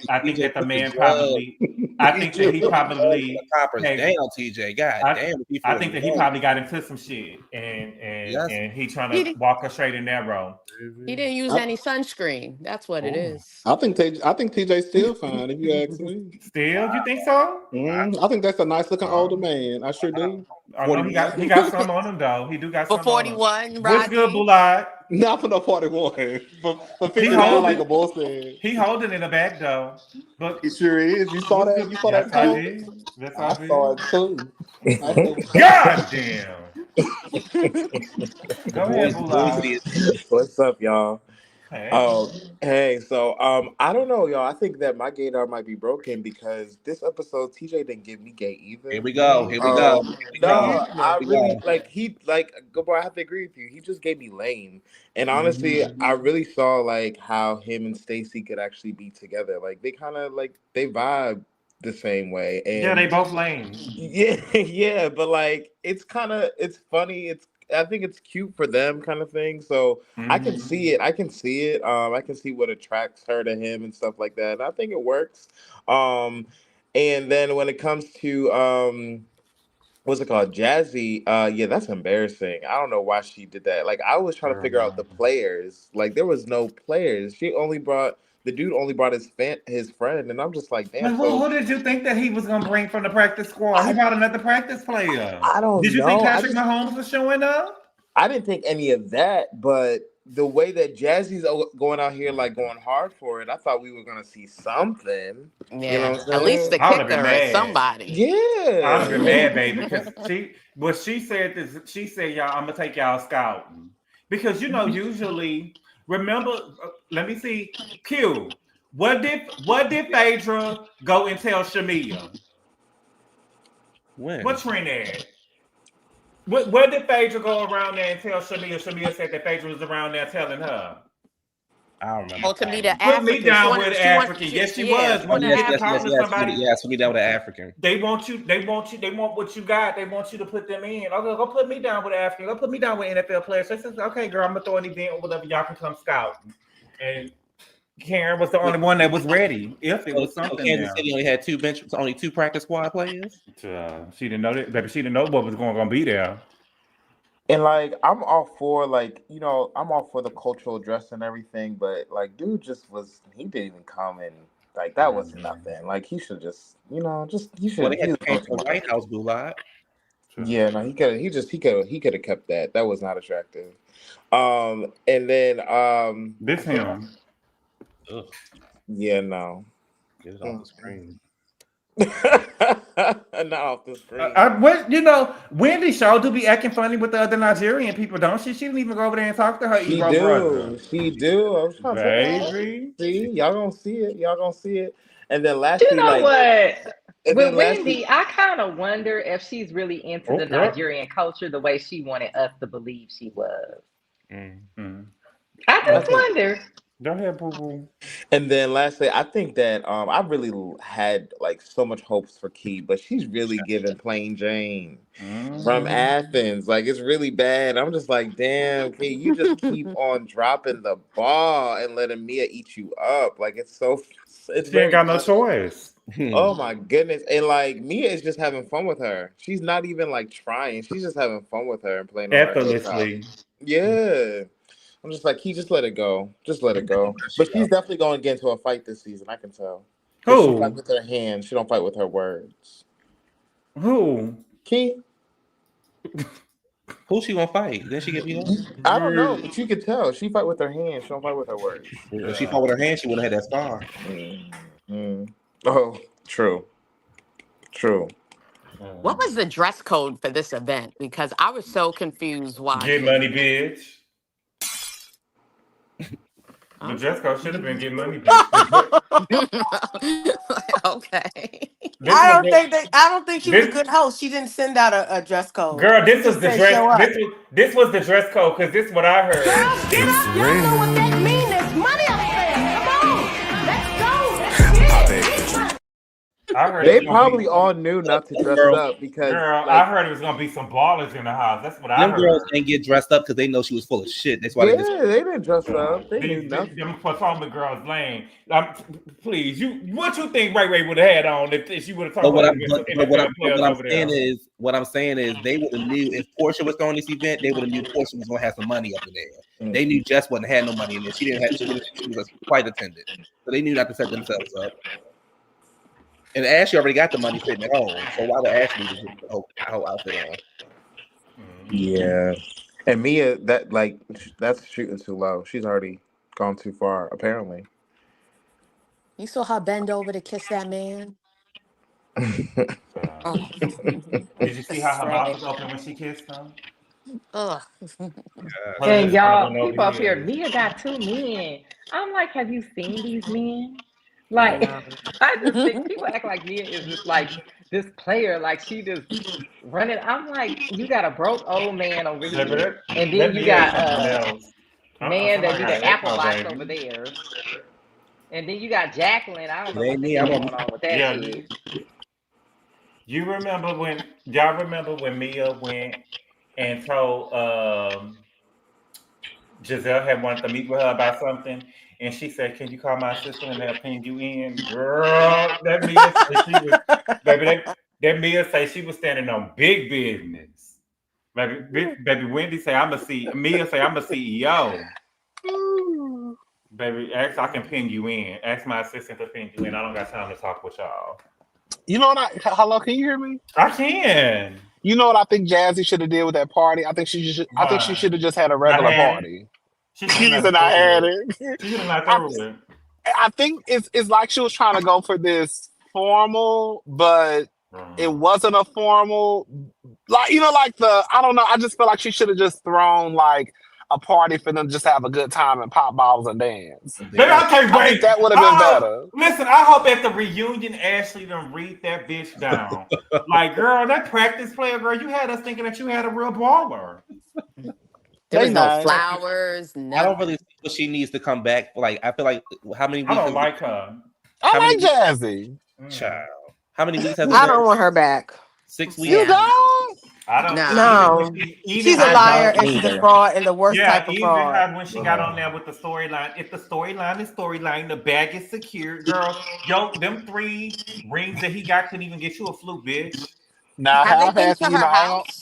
I think that the man probably. I think that he probably. Damn, TJ, God damn. I think that he probably got into some shit, and he trying to walk her straight and narrow. He didn't use any sunscreen. That's what it is. I think TJ's still fine, if you ask me. Still, you think so? I think that's a nice looking older man. I sure do. He got some on him though. He do got some. For 41, right? What's good, Bullard? Not for no 41. For 59, like a bull said. He holding in the back though. But he sure is. You saw that? You saw that? That's I obvious. saw it too. God damn. Go ahead, Bula. What's up, y'all? Hey. Hey, so I don't know, y'all. I think that my gaydar might be broken because this episode TJ didn't give me gay either. Here we go. Here we go. No, I Here we really go. Gabor, I have to agree with you. He just gave me lame. And honestly, I really saw like how him and Stacy could actually be together. Like they kind of like they vibe the same way. And yeah, they both lame. Yeah, yeah, but like it's funny. I think it's cute for them kind of thing. So I can see it. I can see it. I can see what attracts her to him and stuff like that. And I think it works. And then when it comes to what's it called? Jassi, yeah, that's embarrassing. I don't know why she did that. Like I was trying to figure out the players. Like there was no players. The dude only brought his friend, and I'm just like, damn. But who did you think that he was gonna bring from the practice squad? He brought another practice player. I don't know. Did you think Patrick Mahomes was showing up? I didn't think any of that, but the way that Jassi's going out here, like going hard for it, I thought we were gonna see something. Yeah, you know what I'm at least the I would have kicker been is mad. somebody. Yeah, I would have been mad, baby, because she said, y'all, I'm gonna take y'all scouting because usually. Remember, let me see. Q. What did Phaedra go and tell Shamia? When? What Trinidad? Where did Phaedra go around there and tell Shamia? Shamia said that Phaedra was around there telling her. I don't remember. Oh, to meet an Put African. me down with an African. Yes, she was. When you get to talk to somebody, yes, put me down with an African. They want what you got. They want you to put them in. Okay, go put me down with an African. Go put me down with NFL players. So she says, okay, girl, I'm gonna throw an event or whatever. Y'all can come scout. And Karen was the only one that was ready. If it was something. Kansas City only had only two practice squad players. She didn't know that. Baby, she didn't know what was going to be there. And like I'm all for I'm all for the cultural dress and everything, but like dude he didn't even come and like that was nothing. Like he should just you should. Well, they had to change the White House, Bulat. Yeah, no, he could have kept that. That was not attractive. And then this him. Ugh. Yeah, no. Get it off the screen. Not off the screen. Wendy Shaw do be acting funny with the other Nigerian people, don't she? She didn't even go over there and talk to her Ebro brother. She do. I was trying to see, y'all gonna see it. Y'all gonna see it. And then lastly, what? With Wendy, I kind of wonder if she's really into the Nigerian culture the way she wanted us to believe she was. I just wonder. Go ahead, boo boo. And then lastly, I think that I really had like so much hopes for Key, but she's really giving plain Jane from Athens. Like it's really bad. I'm just like, damn, Key, you just keep on dropping the ball and letting Mia eat you up. Like it's she ain't got no choice. Oh my goodness. And like Mia is just having fun with her. She's not even like trying. She's just having fun with her and playing effortlessly. Yeah. I'm just like, just let it go. Just let it go. But she's definitely going to get into a fight this season. I can tell. Who? She fight with her hands. She don't fight with her words. Who? Key. Who she gonna fight? Then she get beat up? I don't know, but you can tell. She fight with her hands. She don't fight with her words. If she fought with her hands, she wouldn't have had that scar. Oh, true. What was the dress code for this event? Because I was so confused. Why? Get money, bitch. The dress code should have been get money, bitch. Okay. I don't think she was a good host. She didn't send out a dress code. Girl, this was the dress. This was the dress code because this is what I heard. Girls, get up. Y'all know what that means. There's money up there. Come on. Let's go. Let's get it. I heard they probably all knew not to dress it up because I heard it was gonna be some ballers in the house. That's what I heard. Them girls didn't get dressed up because they know she was full of shit. That's why they didn't dress up. They knew nothing. Them Potomac girls lame. Please, what you think Ray would have had on if she would have talked What I'm saying is they would have knew if Portia was throwing this event, they would have knew Portia was gonna have some money up in there. They knew Jess wouldn't have no money in there. She was a flight attendant, so they knew not to set themselves up. And Ashley already got the money sitting at home, so why would Ashley just put the whole outfit on? Yeah, and Mia, that's shooting too low. She's already gone too far, apparently. You saw her bend over to kiss that man. Did you see how her mouth was open when she kissed him? Ugh. And y'all, people up here, Mia got 2 men. I'm like, have you seen these men? Like, I just think people act like Mia is just like this player, like she just running. I'm like, you got a broke old man over here, and then you got a man that need an Apple box over there, and then you got Jacqueline. I don't know what the hell going on with that shit. You remember when y'all remember when Mia went and told Giselle had wanted to meet with her about something, and she said, "Can you call my sister and they'll ping you in?" Girl, that Mia said she was, baby. That Mia say she was standing on big business. Baby Wendy say I'm a CEO. Mia say I'm a CEO. Baby, ask I can ping you in. Ask my assistant to ping you in. I don't got time to talk with y'all. You know what? Hello, can you hear me? I can. You know what I think Jassi should have did with that party? I think she should. I think she should have just had a regular party. She should have not had it. She should have not through it. I think it's like she was trying to go for this formal, but it wasn't a formal. Like like I don't know. I just feel like she should have just thrown like a party for them just to have a good time and pop bottles and dance. Baby, I can't wait. I think that would have been better. Listen, I hope at the reunion Ashley done read that bitch down. Like, girl, that practice player, girl, you had us thinking that you had a real baller. There was no flowers. I don't really see what she needs to come back. Like, I feel like how many weeks? I don't like her. I like Jassi. Child. How many weeks has I don't want her back. 6 weeks. You don't? I don't. No. She's a liar and she's a fraud and the worst type of fraud. Yeah, even when she got on there with the storyline, if the storyline is storyline, the bag is secure, girl. Yo, them 3 rings that he got couldn't even get you a flute, bitch. Now, have they been to her house?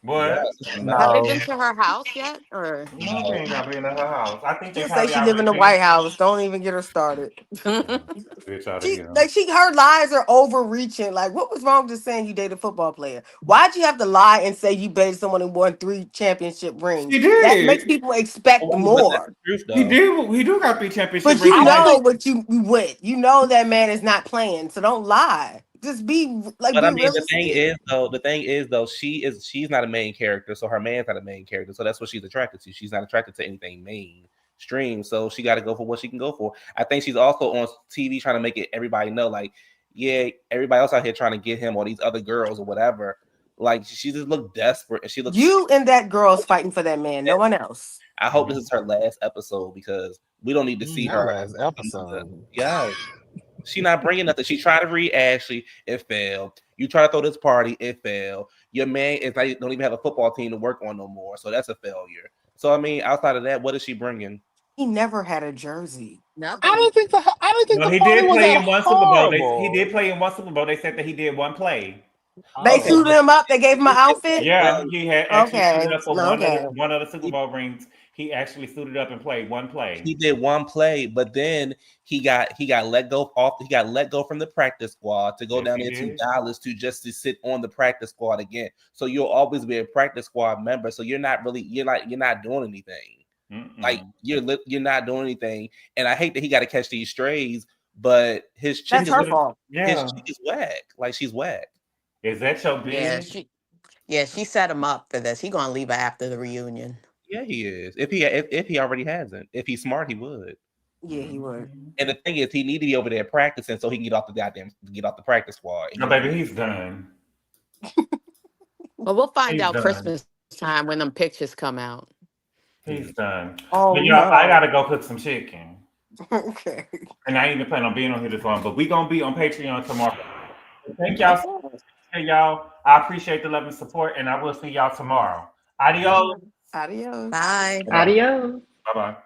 What? No. Have they been to her house yet? Or no, they ain't got been to her house. I think they Just say she live in the White House. Don't even get her started. Bitch out of here. Her lies are overreaching. Like, what was wrong with just saying you dated a football player? Why'd you have to lie and say you dated someone who won 3 championship rings? He did. That makes people expect more. He did. He do got 3 championship But rings. you know what you went. You know that man is not playing. So don't lie. Just be like. But be I mean, realistic. the thing is though, she's not a main character, so her man's not a main character. So that's what she's attracted to. She's not attracted to anything mainstream. So she got to go for what she can go for. I think she's also on TV trying to make it everybody know, like, yeah, everybody else out here trying to get him or these other girls or whatever. Like, she just looked desperate, and she looks. You and that girl's fighting for that man. No one else. I hope this is her last episode because we don't need to see her last episode. Yeah. She not bringing nothing. She tried to read Ashley, it failed. You try to throw this party, it failed. Your man is like don't even have a football team to work on no more, so that's a failure. So I mean, outside of that, what is she bringing? He never had a jersey. I don't think the he party did was play that in one Super Bowl. horrible. He did play in one Super Bowl. They said that he did one play. They suited him up. They gave him an outfit. Yeah, he had actually suited up for Okay. one of the Super Bowl rings. He actually suited up and played one play. He did one play, but then he got let go off. He got let go from the practice squad to go down into Dallas to sit on the practice squad again. So you'll always be a practice squad member. So you're not doing anything. Like you're not doing anything. And I hate that he got to catch these strays, but his chick That's her fault. His chick is whack. Like she's whack. Is that your business? Yeah, she set him up for this. He gonna leave her after the reunion. Yeah, he is. If he already hasn't. If he's smart, he would. Yeah, he would. And the thing is, he need to be over there practicing so he can get off the practice squad. No, baby, he's done. Well, we'll find He's out done. Christmas time when them pictures come out. He's done. Oh, but no. I gotta go cook some chicken. Okay. And I ain't even plan on being on here this long, but we gonna be on Patreon tomorrow. Thank y'all so much. Hey, y'all. I appreciate the love and support, and I will see y'all tomorrow. Adios. Adios. Bye. Adios. Bye-bye.